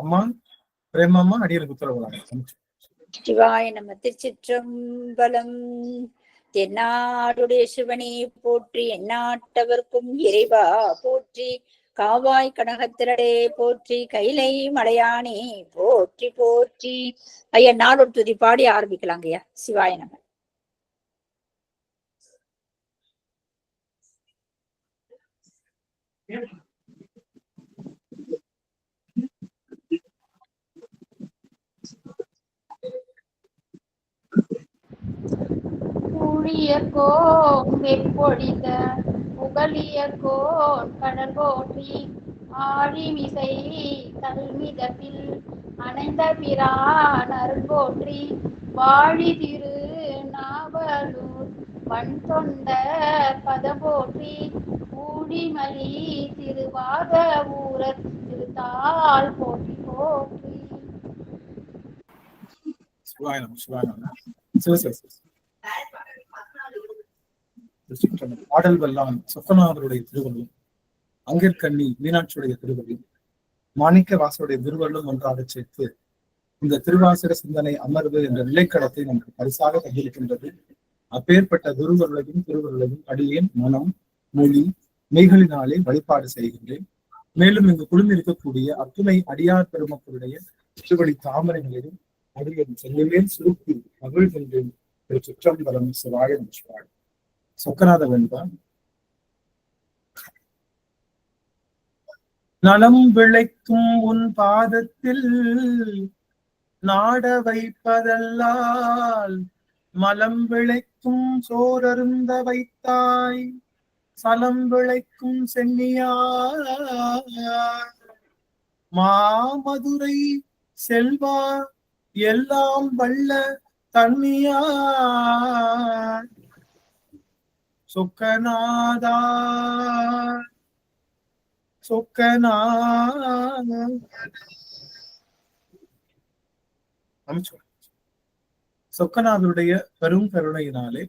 அம்மா பிரேமம்மா அடியனுக்கு உத்தரவு. சிவாய நம. திருச்சிற்றம்பலம். தென்னாடுடைய சிவனே போற்றி, எந்நாட்டவர்க்கும் இறைவா போற்றி, காவாய் கனகத்திரடே போற்றி, கைலை மலையானே போற்றி போற்றி. ஐயா நாளொரு துதி பாடி ஆரம்பிக்கலாங்க ஐயா. சிவாய நம. ஊழியர்கோன் வெப்பொழித்த புகழியர்கோன் கடல் போற்றி, ஆழிமிசை கல்மிதப்பில் அணைந்த பிரான் அருள் போற்றி, வாழி திரு நாவலூர் வன் தொண்டர் பதம் போற்றி, ஊழிமலி திருவாத ஊரர் திருத்தாள் போற்றி போற்றி. பாடல் வெல்லாம் சொக்கநாதருடைய திருவள்ளும், அங்கிற்கண்ணி மீனாட்சியுடைய திருவள்ளும், மாணிக்க வாசருடைய திருவள்ளும் ஒன்றாக சேர்த்து இந்த திருவாசக சிந்தனை அமர்வு என்ற நிலைக்களத்தை நமக்கு பரிசாக கையளிக்கின்றது. அப்பேற்பட்ட திருவள்ளையும் அடியேன் மனம் மொழி மெய்களினாலே வழிபாடு செய்கின்றேன். மேலும் இங்கு குழுமிருக்கக்கூடிய அத்துணை அடியார் பெருமக்களுடைய திருவடி தாமரைகளையும் அடியேன் செல்லுவேன் சுருக்கி மகிழ்கின்றேன். திருச்சிற்றம்பலம். சிவாய நம. சொக்கநாத வென்பான். நலம் விளைக்கும் உன் பாதத்தில் நாட வைப்பதல்லால், மலம் விளைக்கும் சோரருந்த வைத்தாய், சலம் விளைக்கும் சென்னியார், மாமதுரை செல்வா எல்லாம் வல்ல தன்னியார், சொக்கநாதா சொக்கநாதருடைய பெரும் கருணையினாலே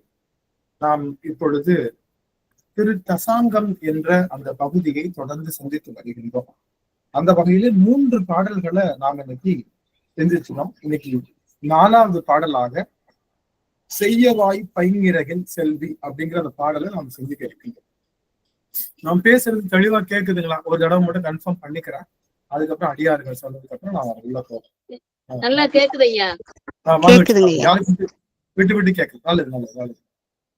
நாம் இப்பொழுது திரு தசாங்கம் என்ற அந்த பகுதியை தொடர்ந்து சிந்தித்து வருகின்றோம். அந்த வகையில 3 பாடல்களை நாம் இன்னைக்கு சிந்திச்சினோம். இன்னைக்கு 4வது பாடலாக செய்யவாய் பைங்கிரகில் செல்வி அப்படிங்கிற அந்த பாடலை நாம் சிந்திக்க இருக்கின்றோம். நாம் பேசுறது தெளிவா கேக்குதுங்களா? ஒரு தடவை மட்டும் கன்ஃபார்ம் பண்ணிக்கிறேன். அதுக்கப்புறம் அடியார்கள் சொன்னதுக்கு அப்புறம் நான் உள்ள போறேன். நல்லா கேக்குது ஐயா. விட்டு விட்டு கேக்குது. நல்லது நல்லது நல்லது.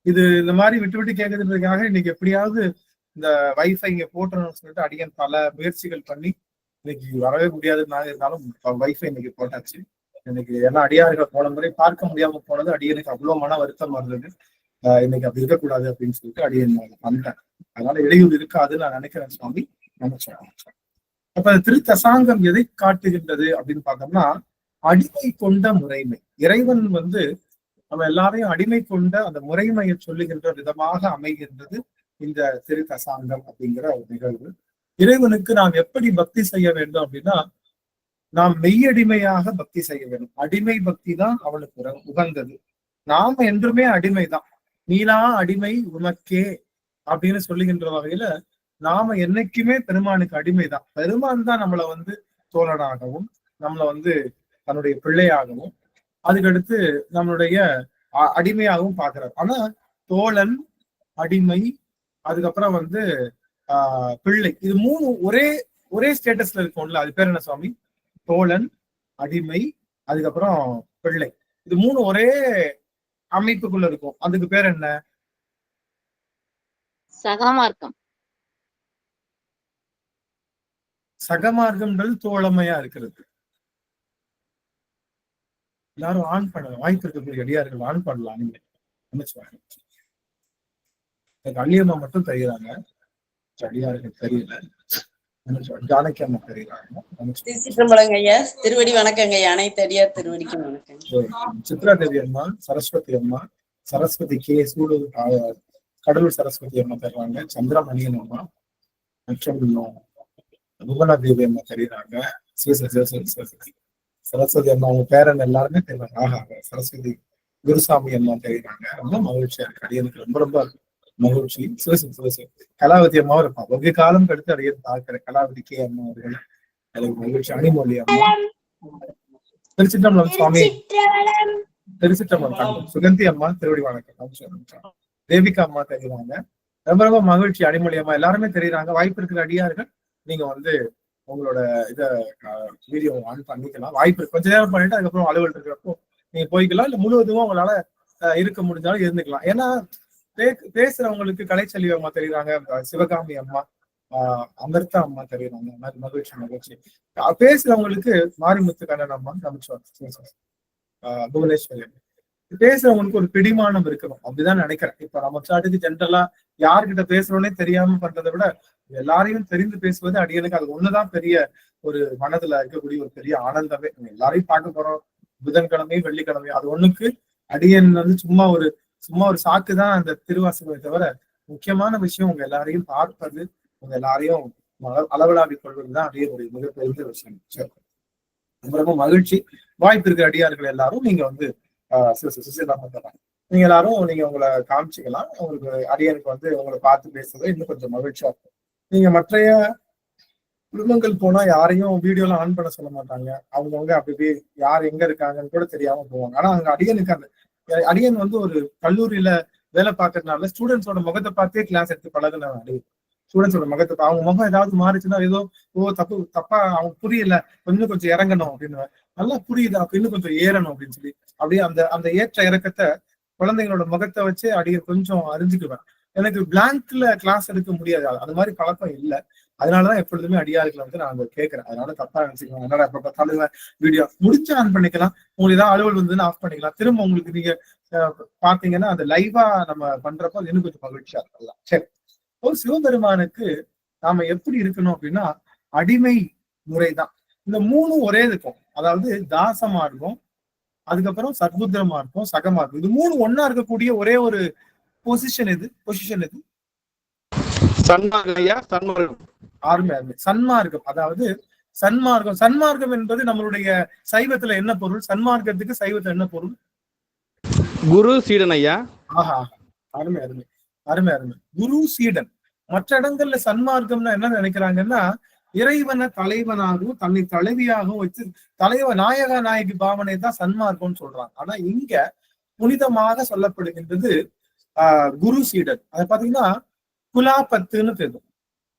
இது இந்த மாதிரி விட்டு விட்டு கேக்குறதுக்காக இன்னைக்கு எப்படியாவது இந்த வைஃபை இங்க போட்டணும்னு சொல்லிட்டு அடியன் பல முயற்சிகள் பண்ணி இன்னைக்கு வரவே முடியாதுன்னு இருந்தாலும் வைஃபை இன்னைக்கு போட்டாச்சு. இன்னைக்கு ஏன்னா அடியார்கள் போன முறை பார்க்க முடியாம போனது அடியனுக்கு அவ்வளவு மன வருத்தமா இருந்தது. இன்னைக்கு அப்படி இருக்கக்கூடாது அப்படின்னு சொல்லிட்டு அடியன் பண்றேன். அதனால இடையூறு இருக்காதுன்னு நான் நினைக்கிறேன் சுவாமி. நமச்சிவாயம். அப்ப திருத்தசாங்கம் எதை காட்டுகின்றது அப்படின்னு பார்த்தோம்னா, அடிமை கொண்ட முறைமை. இறைவன் நம்ம எல்லாரையும் அடிமை கொண்ட அந்த முறைமையை சொல்லுகின்ற விதமாக அமைகின்றது இந்த திருத்தசாங்கம் அப்படிங்கிற ஒரு நிகழ்வு. இறைவனுக்கு நாம் எப்படி பக்தி செய்ய வேண்டும் அப்படின்னா, நாம் மெய்யடிமையாக பக்தி செய்ய வேண்டும். அடிமை பக்தி தான் அவனுக்கு உகந்தது. நாம என்றுமே அடிமைதான். நீலா அடிமை உனக்கே அப்படின்னு சொல்லுகின்ற வகையில நாம என்னைக்குமே பெருமானுக்கு அடிமைதான். பெருமான் தான் நம்மளை தோழனாகவும் நம்மளை தன்னுடைய பிள்ளையாகவும் அதுக்கடுத்து நம்மளுடைய அடிமையாகவும் பாக்குறாரு. ஆனா தோழன், அடிமை, அதுக்கப்புறம் பிள்ளை, இது 3 ஒரே ஸ்டேட்டஸ்ல இருக்கும்ல. அது பேர் என்ன சுவாமி? தோழன், அடிமை, அதுக்கப்புறம் பிள்ளை. இது 3 ஒரே அமைப்புக்குள்ள இருக்கும். அதுக்கு பேர் என்ன? சகமார்க்கம். சகமார்க்கம்ன்றது தோழமையா இருக்கிறது. எல்லாரும் ஆன் பண்ணலாம். வாய்ப்பு இருக்கக்கூடிய அடியார்கள் ஆன் பண்ணலாம். நீங்க நினைச்சுவாங்க. அள்ளியம்மா மட்டும் தெரியுறாங்க, அடியார்கள் தெரியல. ஜானகி அம்மா தெரியுறாங்க. திருவடி வணக்கங்க. அனைத்து அடியார் திருவடிக்கும் வணக்கம். சித்ரா தேவி அம்மா, சரஸ்வதி அம்மா, சரஸ்வதி கே சூடு கடலூர் சரஸ்வதி அம்மா தர்றாங்க. சந்திரமணியன் அம்மா மற்றும் புவனா தேவி அம்மா தெரியுறாங்க. சரஸ்வதி அம்மா அவங்க பேரன் எல்லாருமே தெரியுறாங்க. ஆஹா, சரஸ்வதி குருசாமி அம்மா தெரியுறாங்க. ரொம்ப மகிழ்ச்சியா இருக்கு. அடியனுக்கு ரொம்ப ரொம்ப மகிழ்ச்சி. கலாவதி அம்மாவும் இருப்பான். வெகு காலம் கடுத்து அடியன் பார்க்கிறேன். கலாவதி கே அம்மா அவர்கள் எனக்கு மகிழ்ச்சி. அணிமொழி அம்மா, திருச்சிற்றம்பலம் சுவாமி, திருச்சிற்றம்பலம் சுகந்தி அம்மா, திருவடி வணக்கம். தேவிகா அம்மா தெரியுறாங்க, ரொம்ப ரொம்ப மகிழ்ச்சி. அணிமொழி அம்மா எல்லாருமே தெரியுறாங்க. வாய்ப்பு இருக்கிற அடியார்கள் நீங்க வந்து உங்களோட இத வீடியோ ஆன் பண்ணிக்கலாம். வாய்ப்பு இருக்கு, கொஞ்ச நேரம் பண்ணிட்டு அதுக்கப்புறம் அலுவல் இருக்கிறப்போ நீங்க போய்க்கலாம். இல்ல முழுவதும் உங்களால இருக்க முடிஞ்சாலும் இருந்துக்கலாம். ஏன்னா பேசுறவங்களுக்கு கலைச்செல்வி அம்மா தெரியுறாங்க, சிவகாமி அம்மா, அமிர்தா அம்மா தெரியுறாங்க. மகிழ்ச்சி. பேசுறவங்களுக்கு மாரிமுத்து கண்ணன் அம்மா, புவனேஸ்வரி பேசுறவங்களுக்கு ஒரு பிடிமானம் இருக்கணும் அப்படிதான் நினைக்கிறேன். இப்ப நம்ம சாட்டுக்கு ஜென்ரலா யாருக்கிட்ட பேசுறோன்னே தெரியாம பண்றதை விட எல்லாரையும் தெரிந்து பேசுவது அடியனுக்கு அது ஒண்ணுதான் பெரிய ஒரு மனதுல இருக்கக்கூடிய ஒரு பெரிய ஆனந்தமே. எல்லாரையும் பார்க்க போறோம் புதன்கிழமையும் வெள்ளிக்கிழமையும், அது ஒண்ணுக்கு அடியன் வந்து சும்மா ஒரு சாக்குதான் அந்த திருவாசகத்தை தவிர முக்கியமான விஷயம் உங்க எல்லாரையும் பார்ப்பது, உங்க எல்லாரையும் அளவலாவிக் கொள்வதுதான் அடியனுடைய மிகப்பெரிய விஷயம். சரி, ரொம்ப மகிழ்ச்சி. வாய்ப்பு இருக்கிற அடியார்கள் எல்லாரும் நீங்க வந்து நீங்க எல்லாரும் நீங்க உங்களை காமிச்சிக்கலாம். உங்களுக்கு அடியனுக்கு வந்து உங்களை பார்த்து பேசுறது இன்னும் கொஞ்சம் மகிழ்ச்சியா இருக்கும். நீங்க மற்றைய குடும்பங்கள் போனா யாரையும் வீடியோலாம் ஆன் பண்ண சொல்ல மாட்டாங்க. அவங்கவுங்க அப்படி யார் எங்க இருக்காங்கன்னு கூட தெரியாம போவாங்க. ஆனா அங்க அடியனுக்கு அந்த அடியன் வந்து ஒரு கல்லூரியில வேலை பார்க்கறதுனால ஸ்டூடெண்ட்ஸோட முகத்தை பார்த்தே கிளாஸ் எடுத்து பழகுன அடியன். ஸ்டூடெண்ட்ஸோட முகத்தை அவங்க முகம் ஏதாவது மாறிச்சுன்னா ஏதோ தப்பா அவங்க புரியல, கொஞ்சம் இறங்கணும் அப்படின்னு, நல்லா புரியுது அப்ப இன்னும் கொஞ்சம் ஏறணும் அப்படின்னு சொல்லி அப்படியே அந்த ஏற்ற இறக்கத்தை குழந்தைங்களோட முகத்தை வச்சு அடிய கொஞ்சம் அறிஞ்சுக்குவேன். எனக்கு பிளாங்க்ல கிளாஸ் எடுக்க முடியாது, அது மாதிரி பழக்கம் இல்லை. அதனாலதான் எப்பொழுதுமே அடியார்களை வந்து நான் கேட்கறேன். அதனால தப்பா நினைச்சுக்கலாம். அதனால எப்ப பார்த்தாலும் வீடியோ முடிச்சு ஆன் பண்ணிக்கலாம். உங்களுக்கு ஏதாவது அலுவல் வந்து ஆஃப் பண்ணிக்கலாம். திரும்ப உங்களுக்கு நீங்க பாத்தீங்கன்னா அந்த லைவா நம்ம பண்றப்போ இன்னும் கொஞ்சம் மகிழ்ச்சியா இருக்கலாம். சரி, ஒரு சிவபெருமானுக்கு நாம எப்படி இருக்கணும் அப்படின்னா அடிமை முறைதான். இந்த மூணும் ஒரே இருக்கும். அதாவது தாச மார்க்கம், அதுக்கப்புறம் சத்புத்திர மார்க்கம், சக மார்க்கம், இது மூணு ஒன்னா இருக்கக்கூடிய ஒரே ஒரு பொசிஷன் எது? சன்மார்க்கம். அதாவது சன்மார்க்கம் என்பது நம்மளுடைய சைவத்துல என்ன பொருள்? சன்மார்க்கத்துக்கு சைவத்துல என்ன பொருள்? குரு சீடன் ஐயா. ஆஹா, அருமை. குரு சீடன். மற்ற இடங்கள்ல சன்மார்க்கம்னா என்ன நினைக்கிறாங்கன்னா இறைவனை தலைவனாகவும் தன்னை தலைவியாகவும் வச்சு நாயக நாயகி பாவனை தான் சன்மார்க்கம்னு சொல்றாங்க. ஆனா இங்க புனிதமாக சொல்லப்படுகின்றது குரு சீடன். அதை பாத்தீங்கன்னா குலாபத்துன்னு தெரியும்.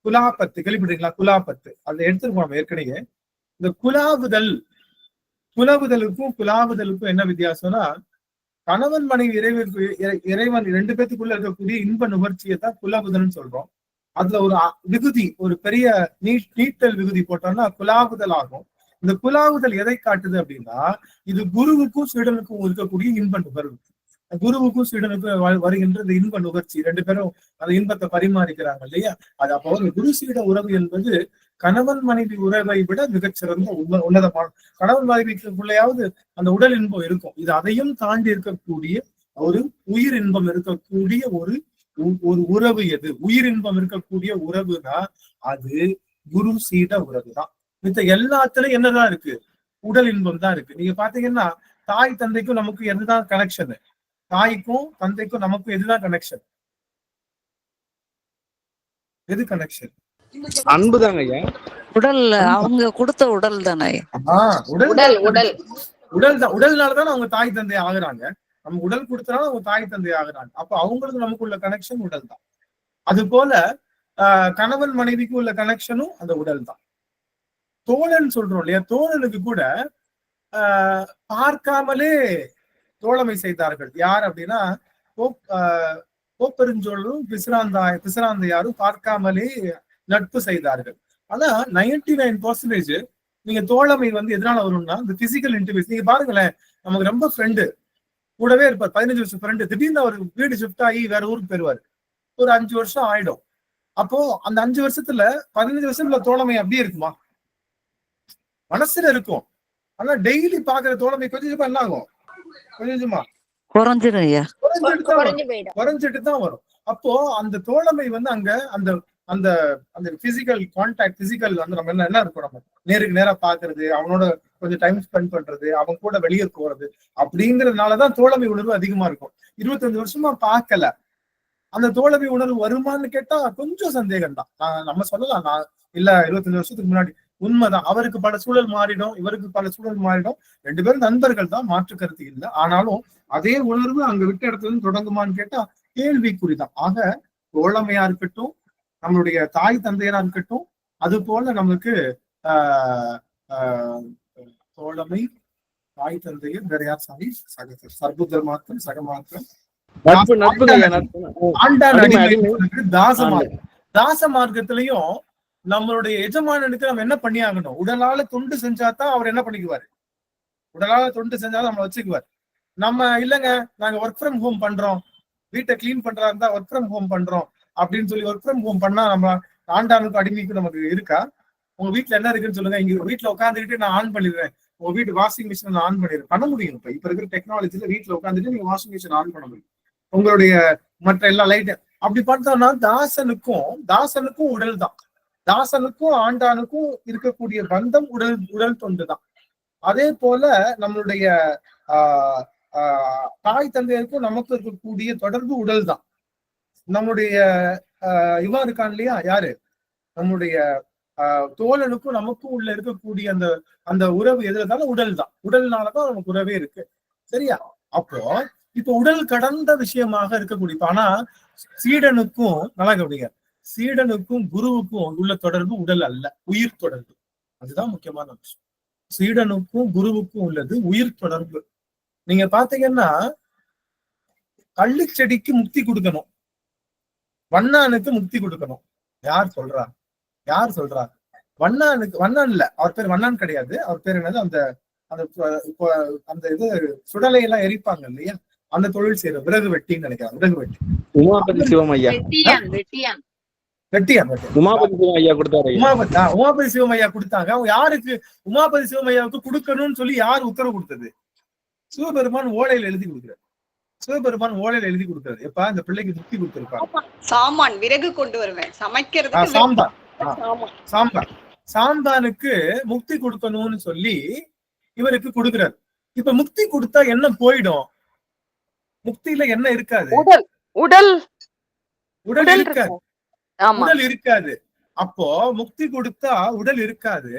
குலாபத்து கேள்விப்பட்டீங்களா? குலாபத்து அதை எடுத்துருக்கோம் ஏற்கனவே. இந்த குலவுதலுக்கும் குலாவுதலுக்கும் என்ன வித்தியாசம்னா கணவன் மனைவி இறைவன் ரெண்டு பேத்துக்குள்ள இருக்கக்கூடிய இன்ப நுகர்ச்சியை தான் குலவுதல்னு சொல்றோம். அதுல ஒரு விகுதி, ஒரு பெரிய நீட்டல் விகுதி போட்டோம்னா குலாவுதல் ஆகும். இந்த குலாவுதல் எதை காட்டுது அப்படின்னா இது குருவுக்கும் சீடனுக்கும் இருக்கக்கூடிய இன்ப நுகர்வு. குருவுக்கும் சீடனுக்கும் வருகின்ற இந்த இன்ப நுகர்ச்சி, ரெண்டு பேரும் அந்த இன்பத்தை பரிமாறிக்கிறாங்க இல்லையா? அது அப்போ குரு சீட உறவு என்பது கணவன் மனைவி உறவை விட மிகச்சிறந்த உன்னதமான, கணவன் மனைவிக்குள்ளேயாவது அந்த உடல் இன்பம் இருக்கும். இது அதையும் தாண்டி இருக்கக்கூடிய ஒரு உயிர் இன்பம் இருக்கக்கூடிய ஒரு உறவு. எது உயிர் இன்பம் இருக்கக்கூடிய உறவுனா அது குரு சீட உறவு தான். மித்த எல்லாத்துலயும் என்னதான் இருக்கு? உடல் இன்பம் தான் இருக்கு. நீங்க பாத்தீங்கன்னா தாய் தந்தைக்கும் நமக்கு எதுதான் கனெக்ஷன்? தாய்க்கும் தந்தைக்கும் நமக்கும் எதுதான் கனெக்ஷன்? எது கனெக்ஷன்? அன்புதாங்க ஐயா. உடல், அவங்க கொடுத்த உடல் தானே. உடல் தான். உடல்னாலதான் அவங்க தாய் தந்தை ஆகுறாங்க. நம்ம உடல் கொடுத்தனால அவங்க தாய் தந்தை ஆகுறாங்க. அப்ப அவங்களுக்கு நமக்குள்ள கனெக்ஷன் உடல் தான். அது போல கணவன் மனைவிக்கு உள்ள கனெக்ஷனும் அந்த உடல் தான். தோழன் சொல்றோம் இல்லையா? தோழனுக்கு கூட பார்க்காமலே தோழமை செய்தார்கள். யார் அப்படின்னா கோப்பெருஞ்சோழரும் பிசிராந்தையாரும் பார்க்காமலே நட்பு செய்தார்கள். ஆனா 99% நீங்க தோழமை வந்து எதனால வரும்னா இந்த பிசிக்கல் இன்டிமேசி. நீங்க பாருங்களேன், நமக்கு ரொம்ப ஃப்ரெண்டு கூடவே இருப்பார், 15 வருஷம் ஃப்ரெண்டு, திடீர்னு அவர் வீடு ஷிஃப்ட் ஆகி வேற ஊருக்கு போயிருவாரு. ஒரு 5 வருஷம் ஆயிடும். அப்போ அந்த 5 வருஷத்துல 15 வருஷத்துல தோழமை அப்படியே இருக்குமா? மனசுல இருக்கும். ஆனா டெய்லி பாக்குற தோழமை கொஞ்சமா என்ன ஆகும்? கொஞ்சமா குறைஞ்சிட்டு தான் வரும். அப்போ அந்த தோழமை வந்து அங்க அந்த அந்த அந்த பிசிக்கல் கான்டாக்ட், பிசிக்கல் வந்து நம்ம என்ன இருக்கும், நம்ம நேருக்கு நேரா பாக்குறது, அவனோட கொஞ்சம் டைம் ஸ்பெண்ட் பண்றது, அவன் கூட வெளியே போறது, அப்படிங்கறதுனாலதான் தோழமை உணர்வு அதிகமா இருக்கும். 25 வருஷமா பார்க்கல, அந்த தோழமை உணர்வு வருமானு கேட்டா கொஞ்சம் சந்தேகம் தான். நம்ம சொல்லலாம், நான் இல்ல 25 வருஷத்துக்கு முன்னாடி உண்மைதான். அவருக்கு பல சூழல் மாறிடும், இவருக்கு பல சூழல் மாறிடும். 2 பேரும் நண்பர்கள் தான், மாற்று கருத்து இல்லை. ஆனாலும் அதே உணர்வு அங்க விட்ட இடத்துல இருந்து தொடங்குமான்னு கேட்டா கேள்விக்குறிதான். ஆக தோழமையா இருக்கட்டும், நம்மளுடைய தாய் தந்தையரா இருக்கட்டும், அது போல நமக்கு ஆஹ் தோழமை, தாய் தந்தையர், வேற யார் சாமி? சர்புத்திர மாத்திரம், சகமாத்திரம், ஆண்டான் அடிமை, தாச மார்க்கம். தாச மார்க்கத்திலையும் நம்மளுடைய எஜமானனுக்கு நம்ம என்ன பண்ணி ஆகணும்? உடலால தொண்டு செஞ்சாதான் அவர் என்ன பண்ணிக்குவாரு? உடலால தொண்டு செஞ்சாதான் நம்மளை வச்சுக்குவார். நம்ம இல்லைங்க, நாங்க ஒர்க் ஃப்ரம் ஹோம் பண்றோம், வீட்டை கிளீன் பண்றா இருந்தா ஒர்க் ஃப்ரம் ஹோம் பண்றோம் அப்படின்னு சொல்லி ஒர்க் ஃப்ரம் ஹோம் பண்ணா நம்ம ஆண்டானுக்கு அடிமைக்கு நமக்கு இருக்கா? உங்க வீட்டுல என்ன இருக்குன்னு சொல்லுங்க. இங்க வீட்டுல உட்காந்துக்கிட்டு நான் ஆன் பண்ணிடுறேன், உங்க வீட்டு வாஷிங் மிஷின் நான் ஆன் பண்ணிடுறேன். பண்ண முடியும். இப்ப இருக்கிற டெக்னாலஜில வீட்டுல உட்காந்துட்டு நீங்க வாஷிங் மிஷின் ஆன் பண்ண முடியும், உங்களுடைய மற்ற எல்லா லைட். அப்படி பார்த்தோம்னா தாசனுக்கும் உடல் தான். தாசனுக்கும் ஆண்டானுக்கும் இருக்கக்கூடிய பந்தம் உடல் தொண்டு தான். அதே போல நம்மளுடைய தாய் தந்தையருக்கும் நமக்கு இருக்கக்கூடிய தொடர்பு உடல் தான். நம்முடைய இவன் இருக்கான் இல்லையா, யாரு? நம்முடைய தோழனுக்கும் நமக்கும் உள்ள இருக்கக்கூடிய அந்த உறவு எதுலதாலும் உடல் தான். உடல்னாலதான் நமக்கு உறவே இருக்கு. சரியா? அப்போ இப்ப உடல் கடந்த விஷயமாக இருக்கக்கூடிய, ஆனா சீடனுக்கும் நல்லா கவனிங்க, சீடனுக்கும் குருவுக்கும் உள்ள தொடர்பு உடல் அல்ல, உயிர் தொடர்பு. அதுதான் முக்கியமான விஷயம். சீடனுக்கும் குருவுக்கும் உள்ளது உயிர் தொடர்பு. நீங்க பாத்தீங்கன்னா கள்ளி செடிக்கு முக்தி கொடுக்கணும், வண்ணானுக்கு முக்தி கொடுக்கணும். யார் சொல்றா? வண்ணான் இல்ல, அவர் பேர் வண்ணான் கிடையாது. அவர் பேர் என்னது? அந்த இது சுடலை எல்லாம் எரிப்பாங்க இல்லையா, அந்த தொழில் செய்யற விறகு வெட்டின்னு நினைக்கிறேன். விறகு வெட்டி உமாபதி சிவம் ஐயா. வெட்டியான் உமாபதி சிவம் ஐயா கொடுத்தாரு. உமாபதி சிவம் ஐயா கொடுத்தாங்க. அவங்க யாருக்கு உமாபதி சிவம் ஐயாவுக்கு கொடுக்கணும்னு சொல்லி யார் உத்தரவு கொடுத்தது? சிவபெருமான் ஓலையில எழுதி கொடுக்குறாரு. எப்ப இந்த பிள்ளைக்கு முக்தி கொடுத்திருப்பாங்க. சாமான் விறகு கொண்டு வருவேன் சமைக்கிறது. சாம்பானுக்கு முக்தி கொடுக்கணும்னு சொல்லி இவருக்கு கொடுக்கிறார். இப்ப முக்தி கொடுத்தா என்ன போயிடும்? முக்தியில என்ன இருக்காது? உடல் இருக்காது. அப்போ முக்தி கொடுத்தா உடல் இருக்காது.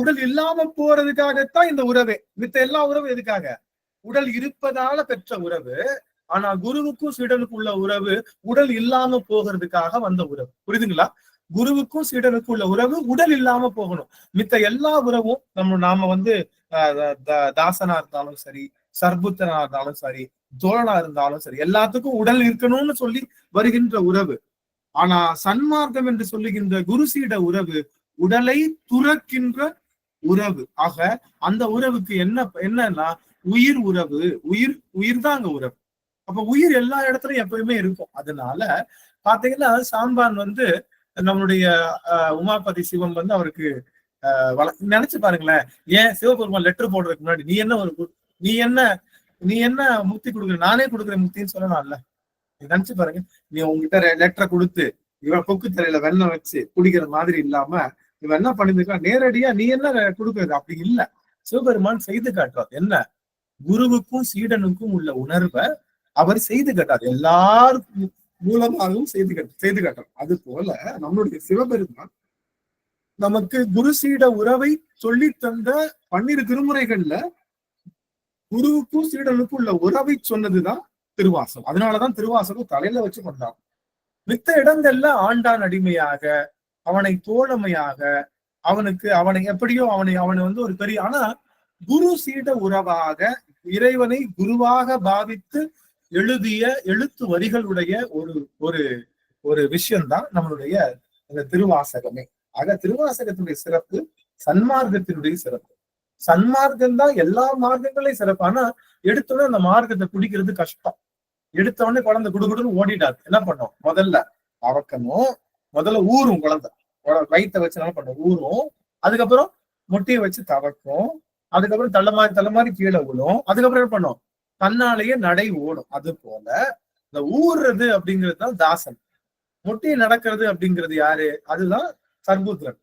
உடல் இல்லாம போறதுக்காகத்தான் இந்த உறவே. மித்த எல்லா உறவும் எதுக்காக? உடல் இருப்பதால பெற்ற உறவு. ஆனா குருவுக்கும் சீடனுக்கும் உள்ள உறவு உடல் இல்லாம போகிறதுக்காக வந்த உறவு. புரியுதுங்களா? குருவுக்கும் சீடனுக்கும் உள்ள உறவு உடல் இல்லாம போகணும். மித்த எல்லா உறவும் நாம தாசனா இருந்தாலும் சரி, சர்புத்தனா இருந்தாலும் சரி, தோழனா இருந்தாலும் சரி, எல்லாத்துக்கும் உடல் இருக்கணும்னு சொல்லி வருகின்ற உறவு. ஆனா சன்மார்க்கம் என்று சொல்லுகின்ற குரு சீட உறவு உடலை துறக்கின்ற உறவு. ஆக அந்த உறவுக்கு என்னன்னா உயிர் உறவு. உயிர் தான் அங்க உறவு. அப்ப உயிர் எல்லா இடத்துலயும் எப்பயுமே இருக்கும். அதனால பாத்தீங்கன்னா சாம்பான் நம்மளுடைய உமாபதி சிவம் அவருக்கு நினைச்சு பாருங்களேன். ஏன் சிவபெருமான் லெட்டர் போடுறதுக்கு முன்னாடி நீ என்ன முக்தி கொடுக்குற, நானே கொடுக்குறேன் முக்தின்னு சொல்லலாம்ல. நினைச்சு பாருங்க, நீ உங்ககிட்ட லெட்டரை கொடுத்து இவன் கொக்கு தலையில வெள்ளம் வச்சு குடிக்கிற மாதிரி இல்லாம இவன் என்ன பண்ணிருக்கான், நேரடியா நீ என்ன கொடுக்குறது? அப்படி இல்ல, சிவபெருமான் செய்து காட்டுறார். என்ன? குருவுக்கும் சீடனுக்கும் உள்ள உணர்வை அவர் செய்து காட்டார். எல்லாருக்கும் மூலமாகவும் செய்து காட்டார். அது போல நம்மளுடைய சிவபெருமான் நமக்கு குரு சீட உறவை சொல்லி தந்த 12 திருமுறைகள்ல குருவுக்கும் சீடனுக்கும் உள்ள உறவை சொன்னதுதான் திருவாசகம். அதனாலதான் திருவாசகம் தலையில வச்சு கொண்டான். மித்த இடங்கள்ல ஆண்டான் அடிமையாக, அவனை தோழமையாக, அவனை எப்படியோ அவனை ஒரு பெரிய, ஆனா குரு சீட உறவாக இறைவனை குருவாக பாவித்து எழுதிய எழுத்து வரிகளுடைய ஒரு விஷயம்தான் நம்மளுடைய இந்த திருவாசகமே. ஆக திருவாசகத்தினுடைய சிறப்பு சன்மார்க்கத்தினுடைய சிறப்பு. சன்மார்க்கம் தான் எல்லா மார்க்கங்களையும் சிறப்பு. ஆனா எடுத்தோடனே அந்த மார்க்கத்தை குடிக்கிறது கஷ்டம். எடுத்தோடனே குழந்தை குடுகுடுன்னு ஓடிடாது. என்ன பண்ணும்? முதல்ல அவக்கணும், முதல்ல ஊறும். குழந்தை வயிற்ற வச்சு என்ன பண்ணும்? ஊறும். அதுக்கப்புறம் முட்டையை வச்சு தவக்கும். அதுக்கப்புறம் தள்ள மாதிரி கீழே விழும். அதுக்கப்புறம் என்ன பண்ணும்? தன்னாலேயே நடை ஓடும். அது போல இந்த ஊறுறது அப்படிங்கிறது தான் தாசன். முட்டையை நடக்கிறது அப்படிங்கிறது யாரு? அதுதான் சர்புத்திரன்.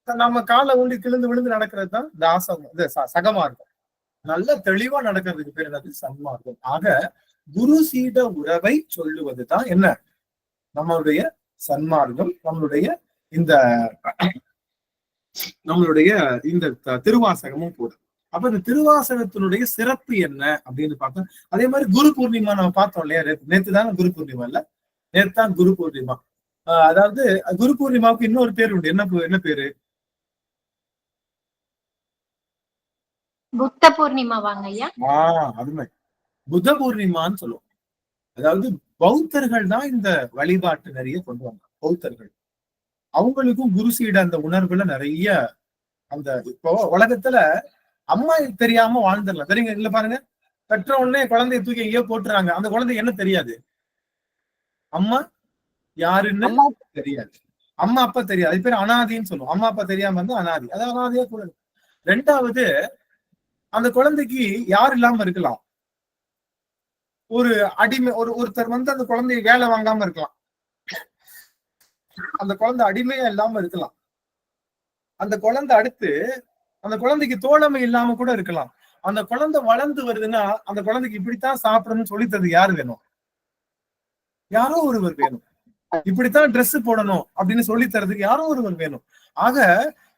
நம்ம காலை ஊண்டி விழுந்து நடக்கிறது தான் தாசம், சகமார்க்கம். நல்ல தெளிவா நடக்கிறதுக்கு பேர் என்னது? சன்மார்க்கம். ஆக குரு சீட உறவை சொல்லுவதுதான் என்ன? நம்மளுடைய சன்மார்க்கம். நம்மளுடைய இந்த நம்மளுடைய இந்த திருவாசகமும் கூட. அப்ப இந்த திருவாசகத்தினுடைய சிறப்பு என்ன அப்படின்னு பார்த்தோம். அதே மாதிரி குரு பூர்ணிமா நம்ம பார்த்தோம் இல்லையா? நேத்து தானே குரு பூர்ணிமா இல்ல, நேத்து தான் குரு பூர்ணிமா. அதாவது குரு பூர்ணிமாவுக்கு இன்னொரு பேர் உண்டு. என்ன பேரு? புத்த பூர்ணிமா வாங்க ஐயா. அதுமே புத்த பூர்ணிமான்னு சொல்லுவோம். அதாவது பௌத்தர்கள் தான் இந்த வழிபாட்டு நிறைய கொண்டு வந்தாங்க. பௌத்தர்கள் அவங்களுக்கும் குரு சீட அந்த உணர்வுல நிறைய அந்த இப்போ உலகத்துல அம்மா தெரியாம வாழ்ந்துடலாம். தெரியுங்க இல்ல? பாருங்க, பெற்ற உடனே குழந்தைய தூக்கி எங்கேயோ போட்டுறாங்க. அந்த குழந்தை என்ன தெரியாது, அம்மா யாருன்னு தெரியாது, அம்மா அப்பா தெரியாது. அது பேர் அனாதின்னு சொல்லுவோம். அம்மா அப்பா தெரியாம வந்து அனாதி, அது அனாதியா கூட. ரெண்டாவது, அந்த குழந்தைக்கு யார் இல்லாம இருக்கலாம். ஒரு அடிமை ஒருத்தர் வந்து அந்த குழந்தைய வேலை வாங்காம இருக்கலாம். அந்த குழந்தை அடிமையா இல்லாம இருக்கலாம். அந்த குழந்தை அடுத்து அந்த குழந்தைக்கு தோழமை இல்லாம கூட இருக்கலாம். அந்த குழந்தை வளர்ந்து வருதுன்னா அந்த குழந்தைக்கு இப்படித்தான் சாப்பிடணும்னு சொல்லித்தது யாரு வேணும்? யாரோ ஒருவர் வேணும். இப்படித்தான் ட்ரெஸ் போடணும் அப்படின்னு சொல்லி தரதுக்கு யாரோ ஒருவர் வேணும். ஆக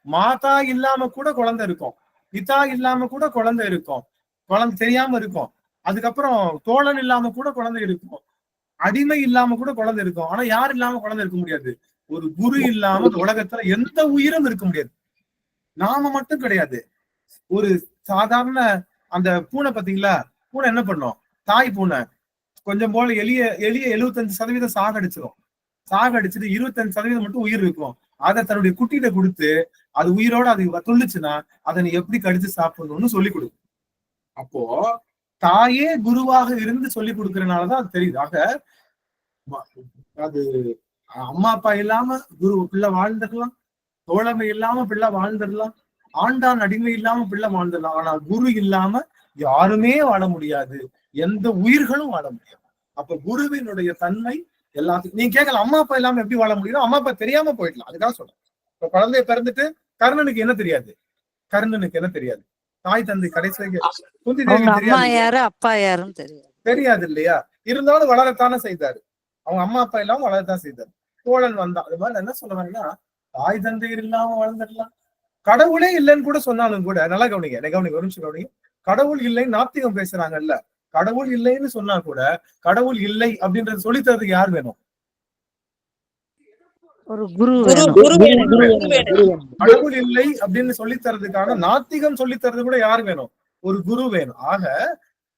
மாதா இல்லாம கூட குழந்தை இருக்கும், பிதா இல்லாம கூட குழந்தை இருக்கும், குழந்தை தெரியாம இருக்கும். அதுக்கப்புறம் தோழன் இல்லாம கூட குழந்தை இருக்கும், அடிமை இல்லாம கூட குழந்தை இருக்கும். ஆனா யார் இல்லாம குழந்தை இருக்க முடியாது? ஒரு குரு இல்லாம உலகத்துல எந்த உயிரும் இருக்க முடியாது. நாம மட்டும் கிடையாது. ஒரு சாதாரண அந்த பூனை பாத்தீங்களா? பூனை என்ன பண்ணும்? தாய் பூனை கொஞ்சம் போல எளிய 75% சாகடிச்சிடும். சாகடிச்சுட்டு 25% மட்டும் உயிர் இருக்கும். அதை தன்னுடைய குட்டிகிட்ட கொடுத்து அது உயிரோட அது துள்ளுச்சுன்னா அதை நீ எப்படி கடிச்சு சாப்பிடணும்னு சொல்லி கொடுக்கும். அப்போ தாயே குருவாக இருந்து சொல்லி கொடுக்கறதுனாலதான் அது தெரியுது. ஆக அது அம்மா அப்பா இல்லாம குரு பிள்ளை வாழ்ந்துடலாம், தோழமை இல்லாம பிள்ளை வாழ்ந்துடலாம், ஆண்டான் அடிமை இல்லாம பிள்ளை வாழ்ந்துடலாம். ஆனா குரு இல்லாம யாருமே வாழ முடியாது, எந்த உயிர்களும் வாழ முடியாது. அப்ப குருவினுடைய தன்மை எல்லாத்துக்கும். நீங்க கேட்கலாம், அம்மா அப்பா இல்லாம எப்படி வாழ முடியும்? அம்மா அப்பா தெரியாம போயிடலாம். அதுக்காக சொல்றேன். இப்ப குழந்தைய பிறந்துட்டு கர்ணனுக்கு என்ன தெரியாது? கர்ணனுக்கு என்ன தெரியாது? தாய் தந்தை கடைசி குந்தி தேவி அம்மா யாரு அப்பா யாருன்னு தெரியாது இல்லையா? இருந்தாலும் வளரத்தானே செய்தாரு. அவங்க அம்மா அப்பா இல்லாம வளரத்தான் செய்தாரு. தோழன் வந்தான். அது மாதிரி என்ன சொல்றாங்கன்னா, தாய் தந்தையர் இல்லாம வளர்ந்துடலாம். கடவுளே இல்லைன்னு கூட சொன்னாலும் கூட, நல்லா கவனிங்க, ஒரு நிமிஷம் கவனிங்க. கடவுள் இல்லைன்னு நாத்திகம் பேசுறாங்கல்ல, கடவுள் இல்லைன்னு சொன்னா கூட கடவுள் இல்லை அப்படின்றது சொல்லித்தரதுக்கு யார் வேணும்? ஒரு குரு. கடவுள் இல்லை அப்படின்னு சொல்லித்தரதுக்கான நாத்திகம் சொல்லித்தரது கூட யார் வேணும்? ஒரு குரு வேணும். ஆக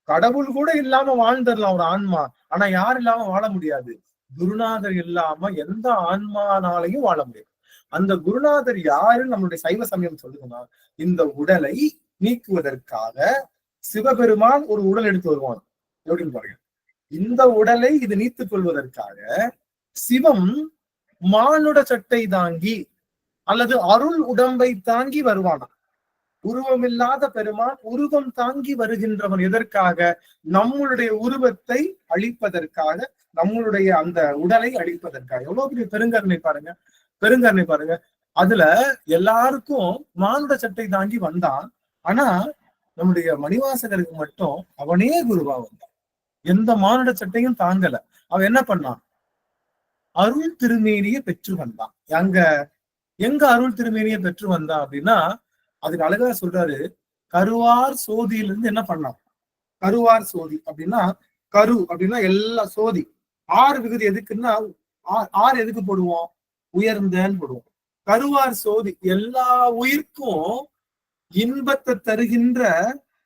கடவுள் கூட இல்லாம வாழ்ந்துடலாம் ஒரு ஆன்மா, ஆனா யார் இல்லாம வாழ முடியாது? குருநாதர் இல்லாம எந்த ஆன்மானாலையும் வாழ முடியாது. அந்த குருநாதர் யாருன்னு நம்மளுடைய சைவ சமயம் சொல்லுதுன்னா, இந்த உடலை நீக்குவதற்காக சிவபெருமான் ஒரு உடல் எடுத்து வருவான். எப்படின்னு பாருங்க. இந்த உடலை இது நீத்துக் கொள்வதற்காக சிவம் மானுட சட்டை தாங்கி அல்லது அருள் உடம்பை தாங்கி வருவானா. உருவமில்லாத பெருமான் உருவம் தாங்கி வருகின்றவன் எதற்காக? நம்மளுடைய உருவத்தை அழிப்பதற்காக, நம்மளுடைய அந்த உடலை அழிப்பதற்காக. எவ்வளவு பெரிய பெருங்கருணை பாருங்க, பெருங்கருணை பாருங்க. அதுல எல்லாருக்கும் மானுட சட்டை தாங்கி வந்தான். ஆனா நம்முடைய மணிவாசகருக்கு மட்டும் அவனே குருவா வந்தான். எந்த மானுட சட்டையும் தாங்கல. அவன் என்ன பண்ணான்? அருள் திருமேனியை பெற்று வந்தான். எங்க அருள் திருமேனியை பெற்று வந்தான் அப்படின்னா, அதுக்கு அழகா சொல்றாரு, கருவார் சோதியிலிருந்து என்ன பண்ணான்? கருவார் சோதி அப்படின்னா, கரு அப்படின்னா எல்லா சோதி. ஆறு விகுதி எதுக்குன்னா, ஆறு எதுக்கு போடுவோம்? உயர்ந்தன்னு போடுவோம். கருவார் சோதி எல்லா உயிர்க்கும் இன்பத்தை தருகின்ற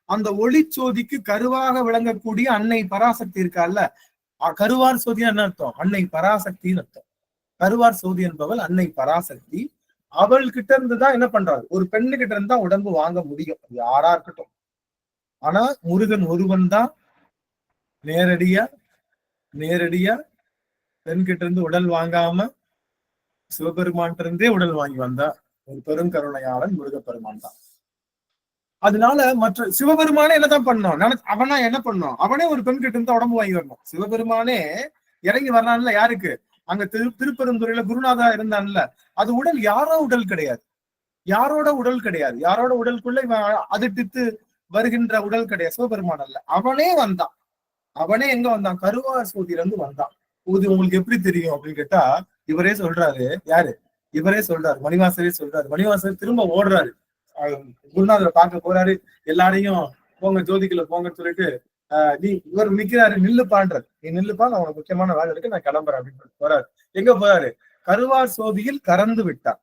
அந்த ஒளிச்சோதிக்கு கருவாக விளங்கக்கூடிய அன்னை பராசக்தி இருக்கால, கருவார் சோதி என்ன அர்த்தம்? அன்னை பராசக்தின்னு அர்த்தம். கருவார் சோதி என்பவள் அன்னை பராசக்தி. அவள் கிட்ட இருந்துதான் என்ன பண்றாரு? ஒரு பெண்ணு கிட்ட இருந்தா உடம்பு வாங்க முடியும், யாரா இருக்கட்டும். ஆனா முருகன் ஒருவன் தான் நேரடியா பெண் கிட்ட இருந்து உடல் வாங்காம சிவபெருமான் இருந்தே உடல் வாங்கி வந்தா ஒரு பெருங்கருணையாளன் முருகப்பெருமான் தான். அதனால மற்ற சிவபெருமானே என்னதான் பண்ணோம்? அவனா என்ன பண்ணோம்? அவனே ஒரு பெண் கிட்ட இருந்தா உடம்பு வாங்கி வரணும். சிவபெருமானே இறங்கி வர்றான்ல. யாருக்கு? அங்க திருப்பெருந்துறையில குருநாதா இருந்தான்ல, அது உடல் யாரோ உடல் கிடையாது, யாரோட உடல் கிடையாது, யாரோட உடலுக்குள்ள அதிர்த்து வருகின்ற உடல் கிடையாது, சிவபெருமான் அல்ல. அவனே வந்தான். அவனே எங்க வந்தான்? கருவார் சோதியில இருந்து வந்தான். இது உங்களுக்கு எப்படி தெரியும் அப்படின்னு கேட்டா, இவரே சொல்றாரு. யாரு? இவரே சொல்றாரு, மணிவாசரே சொல்றாரு. மணிவாசர் திரும்ப ஓடுறாரு, குருநாதரை பார்க்க போறாரு. எல்லாரையும் போங்க ஜோதிக்குள்ள போங்கன்னு சொல்லிட்டு இவர் நிக்கிறாரு, நில்லுப்பான்றார். நீ நில்லுப்பா, நான் உனக்கு முக்கியமான வேலை இருக்கு, நான் கிளம்புறேன் அப்படின்னு போறாரு. எங்க போறாரு? கருவார் சோதியில் கறந்து விட்டார்.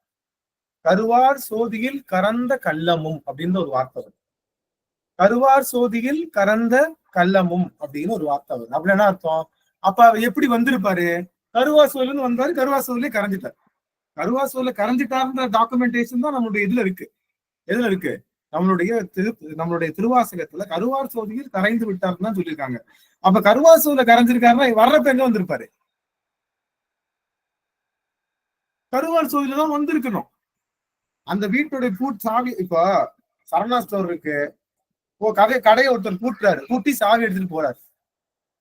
கருவார் சோதியில் கறந்த கள்ளமும் அப்படின்னு ஒரு வார்த்தை வரும். கருவார் சோதியில் கறந்த கள்ளமும் அப்படின்னு ஒரு வார்த்தை வரும். அப்படி என்ன அர்த்தம்? அப்ப எப்படி வந்திருப்பாரு? கருவார் சோதில வந்தாரு, கருவார் சோதிலே கரைஞ்சிட்டார். கருவார் சோதில கரைஞ்சிட்டாருன்ற டாக்குமெண்டேஷன் தான் நம்மளுடைய இதுல இருக்கு. எதுல இருக்கு? நம்மளுடைய திருவாசகத்துல கருவார் சோதியில் கரைந்து விட்டாருன்னு தான் சொல்லியிருக்காங்க. அப்ப கருவார் சோதில கரைஞ்சிருக்காருன்னா வர்றப்ப எங்க வந்திருப்பாரு? கருவார் சோதில தான் வந்திருக்கணும். அந்த வீட்டுடைய சாவி, இப்ப சரணா ஸ்டோர் இருக்கு, கடையை ஒருத்தர் பூட்டுறாரு, பூட்டி சாவி எடுத்துட்டு போறாரு,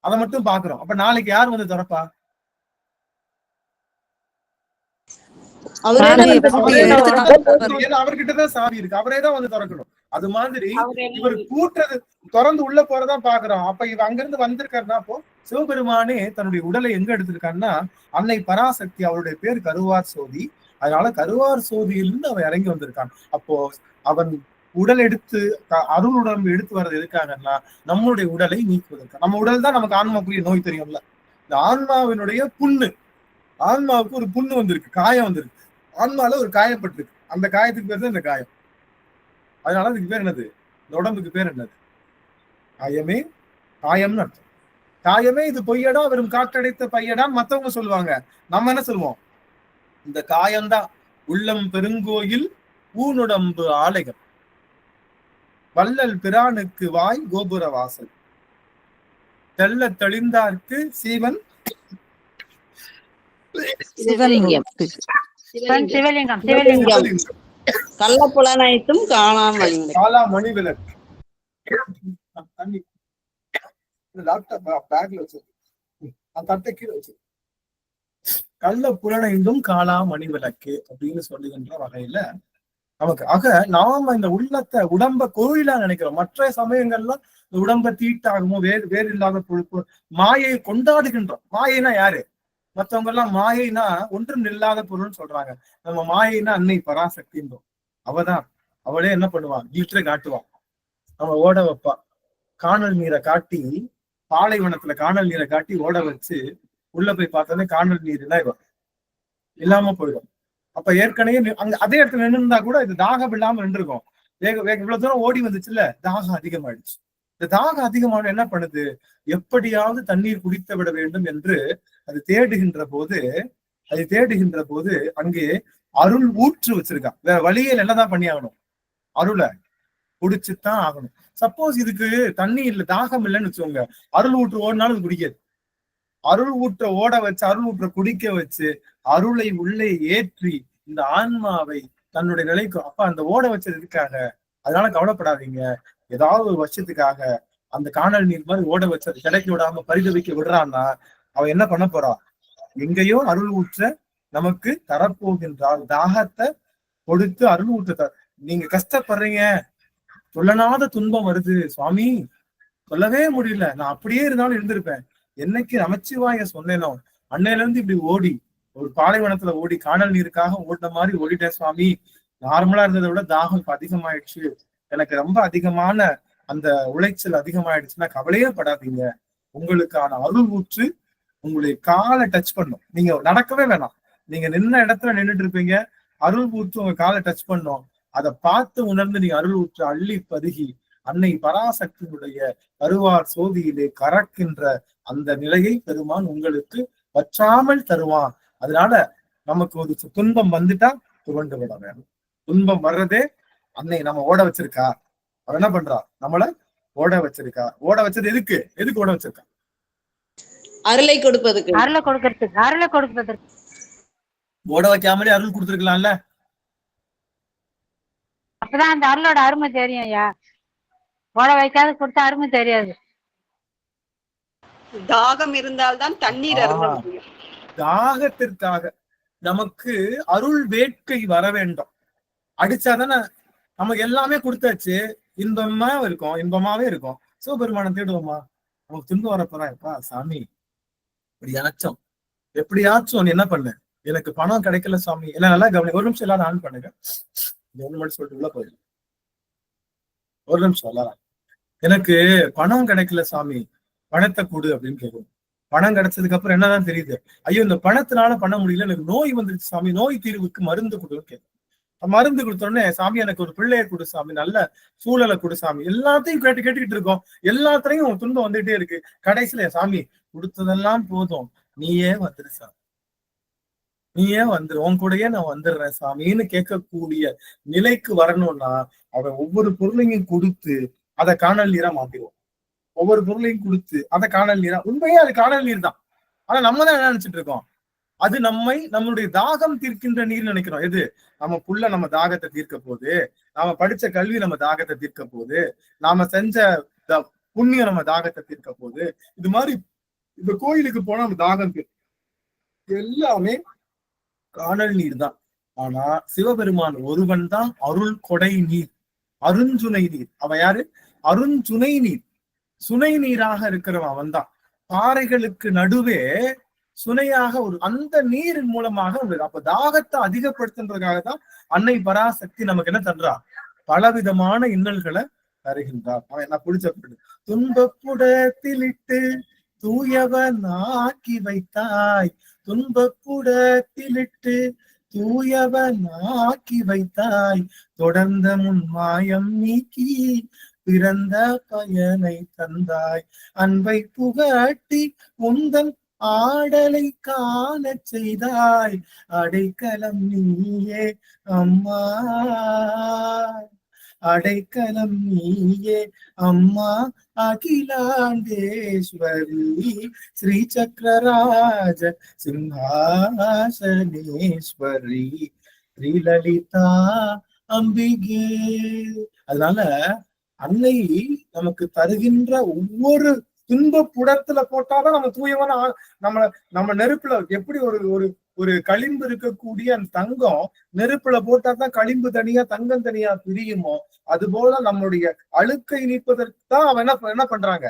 அதை மட்டும் பாக்குறோம். அப்ப நாளைக்கு யார் வந்து திறப்பா? அவர்கிட்டதான் சாவி இருக்கு, அவரே தான் வந்து திறக்கணும். அது மாதிரி இவர் கூட்டுறது திறந்து உள்ள போறதா பாக்குறோம். அப்ப இவ அங்கிருந்து வந்திருக்காருன்னா, அப்போ சிவபெருமானே தன்னுடைய உடலை எங்க எடுத்திருக்காருன்னா, அன்னை பராசக்தி, அவருடைய பேர் கருவார் சோதி. அதனால கருவார் சோதியிலிருந்து அவன் இறங்கி வந்திருக்கான். அப்போ அவன் உடல் எடுத்து அருள் உடம்பு எடுத்து வர்றது எதுக்காகன்னா, நம்மளுடைய உடலை நீக்குவதற்கு. நம்ம உடல் தான் நமக்கு ஆன்மாக்குரிய நோய் தெரியும்ல. இந்த ஆன்மாவினுடைய புண்ணு, ஆன்மாவுக்கு ஒரு புண்ணு வந்திருக்கு, காயம் வந்திருக்கு, ஆன்மால ஒரு காயப்பட்டிருக்கு. அந்த காயத்துக்கு பேர் தான் இந்த காயம். அதனால அதுக்கு பேர் என்னது? இந்த உடம்புக்கு பேர் என்னது? காயமே, காயம்னு அர்த்தம். காயமே இது பொய்யடா, வெறும் காற்றடைத்த பையடான்னு மத்தவங்க சொல்லுவாங்க. நம்ம என்ன சொல்லுவோம்? இந்த காயம்தான் உள்ளம் பெருங்கோயில் ஊனுடம்பு ஆலயம், வள்ளல் பிரானுக்கு வாய் கோபுர வாசல், தெல்ல தெளிந்தார்க்கு சீவன் சிவலிங்கம். சிவலிங்கம். கள்ளப்புலனைத்தும் காளாமணி விளக்கு. தண்ணி லேப்டாப் பேக்ல வச்சு அந்த தட்டை கீழே வச்சு, கள்ள புலனைந்தும் காளாமணி விளக்கு அப்படின்னு சொல்லுகின்ற வகையில நமக்கு நாம இந்த உள்ளத்தை உடம்ப கோயிலா நினைக்கிறோம். மற்ற சமயங்கள்லாம் இந்த உடம்ப தீட்டாகமோ வேறு இல்லாத பொழுப்பு மாயை கொண்டாடுகின்றோம். மாயைனா யாரு? மற்றவங்க எல்லாம் மாயைனா ஒன்றும் இல்லாத பொருள்னு சொல்றாங்க. நம்ம மாயைனா அன்னை பராசக்தின்றோம். அவதான், அவளே என்ன பண்ணுவான்? கிளிட்டரை காட்டுவான், நம்ம ஓட வைப்பா. காணல் நீரை காட்டி, பாலைவனத்துல காணல் நீரை காட்டி ஓட வச்சு உள்ள போய் பார்த்தோன்னே காணல் நீர் எல்லாம் இல்லாம போயிடும். அப்ப ஏற்கனவே அங்க அதே இடத்துல நின்றுருந்தா கூட இது தாகம் இல்லாம நின்றுருக்கும். இவ்வளவு தூரம் ஓடி வந்துச்சுல்ல, தாகம் அதிகமாயிடுச்சு. இந்த தாகம் அதிகமான என்ன பண்ணுது? எப்படியாவது தண்ணீர் குடித்து விட வேண்டும் என்று அது தேடுகின்ற போது அங்கே அருள் ஊற்று வச்சிருக்கான். வேற வழியில் என்னதான் பண்ணி ஆகணும்? அருளை குடிச்சுதான் ஆகணும். சப்போஸ் இதுக்கு தண்ணி இல்ல, தாகம் இல்லைன்னு வச்சுக்கோங்க, அருள் ஊற்று ஓடினாலும் அது குடிக்காது. அருள் ஊற்ற ஓட வச்சு, அருள் ஊற்ற குடிக்க வச்சு, அருளை உள்ளே ஏற்றி இந்த ஆன்மாவை தன்னுடைய நிலைக்கு, அப்ப அந்த ஓட வச்சது எதுக்காக? அதனால கவலைப்படாதீங்க. ஏதாவது ஒரு வருஷத்துக்காக அந்த காணல் நீர் மாதிரி ஓட வச்சு அது கிடைக்க விடாம பரிதவிக்க விடுறான்னா, அவன் என்ன பண்ண போறான்? எங்கேயோ அருள் ஊற்ற நமக்கு தரப்போகின்றால். தாகத்தை கொடுத்து அருள் ஊற்ற நீங்க கஷ்டப்படுறீங்க, சொல்லனாத துன்பம் வருது சுவாமி, சொல்லவே முடியல, நான் அப்படியே இருந்தாலும் இருந்திருப்பேன். என்னைக்கு நமச்சிவாய சொன்னேனோ அன்னையில இருந்து இப்படி ஓடி ஒரு பாலைவனத்துல ஓடி காணல் நீருக்காக ஓடின மாதிரி ஓடிட்டேன் சுவாமி. நார்மலா இருந்ததை விட தாகம் இப்ப அதிகமாயிடுச்சு, எனக்கு ரொம்ப அதிகமான அந்த உளைச்சல் அதிகமாயிடுச்சுன்னா கவலையே படாதீங்க. உங்களுக்கான அருள் ஊற்று உங்களுடைய காலை டச் பண்ணும். நீங்க நடக்கவே வேணாம், நீங்க நின்ன இடத்துல நின்றுட்டு இருப்பீங்க, அருள் ஊற்று உங்க காலை டச் பண்ணும். அதை பார்த்து உணர்ந்து நீங்க அருள் ஊற்று அள்ளி பருகி அன்னை பராசக்தியினுடைய கருவார் சோதியிலே கறக்கின்ற அந்த நிலையை பெருமான் உங்களுக்கு வற்றாமல் தருவான். அதனால நமக்கு ஒரு துன்பம் வந்துட்டா துவண்டு விட வேணும். துன்பம் வர்றதே அன்னை நம்ம ஓட வச்சிருக்கா. அவ என்ன பண்றா? நம்மள ஓட வச்சிருக்கா. ஓட வச்சது எதுக்கு ஓட வச்சிருக்கா? அருளை கொடுப்பதற்கு. அருளை கொடுப்பதற்கு. ஓட வைக்காமலே அருள் கொடுத்துருக்கலாம்ல. அப்பதான் அந்த அருளோட அருமை தெரியும் ஐயா. ஓட வைக்காத கொடுத்த அருமை தெரியாது. தாகம் இருந்தால்தான் தண்ணீர் அருந்த முடியும். தாகத்திற்காக நமக்கு அருள் வேட்கை வர வேண்டும். அடிச்சாதானே நமக்கு எல்லாமே கொடுத்தாச்சு, இன்பமாவே இருக்கும். சிவபெருமானை தேடுவோமா? நமக்கு துன்பம் வரப்போறா, எப்பா சாமி எப்படியாச்சும் நீ என்ன பண்ணு, எனக்கு பணம் கிடைக்கல சாமி, என்ன நல்லா கவனி, ஒரு நிமிஷம் எல்லாரும் ஆன் பண்ணுங்க, ஒண்ணு மட்டும் சொல்லிட்டு உள்ள போயிடும், ஒரு நிமிஷம் எல்லாரும். எனக்கு பணம் கிடைக்கல சாமி, பணத்தை கொடு அப்படின்னு கேட்கும். பணம் கிடைச்சதுக்கு அப்புறம் என்னதான் தெரியுது, ஐயோ இந்த பணத்தினால பண்ண முடியல, எனக்கு நோய் வந்துருச்சு சாமி, நோய் தீர்வுக்கு மருந்து கொடுன்னு கேட்கும். மருந்து கொடுத்தோடனே சாமி எனக்கு ஒரு பிள்ளைய கொடு சாமி, நல்ல சூழலை கொடு சாமி, எல்லாத்தையும் கேட்டுக்கிட்டு இருக்கோம், எல்லாத்துலயும் துன்பம் வந்துட்டே இருக்கு. கடைசியில சாமி கொடுத்ததெல்லாம் போதும், நீயே வந்துரு சாமி, நீயே வந்துரு, உன் கூடயே நான் வந்துடுறேன் சாமின்னு கேட்கக்கூடிய நிலைக்கு வரணும்னா அவன் ஒவ்வொரு பொருளையும் கொடுத்து அதை காணல் நீரா மாத்திடுவோம். ஒவ்வொரு பொருளையும் கொடுத்து அதை காணல் நீரா, உண்மையே அது காணல் நீர் தான். ஆனா நம்ம தான் என்ன நினைச்சிட்டு இருக்கோம், அது நம்மளுடைய தாகம் தீர்க்கின்ற நீர் நினைக்கிறோம். எது நம்ம புள்ள நம்ம தாகத்தை தீர்க்க போகுது, நாம படிச்ச கல்வி நம்ம தாகத்தை தீர்க்க போகுது, நாம செஞ்ச புண்ணியம் நம்ம தாகத்தை தீர்க்க போகுது. இது மாதிரி இந்த கோயிலுக்கு போனா நம்ம தாகம் எல்லாமே காணல் நீர் தான். ஆனா சிவபெருமான் ஒருவன் தான் அருள் கொடை நீர், அருஞ்சுனை நீர். அவன் யாரு? அருஞ்சுனை நீர், சுனை நீராக இருக்கிறவன் அவன் தான். பாறைகளுக்கு நடுவே சுனையாக ஒரு அந்த நீரின் மூலமாக அப்ப தாகத்தை அதிகப்படுத்துன்றதுக்காக தான் அன்னை பராசக்தி நமக்கு என்ன தன்றா, பலவிதமான இன்னல்களை தருகின்றார். அவன் என்ன பிடிச்சப்படு, துன்பப்புடத்திலிட்டு தூயவன் ஆக்கி வைத்தாய், துன்பப்புடத்திலிட்டு தூயவன் ஆக்கி வைத்தாய், தொடர்ந்த முன்மாயம் நீக்கி பிறந்த பயனை தந்தாய், அன்பை புகட்டி உந்தன் ஆடலை காண செய்தாய், அடைக்கலம் நீயே அம்மா, அடைக்கலம் நீயே அம்மா, அகிலாண்டேஸ்வரி ஸ்ரீ சக்கரராஜ சிம்ஹாசனேஸ்வரி ஸ்ரீலலிதா அம்பிகே. அதனால அன்னை நமக்கு தருகின்ற ஒவ்வொரு துன்ப புடத்துல போட்டாதான் நம்ம தூயமான நம்ம நெருப்புல எப்படி ஒரு களிம்பு இருக்கக்கூடிய அந்த தங்கம் நெருப்புல போட்டாதான் களிம்பு தனியா தங்கம் தனியா பிரியுமோ, அது போல நம்மளுடைய அழுக்கை நீப்பதற்கு தான் அவன் என்ன பண்றாங்க,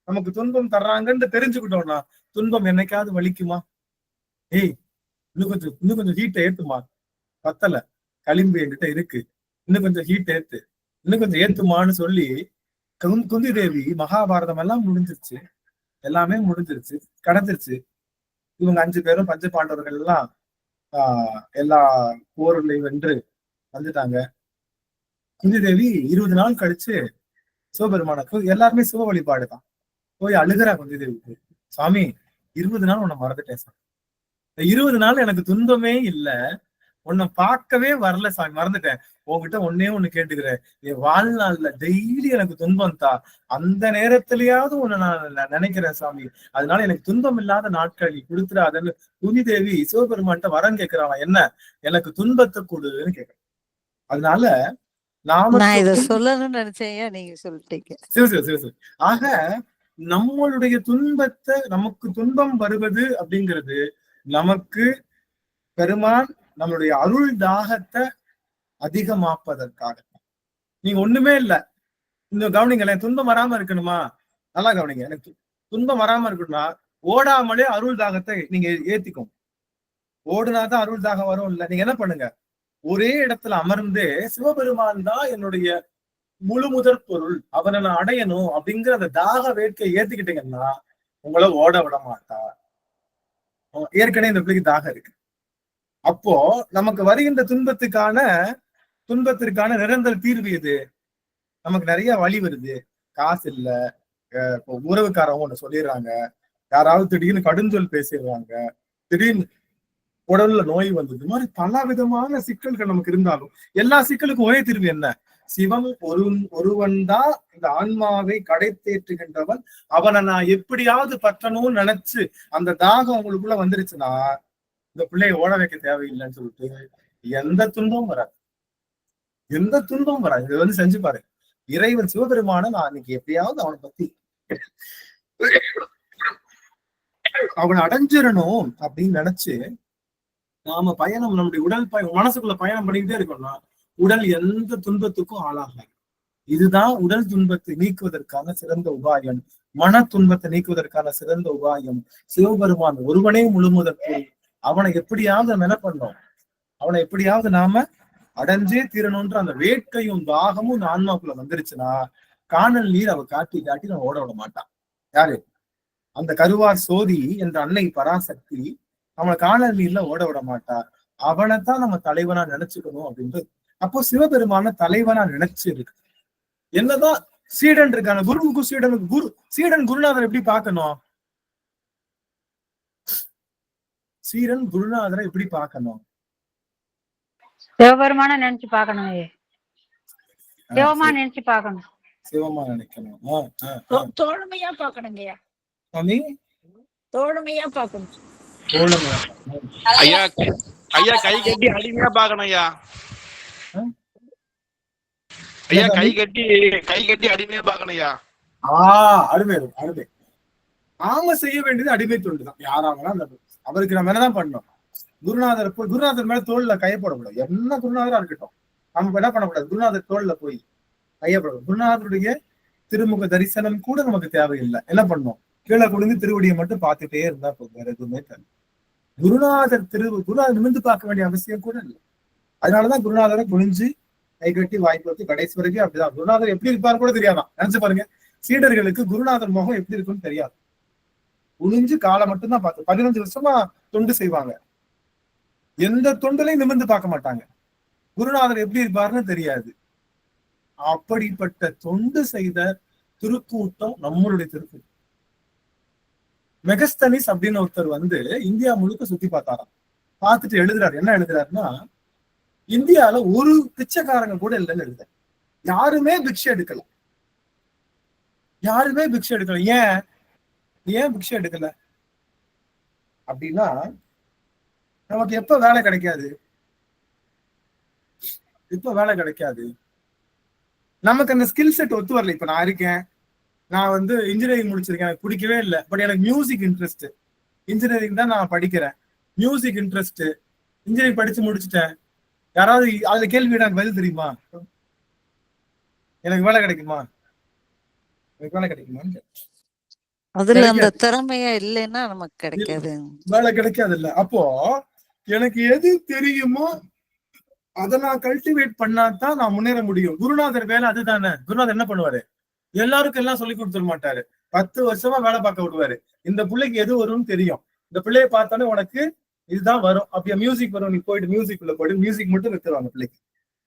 நமக்கு துன்பம் தர்றாங்கன்னு தெரிஞ்சுக்கிட்டோம்னா துன்பம் என்னைக்காவது வலிக்குமா? ஏய் இன்னும் கொஞ்சம் ஹீட்டை ஏத்துமா, பத்தல களிம்பு என்கிட்ட இருக்கு, இன்னும் கொஞ்சம் ஹீட் ஏத்து, இன்னும் கொஞ்சம் ஏத்துமான்னு சொல்லி குந்தி தேவி மகாபாரதம் எல்லாம் முடிஞ்சிருச்சு, எல்லாமே முடிஞ்சிருச்சு, கடந்துருச்சு. இவங்க 5 பேரும் பஞ்ச பாண்டவர்கள் எல்லாம் எல்லா போர்களையும் வென்று வந்துட்டாங்க. குந்தி தேவி 20 நாள் கழிச்சு சிவபெருமானுக்கு எல்லாருமே சிவ வழிபாடுதான் போய் அழுகிறா. குந்தி தேவிக்கு, சாமி 20 நாள் உன்னை மறந்துட்டேன் சாமி, 20 நாள் எனக்கு துன்பமே இல்லை, உன்னை பார்க்கவே வரல சாமி, மறந்துட்டேன், உன்கிட்ட ஒண்ணு கேட்டுக்கிறேன், என் வாழ்நாள்ல டெய்லி எனக்கு துன்பம் தா, அந்த நேரத்திலேயாவது உன்னை நான் நினைக்கிறேன் சாமி, அதனால எனக்கு துன்பம் இல்லாத நாட்கள் நீ கொடுத்துடாதன்னு குந்தி தேவி சிவபெருமான்கிட்ட வரம் கேட்கிறான். என்ன, எனக்கு துன்பத்தை கொடுன்னு கேட்கிறேன். அதனால நான் இத சொல்லணும்னு நினைச்சேன், நீங்க சொல்லிட்டீங்க. சரி. ஆக நம்மளுடைய துன்பத்தை, நமக்கு துன்பம் வருவது அப்படிங்கிறது நமக்கு பெருமான் நம்மளுடைய அருள் தாகத்தை அதிகமாப்பதற்காக. நீங்க ஒண்ணுமே இல்ல, இந்த கவனிங்களேன், துன்பம் வராம இருக்கணுமா, நல்லா கவனிங்க, எனக்கு துன்பம் வராம இருக்கணும்னா ஓடாமலே அருள் தாகத்தை நீங்க ஏத்திக்கும். ஓடுனாதான் அருள் தாகம் வரும் இல்ல, நீங்க என்ன பண்ணுங்க, ஒரே இடத்துல அமர்ந்தே சிவபெருமான் தான் என்னுடைய முழு முதற் பொருள், அவனை நான் அடையணும் அப்படிங்கிற அந்த தாக வேட்கை ஏத்திக்கிட்டீங்கன்னா உங்களை ஓட விட மாட்டா. ஏற்கனவே இந்த பிள்ளைக்கு தாகம் இருக்கு. அப்போ நமக்கு வருகின்ற துன்பத்திற்கான நிரந்தர தீர்வு எது? நமக்கு நிறைய வழி வருது, காசு இல்ல, இப்போ உறவுக்காரவங்க ஒண்ணு சொல்லிடுறாங்க, யாராவது திடீர்னு கடுஞ்சொல் பேசிடுறாங்க, திடீர்னு உடல்ல நோய் வந்தது, இது மாதிரி பல விதமான சிக்கல்கள் நமக்கு இருந்தாலும் எல்லா சிக்கலுக்கும் ஒரே தீர்வு என்ன? சிவம் ஒருவன் தான் இந்த ஆன்மாவை கடை தேற்றுகின்றவன், அவனை நான் எப்படியாவது பற்றணும்னு நினைச்சு அந்த தாகம் உங்களுக்குள்ள வந்துருச்சுன்னா இந்த பிள்ளைய ஓட வைக்க தேவையில்லைன்னு சொல்லிட்டு எந்த துன்பம் வராது, எந்த துன்பம் வராது. இதை வந்து செஞ்சு பாரு, இறைவன் சிவபெருமான நான் இன்னைக்கு எப்படியாவது அவனை பத்தி அவனை அடைஞ்சிடணும் அப்படின்னு நினைச்சு நாம பயணம், நம்முடைய உடல் மனசுக்குள்ள பயணம் பண்ணிக்கிட்டே இருக்கோம்னா உடல் எந்த துன்பத்துக்கும் ஆளாகாது. இதுதான் உடல் துன்பத்தை நீக்குவதற்கான சிறந்த உபாயம், மன துன்பத்தை நீக்குவதற்கான சிறந்த உபாயம். சிவபெருமான் ஒருவனே முழுமுதற்கு அவனை எப்படியாவது நம்ம என்ன பண்ணோம், அவனை எப்படியாவது நாம அடைஞ்சே தீரணும்ன்ற அந்த வேட்கையும் தாகமும் இந்த ஆன்மாக்குள்ள வந்துருச்சுன்னா காணல் நீர் அவ காட்டி காட்டி நம்ம ஓட விட மாட்டான். யாரு? அந்த கருவார் சோதி என்ற அன்னை பராசக்தி அவனை காணல் நீர்ல ஓட விட மாட்டா. அவனைத்தான் நம்ம தலைவனா நினைச்சுக்கணும் அப்படின்றது. அப்போ சிவபெருமான தலைவனா நினைச்சு இருக்கு. என்னதான் சீடன் இருக்கான குருவுக்கும் சீடனுக்கு சீடன் குருநாதர் எப்படி பார்க்கணும்? சீடன் குருநாதரை எப்படி பார்க்கணும்? சிவபெருமான நினைச்சு பாக்கணும் ஐயா. சிவமா நினைச்சு பாக்கணும். சிவமா நினைக்கணும். தோழமையா பாக்கணுங்கய்யா. சாமி தோழமையா பாக்கணும். தோழமையா. ஐயா ஐயா கை கட்டி அடிமையா பாக்கணும் ஐயா. ஐயா கை கட்டி அடிமையா பாக்கணும் ஐயா. அருமை அருமை. நாம செய்ய வேண்டியது அடிமை தொண்டுதான். யாராங்கன்னா அந்த அவருக்கு நம்ம என்னதான் பண்ணணும்? குருநாதர் மேல தோல்ல கையப்படக்கூடாது. என்ன குருநாதரா இருக்கட்டும், நம்ம என்ன பண்ணக்கூடாது? குருநாதர் தோல்ல போய் கையப்படக்கூடாது. குருநாதருடைய திருமுக தரிசனம் கூட நமக்கு தேவையில்லை. என்ன பண்ணணும்? கீழே குடிந்து திருவடியை மட்டும் பார்த்துட்டே இருந்தா போதும், வேற எதுவுமே தேவை. குருநாதர் நிமிர்ந்து பார்க்க வேண்டிய அவசியம் கூட இல்லை. அதனாலதான் குருநாதரை குனிஞ்சு கை கட்டி வாய்ப்பு வச்சு கடைசி வரைக்கும் அப்படிதான். குருநாதர் எப்படி இருப்பாரு கூட தெரியாதான். நினைச்சு பாருங்க, சீடர்களுக்கு குருநாதர் முகம் எப்படி இருக்குன்னு தெரியாது. குனிஞ்சு காலை மட்டும்தான் பார்த்து 15 வருஷமா தொண்டு செய்வாங்க. எந்த தொண்டுலையும் நிமிர்ந்து பார்க்க மாட்டாங்க. குருநாதர் எப்படி இருப்பாருன்னு தெரியாது. அப்படிப்பட்ட தொண்டு செய்த திருக்கூட்டம் நம்மளுடைய திருக்கூட்டம். மெகஸ்தனிஸ் அப்படின்னு ஒருத்தர் இந்தியா முழுக்க சுத்தி பார்த்தாராம். பார்த்துட்டு எழுதுறாரு. என்ன எழுதுறாருன்னா, இந்தியால ஒரு பிச்சைக்காரங்க கூட இல்லைன்னு எழுதுறாரு. யாருமே பிக்ஷை எடுக்கல. ஏன் பிக்ஷை எடுக்கல அப்படின்னா, நமக்கு எப்ப வேலை கிடைக்காது? நமக்கு அந்த ஸ்கில் செட் ஒத்து வரல. இப்ப நான் இருக்கேன், நான் இன்ஜினியரிங் முடிச்சிருக்கேன், எனக்கு பிடிக்கவே இல்லை. பட் எனக்கு மியூசிக் இன்ட்ரெஸ்ட். இன்ஜினியரிங் தான் நான் படிக்கிறேன், மியூசிக் இன்ட்ரெஸ்ட். இன்ஜினியரிங் படிச்சு முடிச்சுட்டேன். யாராவது அதுல கேள்வி எனக்கு பதில் தெரியுமா? எனக்கு வேலை கிடைக்குமா? அதுல அந்த திறமையா இல்லைன்னா நமக்கு கிடைக்காது, வேலை கிடைக்காது இல்ல. அப்போ எனக்கு எது தெரியுமோ அதை நான் கல்டிவேட் பண்ணாதான் நான் முன்னேற முடியும். குருநாதர் வேலை அதுதானே. குருநாதர் என்ன பண்ணுவாரு? எல்லாருக்கும் எல்லாம் சொல்லி கொடுத்துட மாட்டாரு. 10 வருஷமா வேலை பார்க்க விடுவாரு. இந்த பிள்ளைக்கு எது வரும்னு தெரியும். இந்த பிள்ளைய பார்த்தாலே உனக்கு இதுதான் வரும். அப்படியே மியூசிக் வரும், நீ போயிட்டு மியூசிக்குள்ள போயிட்டு மியூசிக் மட்டும் கத்துருவாங்க பிள்ளைக்கு.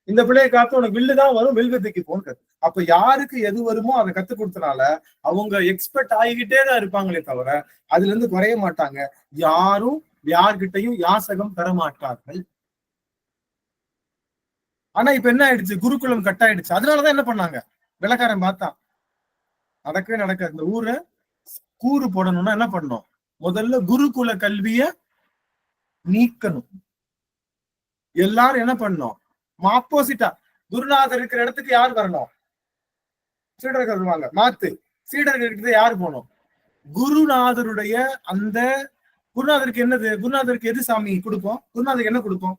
இந்த பிள்ளைய காத்து உனக்கு வில்லு தான் வரும், வில்வத்துக்கு போன்னு. அப்ப யாருக்கு எது வருமோ அதை கத்து கொடுத்தனால அவங்க எக்ஸ்பர்ட் ஆகிக்கிட்டே தான் இருப்பாங்களே தவிர அதுல இருந்து குறைய மாட்டாங்க. யாரும் யார்கிட்டையும் யாசகம் தர மாட்டார்கள். ஆனா இப்ப என்ன ஆயிடுச்சு? குருகுலம் கட் ஆயிடுச்சு. அதனாலதான் என்ன பண்ணாங்க? வெள்ளக்காரன் பார்த்தான், நடக்கவே நடக்காது. இந்த ஊரை கூறு போடணும்னா என்ன பண்ணணும்? முதல்ல குருகுல கல்விய நீக்கணும். எல்லாரும் என்ன பண்ணணும்? ஆப்போசிட்டா குருநாதர் இருக்கிற இடத்துக்கு யார் வரணும்? சீடர்கள் வருவாங்க. மாத்து சீடர்கள் இருக்கிறது யாரு போகணும்? குருநாதருடைய அந்த குருநாதருக்கு என்னது? குருநாதருக்கு எது சாமி கொடுப்போம்? குருநாதருக்கு என்ன கொடுப்போம்?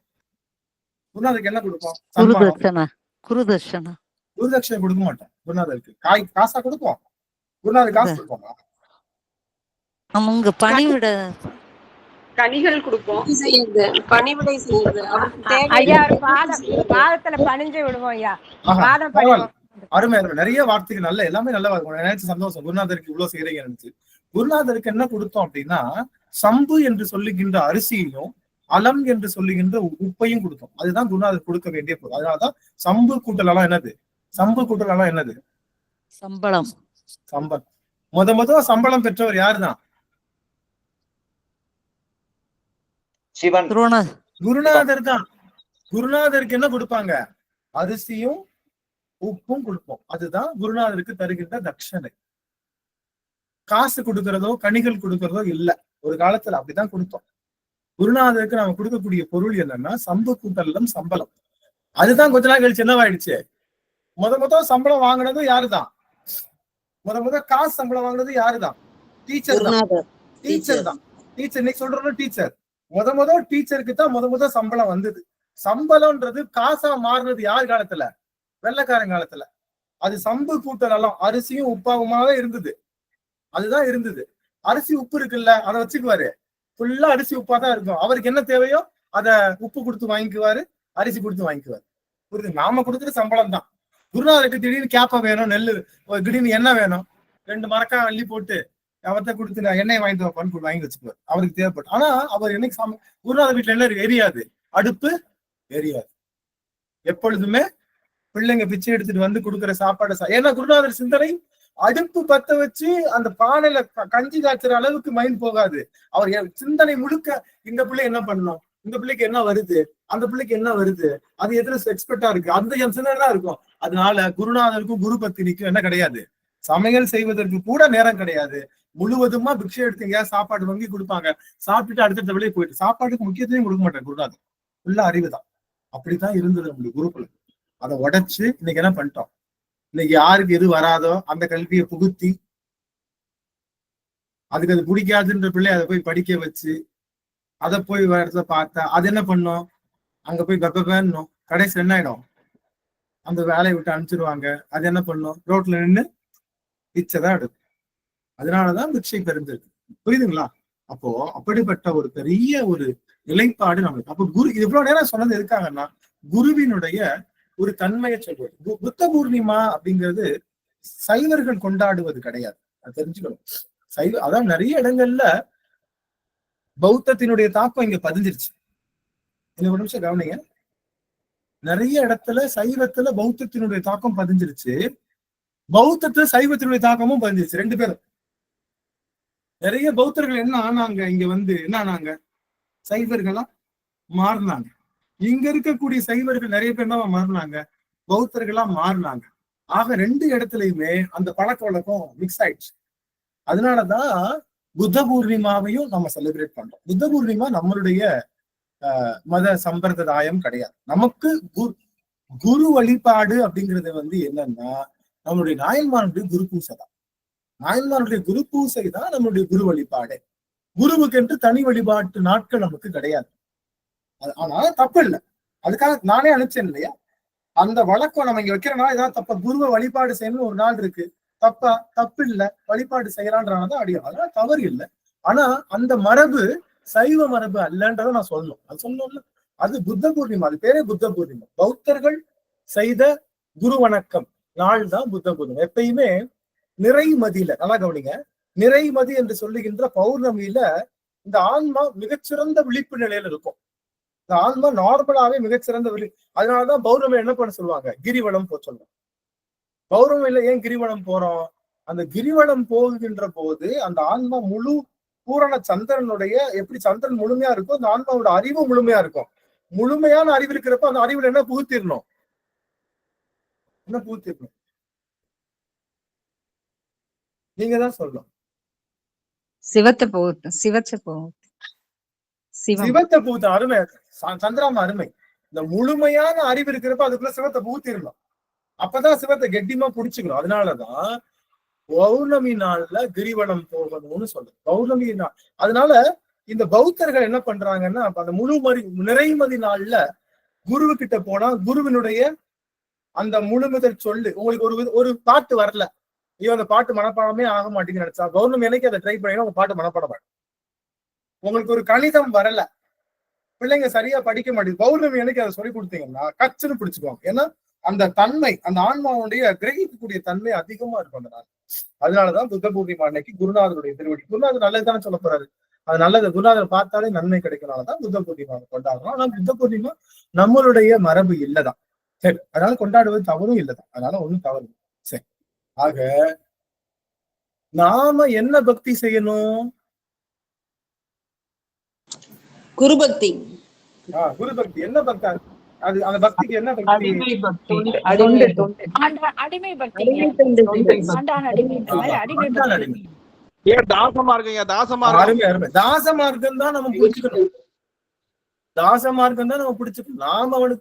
குருதட்சணை கொடுக்க மாட்டோம். குருநாதருக்கு காசா கொடுப்போம். குருநாதர் காசு கொடுப்போமா? அவங்க பணிவிட கனிகள் கொடுப்போம், பணிவிடை செய்யுது. பாதத்துல பணிஞ்சு விடுவோம் ஐயா. அருமை அருமை. நிறைய வார்த்தைகள் நல்ல, எல்லாமே நல்லா நினைச்சு சந்தோஷம். குருநாதருக்கு இவ்வளவு செய்யறீங்க நினைச்சு. குருநாதருக்கு என்ன கொடுத்தோம் அப்படின்னா, சம்பு என்று சொல்லுகின்ற அரிசியையும் அலம் என்று சொல்லுகின்ற உப்பையும் கொடுத்தோம். அதுதான் குருநாதர் கொடுக்க வேண்டிய பொருள். அதனாலதான் சம்பு கூட்டலாம் என்னது? சம்பளம். முத சம்பளம் பெற்றவர் யாருதான்? குருநாதர் தான். குருநாதருக்கு என்ன கொடுப்பாங்க? அரிசியும் உப்பும் கொடுப்போம். அதுதான் குருநாதருக்கு தருகின்ற தட்சணை. காசு கொடுக்கறதோ கனிகள் கொடுக்கறதோ இல்ல. ஒரு காலத்துல அப்படிதான் கொடுத்தோம். குருநாதருக்கு நாம கொடுக்கக்கூடிய பொருள் என்னன்னா சம்பு கூட்டலம் சம்பளம். அதுதான் கொஞ்ச நாள் கழிச்சு என்னவாயிடுச்சு? முத சம்பளம் வாங்கினது யாருதான்? முத காசு சம்பளம் வாங்கினது யாருதான்? டீச்சர் தான். டீச்சர் இன்னைக்கு சொல்றோம் டீச்சர். முத டீச்சருக்கு தான் முத சம்பளம் வந்தது. சம்பளம்ன்றது காசா மாறினது யார் காலத்துல? வெள்ளைக்காரன் காலத்துல. அது சம்பு கூட்டலாம் அரிசியும் உப்பாவுமாவே இருந்தது. அதுதான் இருந்தது. அரிசி உப்பு இருக்குல்ல, அதை வச்சுக்குவாரு. ஃபுல்லா அரிசி உப்பா தான் இருக்கும். அவருக்கு என்ன தேவையோ அதை உப்பு கொடுத்து வாங்கிக்குவாரு, அரிசி கொடுத்து வாங்கிக்குவாரு. புரியுது? நாம கொடுக்குற சம்பளம் தான். குருநாதருக்கு திடீர்னு கேப்ப வேணும், நெல்லு திடீர்னு எண்ணெய் வேணும், 2 மரக்காய் அள்ளி போட்டு அவர்கிட்ட கொடுத்து நான் எண்ணெய் வாங்கிட்டு வைப்பான்னு வாங்கி வச்சுக்குவார். அவருக்கு தேவைப்படும். ஆனா அவர் என்னைக்கு குருநாதர் வீட்டுல என்ன எரியாது, அடுப்பு எரியாது. எப்பொழுதுமே பிள்ளைங்க பிச்சை எடுத்துட்டு வந்து கொடுக்குற சாப்பாடு ஏன்னா குருநாதர் சிந்தனை அடுப்பு பத்த வச்சு அந்த பானையில கஞ்சி காய்ச்சுற அளவுக்கு மைண்ட் போகாது. அவர் சிந்தனை முழுக்க இந்த பிள்ளை என்ன பண்ணணும், இந்த பிள்ளைக்கு என்ன வருது, அந்த பிள்ளைக்கு என்ன வருது, அது எதுல எக்ஸ்பெக்டா இருக்கு, அந்த என் சிந்தனை தான் இருக்கும். அதனால குருநாதருக்கும் குரு பத்தினிக்கும் என்ன கிடையாது, சமையல் செய்வதற்கு கூட நேரம் கிடையாது. முழுவதுமா பிக்ஷை எடுத்தீங்க, சாப்பாடு வாங்கி கொடுப்பாங்க, சாப்பிட்டுட்டு அடுத்த வெளியே போயிட்டு சாப்பாட்டுக்கு முக்கியத்துவம் கொடுக்க மாட்டேன் குருநாதர். ஃபுல்லா அறிவுதான். அப்படித்தான் இருந்தது நம்மளுடைய குருகுல. அதை உடைச்சு இன்னைக்கு என்ன பண்ணிட்டோம், இன்னைக்கு யாருக்கு எது வராதோ அந்த கல்வியை புகுத்தி அதுக்கு அது பிடிக்காதுன்ற பிள்ளை அதை போய் படிக்க வச்சு அதை போய் இடத்துல பார்த்தா அது என்ன பண்ணும், அங்க போய் கப்பணும், கடைசி என்ன ஆயிடும், அந்த வேலையை விட்டு அனுப்பிச்சிருவாங்க. அது என்ன பண்ணும், ரோட்ல நின்று பிச்சைதான் எடுக்கும். அதனாலதான் பிக்ஷை பெருந்திருக்கு. புரியுதுங்களா? அப்போ அப்படிப்பட்ட ஒரு பெரிய ஒரு நிலைப்பாடு நம்மளுக்கு. அப்போ குரு இவ்வளவு நேரம் சொன்னது இருக்காங்கன்னா குருவினுடைய ஒரு தன்மையை சொல்றது. புத்த பூர்ணிமா அப்படிங்கிறது சைவர்கள் கொண்டாடுவது கிடையாது, அது தெரிஞ்சுக்கணும். அதான் நிறைய இடங்கள்ல பௌத்தத்தினுடைய தாக்கம் இங்க பதிஞ்சிருச்சு. ஒரு நிமிஷம் கவனிங்க. நிறைய இடத்துல சைவத்துல பௌத்தத்தினுடைய தாக்கம் பதிஞ்சிருச்சு, பௌத்தத்துல சைவத்தினுடைய தாக்கமும் பதிஞ்சிருச்சு. 2 பேரும். நிறைய பௌத்தர்கள் என்ன ஆனாங்க, இங்க வந்து என்ன ஆனாங்க, சைவர்களா மாறினாங்க. இங்க இருக்கக்கூடிய சைவர்கள் நிறைய பேர் தான் மாறினாங்க, பௌத்தர்களா மாறினாங்க. ஆக 2 இடத்துலயுமே அந்த பழக்க வழக்கம் மிக்ஸ் ஆயிடுச்சு. அதனாலதான் புத்த பூர்ணிமாவையும் நம்ம செலிப்ரேட் பண்றோம். புத்த பூர்ணிமா நம்மளுடைய மத சம்பிரதாயம் கிடையாது. நமக்கு குரு வழிபாடு அப்படிங்கிறது வந்து என்னன்னா நம்மளுடைய நாயன்மாருடைய குரு பூசை தான். நாயன்மாருடைய குரு பூசை தான் நம்மளுடைய குரு வழிபாடு. குருவுக்கு என்று தனி வழிபாட்டு நாட்கள் நமக்கு கிடையாது. ஆனா தப்பு இல்லை, அதுக்காக நானே அனுப்பிச்சேன் இல்லையா, அந்த வழக்கம் நம்ம இங்க வைக்கிறனால ஏதாவது தப்ப, குருவை வழிபாடு செய்யணும்னு ஒரு நாள் இருக்கு, தப்பா? தப்பு இல்லை, வழிபாடு செய்யலான்றதான் அடியும், அதனால தவறு இல்லை. ஆனா அந்த மரபு சைவ மரபு அல்லன்றதை நான் சொல்லணும். அது சொல்லணும்ல, அது புத்த பூர்ணிமா, அது பேரே புத்த பூர்ணிமா. பௌத்தர்கள் செய்த குரு வணக்கம் நாள் தான் புத்த பூர்ணிமா. எப்பயுமே நிறைமதியில, நல்லா கவனிங்க, நிறைமதி என்று சொல்லுகின்ற பௌர்ணமியில இந்த ஆன்மா மிகச்சிறந்த விழிப்பு நிலையில இருக்கும். இந்த ஆன்மா நார்மலாவே மிகச்சிறந்த அதனாலதான் பௌர்ணமி என்ன பண்ண சொல்லுவாங்க, கிரிவலம் போக சொல்லுவாங்க. பௌர்ணமியில ஏன் கிரிவலம் போறோம், அந்த கிரிவலம் போகின்ற போது அந்த ஆன்மா முழு பூரண சந்திரனுடைய, எப்படி சந்திரன் முழுமையா இருக்கும் அந்த ஆன்மாவோட அறிவு முழுமையா இருக்கும். முழுமையான அறிவு இருக்கிறப்ப அந்த அறிவுல என்ன புகுத்திடணும், என்ன புகுத்திடணும், நீங்க தான் சொல்லணும். சிவத்தை போகுது, சிவத்தை போகுது, சிவத்தை பூத்த அருமை, சந்திராம அருமை. இந்த முழுமையான அறிவு இருக்கிறப்ப அதுக்குள்ள சிவத்தை பூத்திடணும். அப்பதான் சிவத்தை கெட்டியமா புடிச்சுக்கணும். அதனாலதான் பௌர்ணமி நாள்ல கிரிவலம் போகணும்னு சொல்றது, பௌர்ணமி நாள். அதனால இந்த பௌத்தர்கள் என்ன பண்றாங்கன்னா அந்த நிறைமதி நாள்ல குருவு கிட்ட போனா குருவினுடைய அந்த முழுமுதல் சொல்லு, உங்களுக்கு ஒரு பாட்டு வரல, ஐயோ அந்த பாட்டு மனப்பாடமே ஆக மாட்டேங்குன்னு நினைச்சா பௌர்ணமி அன்னைக்கு அதை ட்ரை பண்ணீங்கன்னா உங்க பாட்டு மனப்பாடம். உங்களுக்கு ஒரு கணிதம் வரல, பிள்ளைங்க சரியா படிக்க மாட்டேங்குது, பௌர்ணமி அன்னைக்கு அதை சொல்லி கொடுத்தீங்கன்னா கச்சுன்னு பிடிச்சுக்குவாங்க. ஏன்னா அந்த தன்மை, அந்த ஆன்மாவுடைய கிரகிக்கக்கூடிய தன்மை அதிகமா இருக்கும் அந்த நாள். அதனாலதான் புத்த பூர்ணிமா அன்னைக்கு குருநாதருடைய திருவடி, குருநாதர் நல்லதுதானே சொல்ல போறாரு, அது நல்லது, குருநாதர் பார்த்தாலே நன்மை கிடைக்கனாலதான் புத்த பூர்ணிமா கொண்டாடுறோம். ஆனா புத்த பூர்ணிமா நம்மளுடைய மரபு இல்லதான். சரி, அதனால கொண்டாடுவது தவறும் இல்லதான், அதனால ஒண்ணும் தவறு. சரி, ஆக நாம என்ன பக்தி செய்யணும், குருபக்தி. குரு பக்தி. என்ன பக்தி அது, அந்த பக்திக்கு என்ன பக்தி, அடிமை பக்தி, ஏன் தாசமா இருக்கீங்க, தாசமா இருக்கு. தாசமார்க்கம் தான் நம்ம புடிச்சுக்கணும், தாசமார்க்கம் தான் நம்ம பிடிச்சுக்கணும்.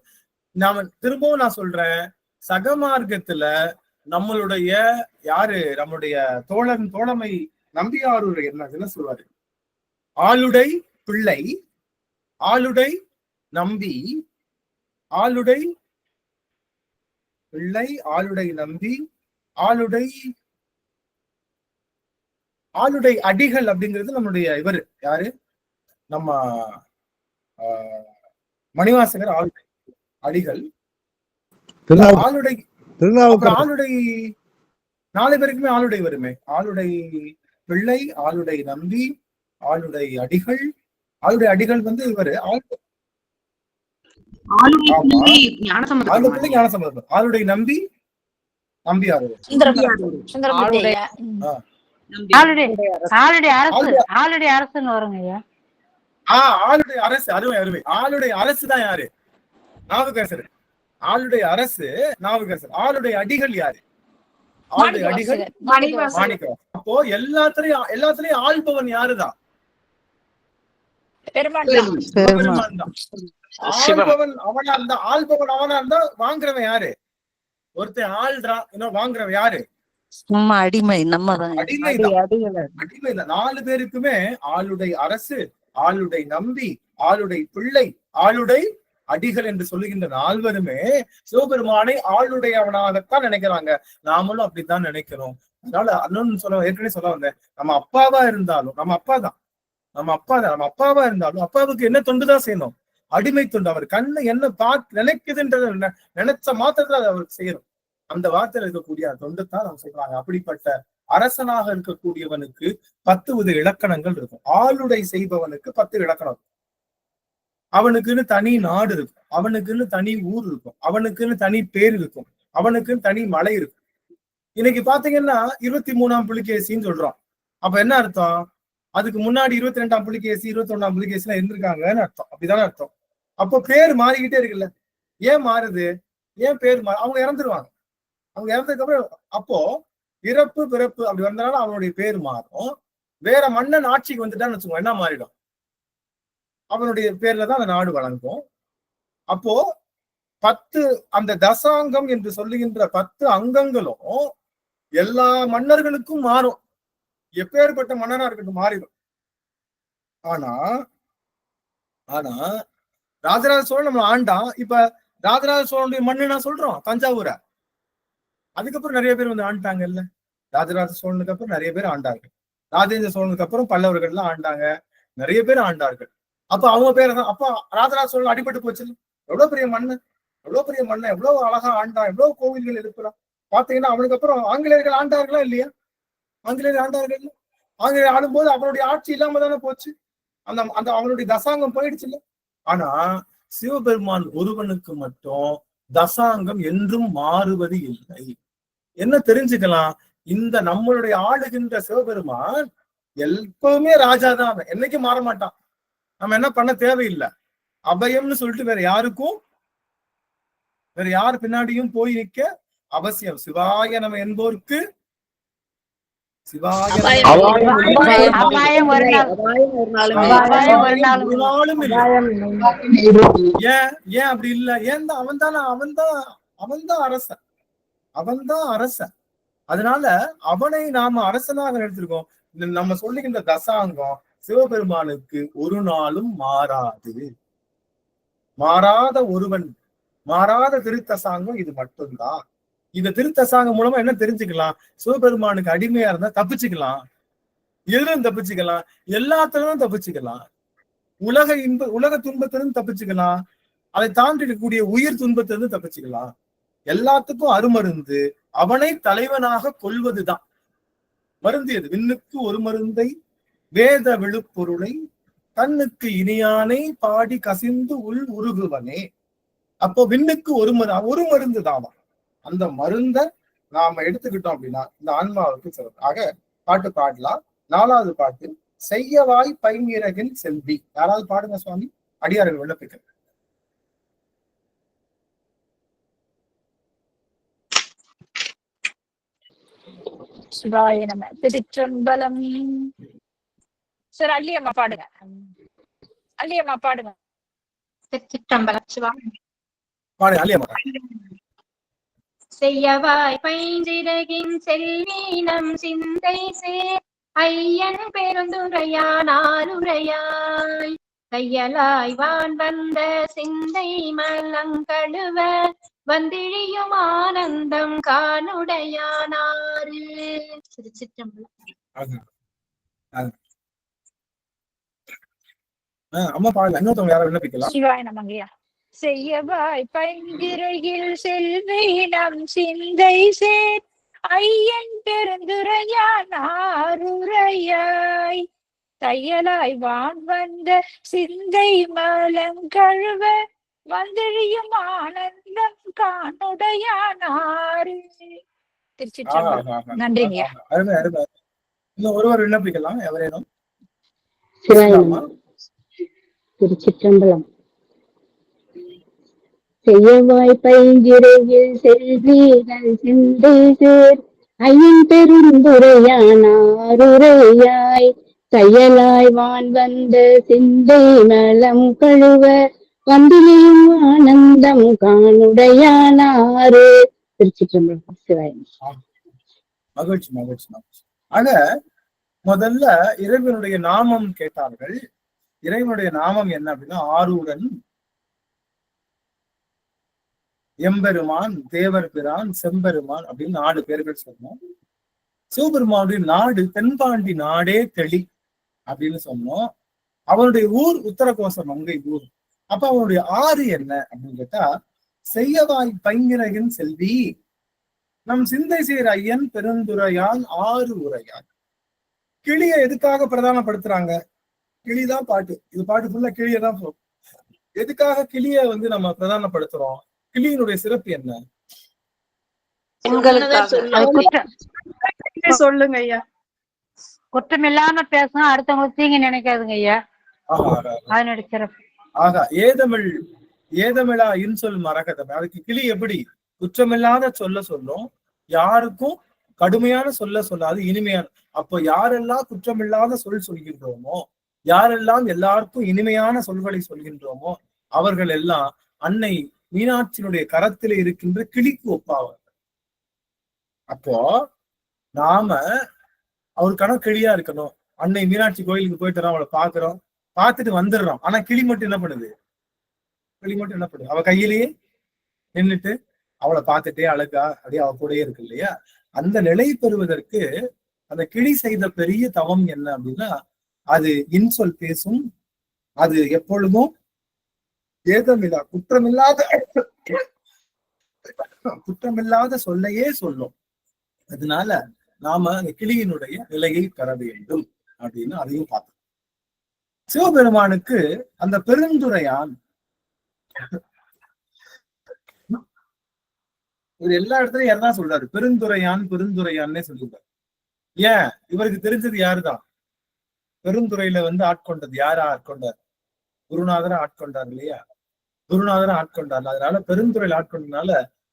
நாம திரும்பவும் நான் சொல்றேன், சகமார்க்கத்துல நம்மளுடைய யாரு, நம்மளுடைய தோழமை நம்பியாருடைய என்ன சொல்வாரு, ஆளுடை பிள்ளை, ஆளுடை நம்பி, ஆளுடை பிள்ளை, ஆளுடை நம்பி, ஆளுடை அடிகள் அப்படிங்கிறது நம்மளுடைய இவரு யாரு, நம்ம ஆஹ், மணிவாசகர் ஆளுடை அடிகள் ஆளுடை, அப்புறம் ஆளுடை 4 பேருக்குமே ஆளுடை வருமே. ஆளுடை பிள்ளை, ஆளுடை நம்பி, ஆளுடை அடிகள். ஆளுடை அடிகள் வந்து இவரு ஆளுடை பிள்ளை ஞானசம்பந்தர், ஆளுடை நம்பி நம்பியார். சுந்தரமூர்த்தி ஐயா. ஆளுடைய அரசுன்னு வருங்க ஐயா. ஆளுடைய அரசு, அருமை அருமை. ஆளுடைய அரசு தான் யாரு? நாவுக்கரசர். ஆளுடைய அரசு நாவுக்கரசர். ஆளுடைய அடிகள் யாரு? ஆளுடைய அடிகள் மாணிக்கம். அப்போ எல்லாத்துலயும் ஆள்பவன் யாருதான்? பெருமாள் பெருமான் தான். ஆள்பவன் அவனா இருந்தா, ஆள்பவன் அவனா இருந்தா வாங்குறவன் யாரு? ஒருத்தன் ஆள்றா, இன்னும் வாங்குறவன் யாரு? நம்ம அடிமை, நம்ம தான் அடிமைதான். அடிமைதான். 4 பேருக்குமே ஆளுடை அரசு, ஆளுடை நம்பி, ஆளுடை பிள்ளை, ஆளுடை அடிகள் என்று சொல்லுகின்ற 4 பேருமே சிவபெருமானை ஆளுடையவனாகத்தான் நினைக்கிறாங்க. நாமளும் அப்படித்தான் நினைக்கிறோம். அதனால இன்னொன்னு ஏற்கனவே சொல்ல வந்தேன், நம்ம அப்பாவா இருந்தாலும் நம்ம அப்பாவா இருந்தாலும் அப்பாவுக்கு என்ன தொண்டுதான் செய்யணும்? அடிமை தொண்டு. அவர் கண்ணு என்ன பார்த்து நினைக்குதுன்றத நினைச்ச மாத்திரத்துல அதை அவருக்கு செய்யணும். அந்த வார்த்தையில இருக்கக்கூடிய தொண்டுத்தான் நம்ம சொல்றாங்க. அப்படிப்பட்ட அரசனாக இருக்கக்கூடியவனுக்கு 10 வித இலக்கணங்கள் இருக்கும். ஆளுடை செய்பவனுக்கு 10 இலக்கணம் இருக்கும். அவனுக்குன்னு தனி நாடு இருக்கும், அவனுக்குன்னு தனி ஊர் இருக்கும், அவனுக்குன்னு தனி பேர் இருக்கும், அவனுக்குன்னு தனி மலை இருக்கும். இன்னைக்கு பாத்தீங்கன்னா 23ஆம் புலிகேசின்னு சொல்றோம். அப்ப என்ன அர்த்தம்? அதுக்கு முன்னாடி 22ஆம் புலிகேசி, 21ஆம் புலிகேசி எல்லாம் இருந்திருக்காங்கன்னு அர்த்தம். அப்படிதானே அர்த்தம். அப்போ பேர் மாறிக்கிட்டே இருக்குல்ல. ஏன் மாறுது? ஏன் பேர் அவங்க இறந்துருவாங்க. அவங்க இறந்ததுக்கு அப்புறம் அப்போ இறப்பு பிறப்பு அப்படி வந்தனால அவனுடைய பேர் மாறும். வேற மன்னன் ஆட்சிக்கு வந்துட்டான்னு வச்சுக்கோங்க, என்ன மாறிடும்? அவனுடைய பேர்ல தான் அந்த நாடு வழங்கும். அப்போ 10 அந்த தசாங்கம் என்று சொல்லுகின்ற 10 அங்கங்களும் எல்லா மன்னர்களுக்கும் மாறும். எப்பேற்பட்ட மன்னனா இருக்கட்டும் மாறிடும். ஆனா ஆனா ராஜராஜ சோழன் நம்ம ஆண்டான். இப்ப ராஜராஜ சோழனுடைய மண்ணு நான் சொல்றோம் தஞ்சாவூரை. அதுக்கப்புறம் நிறைய பேர் வந்து ஆண்டாங்க இல்ல. ராஜராஜ சோழனுக்கு அப்புறம் நிறைய பேர் ஆண்டாங்க. ராஜேந்திர சோழனுக்கு அப்புறம் பல்லவர்கள் எல்லாம் ஆண்டாங்க, நிறைய பேர் ஆண்டார்கள். அப்ப அவங்க பேர் தான். அப்ப ராஜராஜ சோழன் அடிபட்டு போச்சு. எவ்வளவு பெரிய மண்ணு, எவ்வளவு அழகா ஆண்டான், எவ்வளவு கோவில்கள் இருக்கிறான். பாத்தீங்கன்னா அவனுக்கு அப்புறம் ஆங்கிலேயர்கள் ஆண்டார்களா இல்லையா? ஆங்கிலேயர் ஆண்டார்கள். ஆங்கிலேயர் ஆடும்போது அவனுடைய ஆட்சி இல்லாம தானே போச்சு. அந்த அவனுடைய தசாங்கம் போயிடுச்சு இல்ல. ஆனா சிவபெருமான் ஒருவனுக்கு மட்டும் தசாங்கம் என்றும் மாறுவது இல்லை. என்ன தெரிஞ்சுக்கலாம்? இந்த நம்மளுடைய ஆளுகின்ற சிவபெருமான் எப்பவுமே ராஜா தான், என்னைக்கும் மாற மாட்டான். நம்ம என்ன பண்ண தேவையில்லை. அபயம்னு சொல்லிட்டு வேற யாரு பின்னாடியும் போய் நிக்க அவசியம். சிவாய நம்ம என்போர்க்கு ஏன் அப்படி இல்ல? ஏன் அவன்தான் அரசன். அதனால அவனை நாம அரசனாக எடுத்திருக்கோம். நம்ம சொல்லுகின்ற தசாங்கம் சிவபெருமானுக்கு ஒரு நாளும் மாறாத ஒருவன், மாறாத திருத்தசாங்கம் இது மட்டும்தான். இந்த திருத்தசாங்கம் மூலமா என்ன தெரிஞ்சுக்கலாம்? சிவபெருமானுக்கு அடிமையா இருந்தா தப்பிச்சுக்கலாம். எதிலும் தப்பிச்சுக்கலாம், எல்லாத்திலும் தப்பிச்சுக்கலாம். உலக துன்பத்திலிருந்து தப்பிச்சுக்கலாம். அதை தாண்டி இருக்கக்கூடிய உயிர் துன்பத்திலிருந்து தப்பிச்சுக்கலாம். எல்லாத்துக்கும் அருமருந்து அவனை தலைவனாக கொள்வதுதான் மருந்து. எது? விண்ணுக்கு ஒரு மருந்தை வேத விழுப்பொருளை கண்ணுக்கு இனியானை பாடி கசிந்து உள் உருகுவனே. அப்போ விண்ணுக்கு ஒரு மருந்து தாவா. அந்த மருந்த நாம எடுத்துக்கிட்டோம் அப்படின்னா இந்த ஆன்மாவுக்கு சிறப்பு. ஆக பாட்டு பாடலாம். 4வது பாட்டு செய்யவாய் பைங்கிரகின் செல்வி. யாராவது பாடுங்க சுவாமி, அடியார்கள் விண்ணப்பிக்க. சிவாய நம. திருச்சம்பலம். சார் அள்ளியம்மா பாடுங்க. திருச்சிற்றம்பலம். சிவா பாடுங்க அள்ளியம்மா. செய்யவாய் பைஞ்சிறகின் செல்வி நம் சிந்தை சேர் ஐயன் பெருந்துரையானாருரையாய் கையலாய் வான் வந்த சிந்தை மலங்கழுவ வந்திழியும் ஆனந்தம் காணுடையானாரு. திருச்சிற்றம்பலம். அம்மா பாடல, இன்னொருத்தவங்க யாரும் விண்ணப்பிக்கலாம். சிவாய நமங்கய்யா. செய்யவாய் பைங்கிரையில் செல்வி நம் சிந்தை சேர் ஐயன் பெருந்துரையான் ஆருரையாய் தையலாய் வான் வந்த சிந்தை மலங்கழுவ வந்தெழியும் ஆனந்தம் காணுடையானாரு. திருச்சிற்றம்பலம். நன்றிங்கய்யா. அருமை அருமை. இன்னும் ஒருவர் விண்ணப்பிக்கலாம், எவரேனும். செய்யவாய் பைஞ்சிரையில் செல்வீர்கள் சிந்தை சேர் ஐயன் பெருந்துரையானாருரையாய் தையலாய் வான் வந்த சிந்தை நலம் கழுவ வந்திலையும் ஆனந்தம் காணுடையானாரு. திருச்சிற்றம்பலம். சிவாயம். மகிழ்ச்சி மகிழ்ச்சி மகிழ்ச்சி. ஆக முதல்ல இறைவனுடைய நாமம் கேட்டார்கள். இறைவனுடைய நாமம் என்ன அப்படின்னா ஆரூரன், எம்பெருமான், தேவர் பிரான், செம்பெருமான் அப்படின்னு 4 பேர்கள் சொன்னோம். சிவபெருமானுடைய நாடு தென்பாண்டி நாடே தெளி அப்படின்னு சொன்னோம். அவனுடைய ஊர் உத்தரகோச மங்கை ஊர். அப்ப அவனுடைய ஆறு என்ன அப்படின்னு கேட்டா, செய்யவாய் பைங்கிரகின் செல்வி நம் சிந்தை சேர் ஐயன் பெருந்துரையான் ஆறு உரையான். கிளிய எதுக்காக பிரதானப்படுத்துறாங்க? கிளிதான் பாட்டு. இது பாட்டு ஃபுல்லா கிளியதான் போகும். எதுக்காக கிளிய நம்ம பிரதானப்படுத்துறோம்? கிளியினுடைய சிறப்பு என்ன? சொல்லுங்க ஐயா. குற்றமில்லாம பேசணும், அடுத்தவங்களுக்கு தீங்கு நினைக்காதுங்க ஐயா. அதனுடைய சிறப்பு. ஆகா, ஏதமிழா இன்சொல் மரகதம். அதுக்கு கிளி எப்படி குற்றமில்லாத சொல்லும், யாருக்கும் கடுமையான சொல்லாது, இனிமையான. அப்போ யாரெல்லாம் குற்றமில்லாத சொல்கின்றோமோ, யாரெல்லாம் எல்லாருக்கும் இனிமையான சொல்களை சொல்கின்றோமோ, அவர்கள் எல்லாம் அன்னை மீனாட்சியினுடைய கரத்திலே இருக்கின்ற கிளிக்கு ஒப்பாவார்கள். அப்போ நாம அவருக்கான கிளியா இருக்கணும். அன்னை மீனாட்சி கோயிலுக்கு போயிட்டு அவளை பாக்குறோம், பார்த்துட்டு வந்துடுறோம். ஆனா கிளி மட்டும் என்ன பண்ணுது? அவ கையிலேயே நின்றுட்டு அவளை பார்த்துட்டே அழகா அப்படியே அவ கூடயே இருக்கு இல்லையா? அந்த நிலை பெறுவதற்கு அந்த கிளி செய்த பெரிய தவம் என்ன அப்படின்னா, அது இன்சொல் பேசும். அது எப்பொழுதும் ஏதமில்லா குற்றமில்லாத சொல்லையே சொல்லும். அதனால நாம அந்த கிளியினுடைய நிலையை பெற வேண்டும் அப்படின்னு அதையும் பார்த்தோம். சிவபெருமானுக்கு அந்த பெருந்துரையான் இவர் எல்லா இடத்துலயும் யாருதான் சொல்றாரு? பெருந்துரையான்னே சொல்லிருக்காரு. ஏன்? இவருக்கு தெரிஞ்சது யாருதான்? பெருந்துறையில ஆட்கொண்டது யாரா ஆட்கொண்டார்? குருநாதரை ஆட்கொண்டார் இல்லையா? குருநாதரை ஆட்கொண்டார். அதனால பெருந்துறையில ஆட்கொண்டதுனால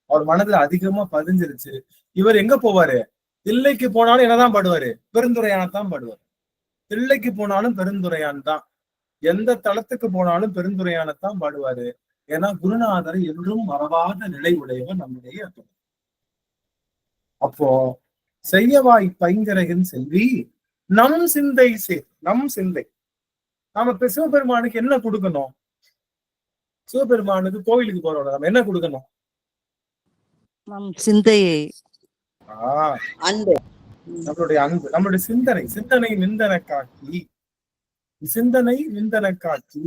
அவர் மனதுல அதிகமா பதிஞ்சிருச்சு. இவர் எங்க போவாரு? தில்லைக்கு போனாலும் என்னதான் பாடுவாரு? பெருந்துரையானத்தான் பாடுவார். தில்லைக்கு போனாலும் பெருந்துரையான் தான். எந்த தளத்துக்கு போனாலும் பெருந்துரையானத்தான் பாடுவாரு. ஏன்னா குருநாதரை என்றும் மறவாத நிலை உடையவர் நம்முடைய. அப்போ செய்யவாய் பைங்கரகின் செல்வி நம் சிந்தை நம் சிந்தை. நாம இப்ப சிவபெருமானுக்கு என்ன கொடுக்கணும்? சிவபெருமானுக்கு கோவிலுக்கு போறோம், நம்ம என்ன கொடுக்கணும்? நம் சிந்தையை. அன்பு. நம்மளுடைய அன்பு, நம்மளுடைய சிந்தனை நிந்தன காட்சி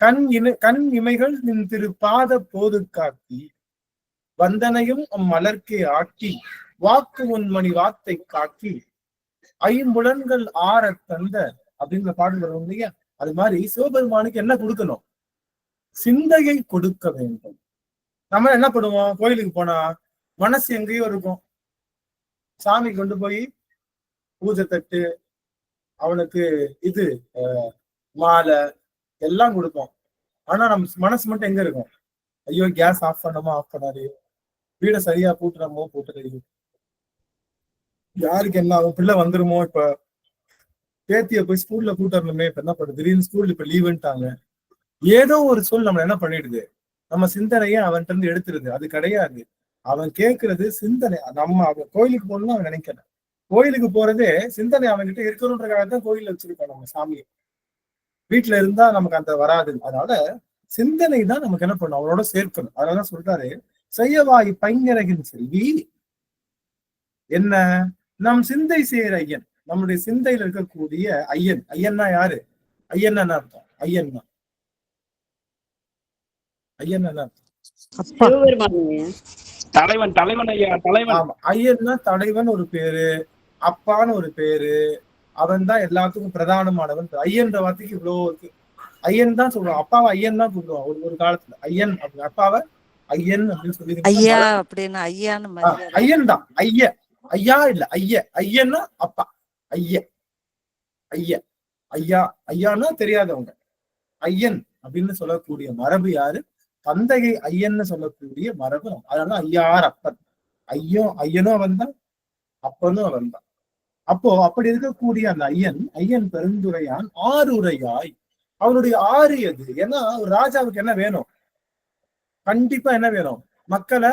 கண் இமைகள் நின் திரு பாத போது காட்டி வந்தனையும் மலர்க்கே ஆக்கி வாக்கு உன்மணி வார்த்தை காக்கி ஐம்புலன்கள் ஆற தந்த அப்படிங்கிற பாடல் வரும் இல்லையா? அது மாதிரி சிவபெருமானுக்கு என்ன கொடுக்கணும்? சிந்தையை கொடுக்க வேண்டும். நம்ம என்ன பண்ணுவோம்? கோயிலுக்கு போனா மனசு எங்கேயோ இருக்கும். சாமி கொண்டு போய் பூஜை தட்டு, அவனுக்கு மாலை எல்லாம் கொடுப்போம். ஆனா நம்ம மனசு மட்டும் எங்க இருக்கும்? ஐயோ, கேஸ் ஆஃப் பண்ணாமோ ஆஃப் பண்ணாரு, வீடை சரியா பூட்டுறமோ பூட்டுறது, யாருக்கு என்ன ஆகும், பிள்ளை வந்துருமோ, இப்ப பேத்திய போய் ஸ்கூல்ல கூட்டணுமே, இப்ப என்ன பண்ணுது, திடீர்னு ஸ்கூல் இப்ப லீவுன்ட்டாங்க. ஏதோ ஒரு சொல் நம்ம என்ன பண்ணிடுது, நம்ம சிந்தனையை அவன்கிட்ட இருந்து எடுத்துருது. அது கிடையாது. அவன் கேட்கறது சிந்தனை. நம்ம அவன் கோயிலுக்கு போகணும்னு அவன் நினைக்கல. கோயிலுக்கு போறதே சிந்தனை அவன்கிட்ட இருக்கணுன்றக்காகத்தான் கோயில்ல வச்சிருக்கோம் நம்ம சாமியை. வீட்டுல இருந்தா நமக்கு அந்த வராது. அதனால சிந்தனை தான் நமக்கு என்ன பண்ணும், அவனோட சேர்க்கணும். அதனாலதான் சொல்றாரு, செய்யவாய் பைங்கரகின் செல்வி என்ன நம் சிந்தை சேர் ஐயன். நம்முடைய சிந்தையில இருக்கக்கூடிய ஐயன். ஐயன்னா யாரு? ஐயன்னா அர்த்தம் ஐயன் தான். ஐயன் என்ன? தலைவன் தலைவன் ஐயா தலைவன். ஆமா, ஐயன்னா தலைவன் ஒரு பேரு, அப்பான்னு ஒரு பேரு. அவன் தான் எல்லாத்துக்கும் பிரதானமானவன். ஐயன்ற வார்த்தைக்கு இவ்வளவு இருக்கு. ஐயன் தான் சொல்லுவான், அப்பாவை ஐயன் தான் கூப்பிடுவான் ஒரு காலத்துல. ஐயன் அப்படி, அப்பாவை ஐயன் அப்படின்னு சொல்லி. ஐயா அப்படின்னு ஐயான்னு ஐயன் தான். ஐயா இல்ல, ஐயன்னா அப்பா. ஐயா ஐயான்னா தெரியாதவங்க. ஐயன் அப்படின்னு சொல்லக்கூடிய மரபு யாரு? தந்தையை ஐயன்னு சொல்லக்கூடிய மரபு. அதனால ஐயார் அப்பன். ஐயனும் அவன் தான், அப்பனும் அவன் தான். அப்போ அப்படி இருக்கக்கூடிய அந்த ஐயன் பெருந்துரையான் ஆறுரையாய். அவனுடைய ஆறு எது? ஏன்னா ஒரு ராஜாவுக்கு என்ன வேணும்? கண்டிப்பா என்ன வேணும்? மக்களை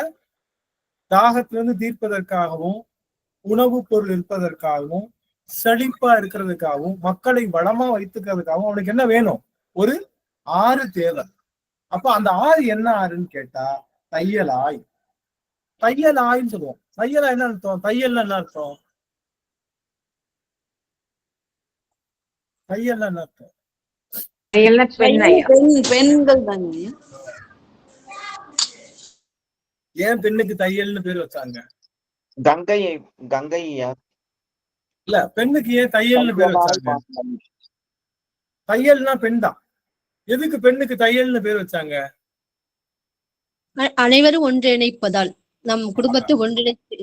தாகத்திலிருந்து தீர்ப்பதற்காகவும், உணவு பொருள் இருப்பதற்காகவும், செழிப்பா இருக்கிறதுக்காகவும், மக்களை வளமா வைத்துக்கிறதுக்காகவும் அவனுக்கு என்ன வேணும்? ஒரு ஆறு தேவை. அப்ப அந்த ஆறு என்ன ஆறுன்னு கேட்டா தையலாய். தையலாய்ன்னு சொல்லுவோம். தையலா என்ன அர்த்தம்? தையல் என்ன அர்த்தம்? தையல் என்ன அர்த்தம்? பெண்கள் தாங்க. ஏன் பெண்ணுக்கு தையல்னு பேர் வச்சாங்க? கங்கையா இல்ல, பெண்ணுக்கு ஏன் தையல்னு பேர் வச்சாங்க? தையல்னா பெண் தான். எதுக்கு பெண்ணுக்கு தையல்னு பேர் வச்சாங்க? அனைவரும் ஒன்றிணைப்பதால், நம் குடும்பத்தை ஒன்றிணைத்து.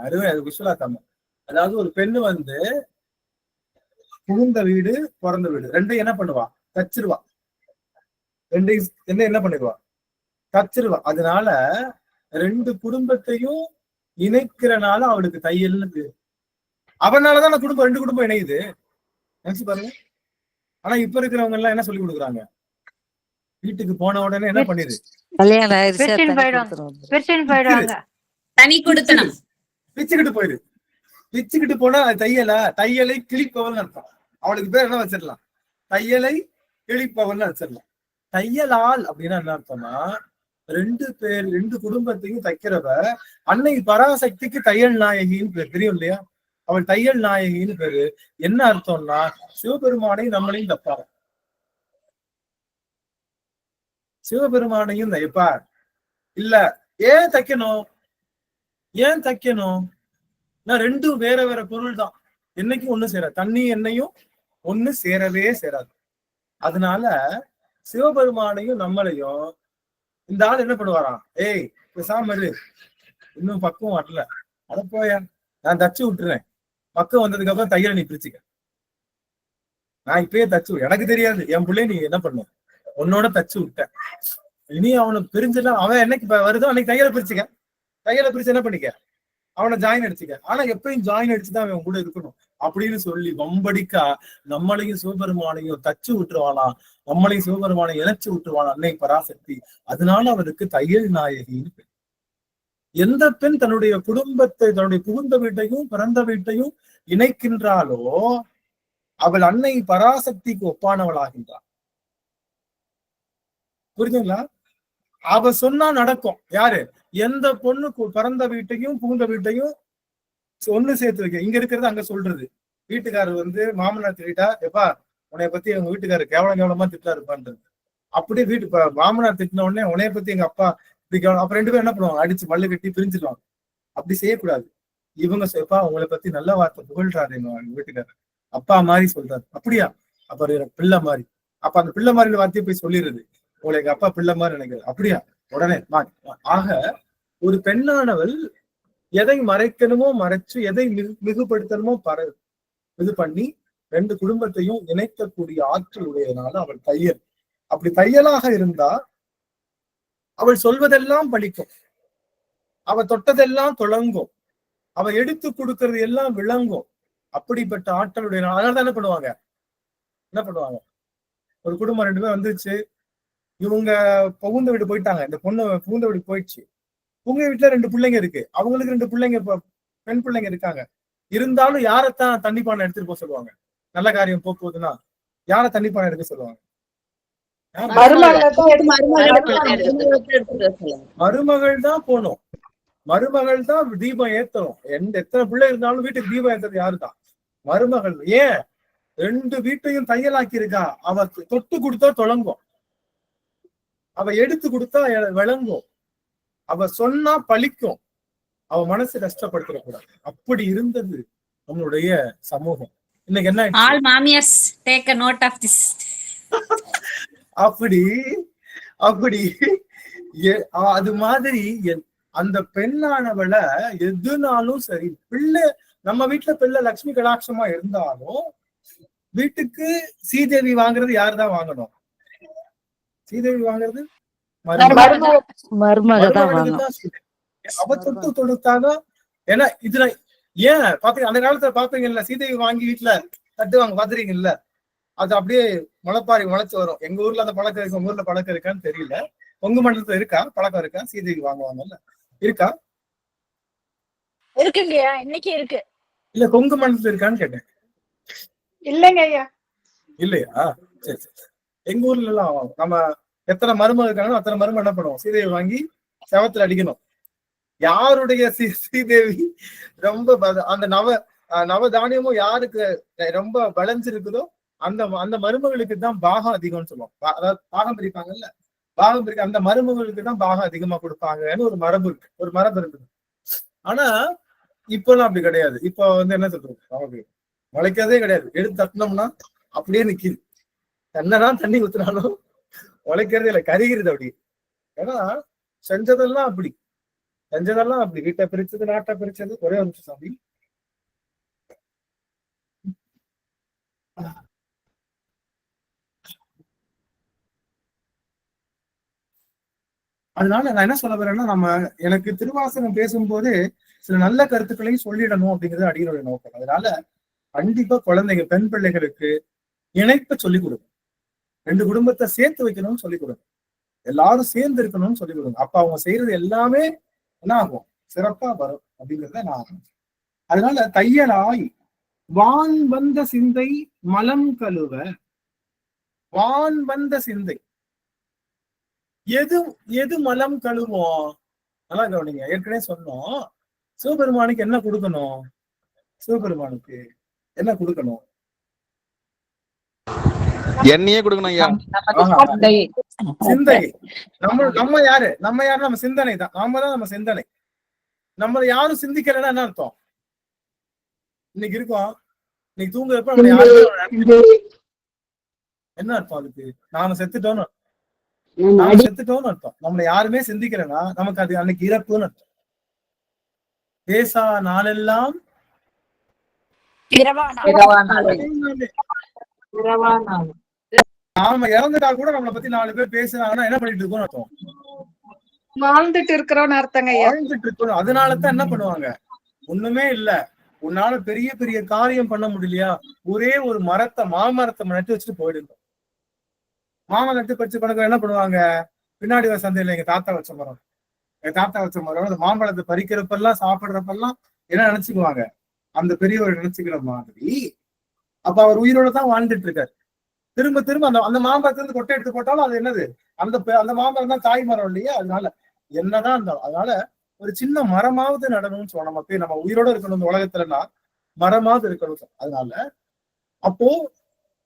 அருமை, அது குஷலாத்தாம. அதாவது ஒரு பெண்ணு புகுந்த வீடு பிறந்த வீடு ரெண்டையும் என்ன பண்ணுவா? தச்சிருவா. ரெண்டையும் என்ன பண்ணிடுவா? தச்சிருவா. அதனால ரெண்டு குடும்பத்தையும் இணைக்கிறனால அவளுக்கு தையல்னு பேரு. அவனாலதான் குடும்பம், ரெண்டு குடும்பம் இணையுது. நினைச்சு பாருங்க. ஆனா இப்ப இருக்கிறவங்க எல்லாம் என்ன சொல்லி கொடுக்குறாங்க? வீட்டுக்கு போன உடனே என்ன பண்ணிடு? தனி கொடுத்தனம் பிச்சுக்கிட்டு போயிரு. பிச்சுக்கிட்டு போனா தையலை கிழிப்பவன் அர்த்தம். அவளுக்கு பேர் என்ன வச்சிடலாம்? தையலை கிழிப்பவன் வச்சிடலாம். தையலால் அப்படின்னா என்ன அர்த்தம்னா, ரெண்டு குடும்பத்தையும் தைக்கிறவ அன்னை பராசக்திக்கு தையல் நாயகின்னு பேர். தெரியும் இல்லையா? அவள் தையல் நாயகின்னு பேரு. என்ன அர்த்தம்னா, சிவபெருமானை நம்மளையும் தப்பாங்க. சிவபெருமானையும் தைப்பார். இல்ல, ஏன் தைக்கணும்? ரெண்டும் வேற வேற பொருள் தான். என்னைக்கும் ஒண்ணு சேராது. தண்ணி எண்ணெயும் ஒண்ணு சேரவே சேராது. அதனால சிவபெருமானையும் நம்மளையும் இந்த ஆள் என்ன பண்ணுவாராம்? ஏய் பேசாம இரு, இன்னும் பக்குவம் வரல, அட போயா, நான் தச்சு விட்டுறேன். பக்கம் வந்ததுக்கு அப்புறம் தையலை நீ பிரிச்சுக்க. நான் இப்பயே தச்சு, எனக்கு தெரியாது, என் பிள்ளைய நீ என்ன பண்ண, உன்னோட தச்சு விட்டேன். இனி அவனுக்கு பிரிஞ்சுலாம் அவன் என்னைக்கு வருதோ அன்னைக்கு தையலை பிரிச்சுக்க. தையலை பிரிச்சு என்ன பண்ணிக்க? அவனை ஜாயின் அடிச்சுக்க. ஆனா எப்பயும் ஜாயின் அடிச்சுதான் அவன் கூட இருக்கணும் அப்படின்னு சொல்லி வம்படிக்கா நம்மளையும் சிவபெருமானையும் தச்சு விட்டுருவானா, நம்மளையும் சிவபெருமானை இணைச்சு விட்டுருவானா அன்னை பராசக்தி. அதனால அவருக்கு தையல் நாயகின்னு பேர். எந்த பெண் தன்னுடைய குடும்பத்தை, தன்னுடைய புகுந்த வீட்டையும் பிறந்த வீட்டையும் இணைக்கின்றாலோ அவள் அன்னை பராசக்திக்கு ஒப்பானவளாகின்றாள். புரியுதுங்களா? அவ சொன்னா நடக்கும். யாரு? எந்த பொண்ணு பிறந்த வீட்டையும் புகுந்த வீட்டையும் ஒண்ணு சேர்த்து வைக்க. இங்க இருக்கிறது அங்க சொல்றது. வீட்டுக்காரர் மாமனார் திட்டா, எப்பா உன்னைய பத்தி எங்க வீட்டுக்காரர் கேவலமா திட்டா இருப்பான்றது. அப்படியே மாமனார் திட்டின உடனே உன்னைய பத்தி எங்க அப்பா இப்படி அப்ப ரெண்டு பேரும் என்ன பண்ணுவாங்க? அடிச்சு மல்லு கட்டி பிரிஞ்சிடுவாங்க. அப்படி செய்யக்கூடாது. இவங்க எப்பா உங்களை பத்தி நல்ல வார்த்தை புகழ்றாரு எங்க வீட்டுக்காரர், அப்பா மாதிரி சொல்றாரு. அப்படியா? அப்ப பிள்ளை மாதிரி. அப்ப அந்த பிள்ளை மாதிரி வார்த்தையை போய் சொல்லிடுறது, உங்களை எங்க அப்பா பிள்ளை மாதிரி நினைக்கிறது. அப்படியா? உடனே ஆக ஒரு பெண்ணானவள் எதை மறைக்கணுமோ மறைச்சு, எதை மிகுபடுத்தணுமோ இது பண்ணி ரெண்டு குடும்பத்தையும் இணைக்கக்கூடிய ஆற்றல் உடையதுனால அவள் தையல். அப்படி தையலாக இருந்தா அவள் சொல்வதெல்லாம் பலிக்கும், அவ தொட்டதெல்லாம் தொடங்கும், அவ எடுத்து கொடுக்கறது எல்லாம் விளங்கும். அப்படிப்பட்ட ஆற்றலுடைய. அதனாலதான் என்ன பண்ணுவாங்க? ஒரு குடும்பம் ரெண்டு பேர் வந்துருச்சு, இவங்க புகுந்த வீடு போயிட்டாங்க, இந்த பொண்ணு புகுந்த வீடு போயிடுச்சு. உங்க வீட்டுல ரெண்டு பிள்ளைங்க இருக்கு, அவங்களுக்கு ரெண்டு பிள்ளைங்க, பெண் பிள்ளைங்க இருக்காங்க. இருந்தாலும் யாரைத்தான் தண்ணி பானை எடுத்துட்டு போக சொல்லுவாங்க? நல்ல காரியம் போகுதுன்னா யார தண்ணி பானை எடுக்க சொல்லுவாங்க? மருமகள் தான் போகணும். மருமகள் தான் தீபம் ஏத்தணும். எத்தனை பிள்ளை இருந்தாலும் வீட்டுக்கு தீபம் ஏத்துறது யாரு தான்? மருமகள். ஏன்? 2 வீட்டையும் தையலாக்கி இருக்கா. அவ தொட்டு கொடுத்தா தொடங்கும், அவ எடுத்து கொடுத்தா விளங்கும், அவ சொன்னா பழிக்கும், அவ மனசு கஷ்டப்படுத்த கூடாது. அப்படி இருந்தது நம்மளுடைய சமூகம். இன்னைக்கு என்ன ஆல் மாமியார்ஸ் take a note of this. அப்படி அப்படி அது மாதிரி அந்த பெண்ணானவளை எதுனாலும் சரி, பிள்ளை நம்ம வீட்டுல பிள்ளை லட்சுமி கடாட்சமா இருந்தாலும் வீட்டுக்கு சீதேவி வாங்குறது யாருதான் வாங்கணும்? சீதேவி வாங்குறது மருமகதான். அவ தொட்டு தொடுத்தாதான். ஏன்னா இதுல ஏன் பாத்தீங்க, அந்த காலத்துல பாத்தீங்கல்ல, சீதேவி வாங்கி வீட்டுல தட்டுவாங்க, பாத்துறீங்கல்ல, அது அப்படியே முளைப்பாரி முளைச்சு வரும். எங்க ஊர்ல அந்த பழக்கம் இருக்கு, உங்க ஊர்ல பழக்கம் இருக்கான்னு தெரியல. கொங்கு மண்டலத்துல இருக்கா பழக்கம்? இருக்கா? சீதேவி வாங்குவாங்கல்ல, இருக்கா? இருக்குங்கய்யா, இன்னைக்கு இருக்கு. இல்ல கொங்கு மண்டலத்துல இருக்கான்னு கேட்டேன். இல்லைங்க ஐயா. இல்லையா? சரி சரி. எங்க ஊர்ல எல்லாம் நம்ம எத்தனை மருமக இருக்காங்களோ அத்தனை மருமக என்ன பண்ணுவோம், சீதேவி வாங்கி செவத்துல அடிக்கணும். யாருடைய ஸ்ரீதேவி ரொம்ப அந்த நவதானியமும் யாருக்கு ரொம்ப விளைஞ்சிருக்குதோ அந்த மருமகளுக்கு தான் பாகம் அதிகம்னு சொல்லுவோம். அதாவது பாகம் பிரிப்பாங்கல்ல, பாகம் பிரிக்க அந்த மருமகளுக்கு தான் பாகம் அதிகமா கொடுப்பாங்கன்னு ஒரு மரபு இருக்குது. ஆனா இப்பெல்லாம் அப்படி கிடையாது. இப்ப என்ன சொல்றது, நமக்கு முளைக்கிறதே கிடையாது. எடுத்து தட்டினோம்னா அப்படியே நிக்குது. என்னதான் தண்ணி ஊத்துனாலும் முளைக்கிறதே இல்லை, கருகிறது அப்படி. ஏன்னா செஞ்சதெல்லாம் அப்படி. வீட்டை பிரிச்சது, நாட்டை பிரிச்சது. ஒரே ஒரு நிமிஷம் சாமி. அதனால நான் என்ன சொல்ல வரேன்னா, எனக்கு திருவாசகம் பேசும்போது சில நல்ல கருத்துக்களையும் சொல்லிடணும் அப்படிங்கிறது அடியோட நோக்கம். அதனால கண்டிப்பா குழந்தைங்க, பெண் பிள்ளைகளுக்கு இணைப்ப சொல்லிக் கொடுங்க. 2 குடும்பத்தை சேர்த்து வைக்கணும்னு சொல்லிக் கொடுங்க. எல்லாரும் சேர்ந்து இருக்கணும்னு சொல்லிக் கொடுங்க. அப்ப அவங்க செய்யறது எல்லாமே என்ன ஆகும், சிறப்பா வரும் அப்படிங்கிறத நான். அதனால தையலாய் வான் வந்த சிந்தை மலம் கழுவ. வான் வந்த சிந்தை எது மலம் கழுவோம்? நல்லா கவனிங்க. ஏற்கனவே சொன்னோம், சிவபெருமானுக்கு என்ன கொடுக்கணும்? சிவபெருமானுக்கு என்ன கொடுக்கணும்? என்னையே கொடுக்கணும் ஐயா. சிந்தை. நம்ம யாரு? நம்ம சிந்தனை தான். நாம தான் நம்ம சிந்தனை. நம்ம யாரும் சிந்திக்கலன்னா என்ன அர்த்தம்? இன்னைக்கு இருக்கோம், இன்னைக்கு தூங்குறப்ப என்ன அர்த்தம்? அதுக்கு நாம செத்துட்டோம்னு அர்த்தம். நம்மள யாருமே சிந்திக்கலன்னா நமக்கு அது அன்னைக்கு இறப்புன்னு அர்த்தம். பேசா நாளெல்லாம் நாம இறந்துட்டா கூட நம்மளை பத்தி 4 பேர் பேசுறாங்கன்னா என்ன பண்ணிட்டு இருக்கோம்னு அர்த்தம்? வாழ்ந்துட்டு இருக்கிறோம்னு அர்த்தங்க. வாழ்ந்துட்டு இருக்கணும். அதனாலதான் என்ன பண்ணுவாங்க, ஒண்ணுமே இல்ல, உன்னால பெரிய பெரிய காரியம் பண்ண முடியலையா, ஒரே ஒரு மாமரத்தை நட்டு வச்சுட்டு போயிடுங்க. மாமரம் நட்டு வச்சு கணக்கு என்ன பண்ணுவாங்க, பின்னாடி வர சந்தையில எங்க தாத்தா வச்ச மரம் அந்த மாம்பழத்தை பறிக்கிறப்பெல்லாம் சாப்பிடுறப்பெல்லாம் என்ன நினைச்சுக்குவாங்க, அந்த பெரியவர் நினைச்சுக்கிற மாதிரி. அப்ப அவர் உயிரோட தான் வாழ்ந்துட்டு இருக்காரு. திரும்ப திரும்ப அந்த மாம்பழத்துல இருந்து கொட்டை எடுத்து போட்டாலும் அது என்னது, அந்த மாம்பழம் தான் தாய் மரம் இல்லையா? அதனால என்னதான் இருந்தாலும், அதனால ஒரு சின்ன மரமாவது நடணும்னு சொல்லணும். நம்ம உயிரோட இருக்கணும் இந்த உலகத்துலன்னா, மரமாவது இருக்கணும். அதனால அப்போ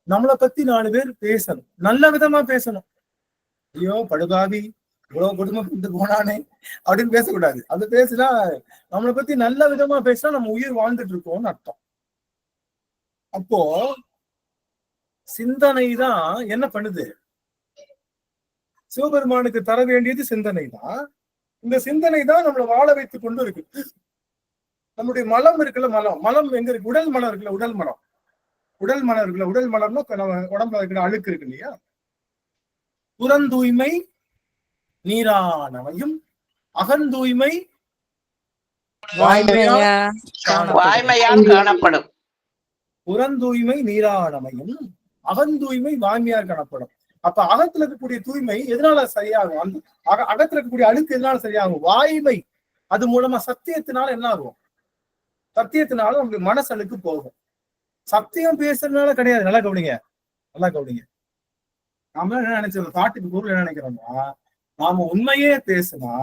நம்மளை பத்தி 4 பேர் பேசணும், நல்ல விதமா பேசணும். ஐயோ படுகாவி, இவ்வளவு குடும்பம் போனானே அப்படின்னு பேசக்கூடாது. அது பேசினா, நம்மளை பத்தி நல்ல விதமா பேசினா நம்ம உயிர் வாழ்ந்துட்டு இருக்கோம்னு அர்த்தம். அப்போ சிந்தனை தான் என்ன பண்ணுது, சிவபெருமானுக்கு தர வேண்டியது சிந்தனை தான். இந்த சிந்தனை தான் நம்மளை வாழ வைத்துக் கொண்டு இருக்கு. நம்முடைய மலம் இருக்குல்ல, மலம் எங்க இருக்கு? உடல் மலம் இருக்குல்ல, உடல் மலம் இருக்குல்ல. உடல் மலம்னா நம்ம உடம்புல இருக்கிற அழுக்கு இருக்கு இல்லையா? புறந்தூய்மை நீரானவையும் அகந்தூய்மை வாய்மையால் காணப்படும். புறந்தூய்மை நீரானமையும் அகந்தூய்மை வாய்மையால் காணப்படும். அப்ப அகத்துல இருக்கக்கூடிய தூய்மை எதனால சரியாகும்? அந்த அகத்துல இருக்கக்கூடிய அழுக்கு எதனால சரியாகும்? வாய்மை. அது மூலமா சத்தியத்தினால என்ன ஆகும்? சத்தியத்தினால உங்களுக்கு மனசலுக்கு போகும். சத்தியம் பேசுறதுனால கிடையாது. நல்லா கவனிங்க. நாம என்ன நினைச்சோம், பாட்டுக்கு பொருள் என்ன நினைக்கிறோம்னா, நாம உண்மையே பேசுனா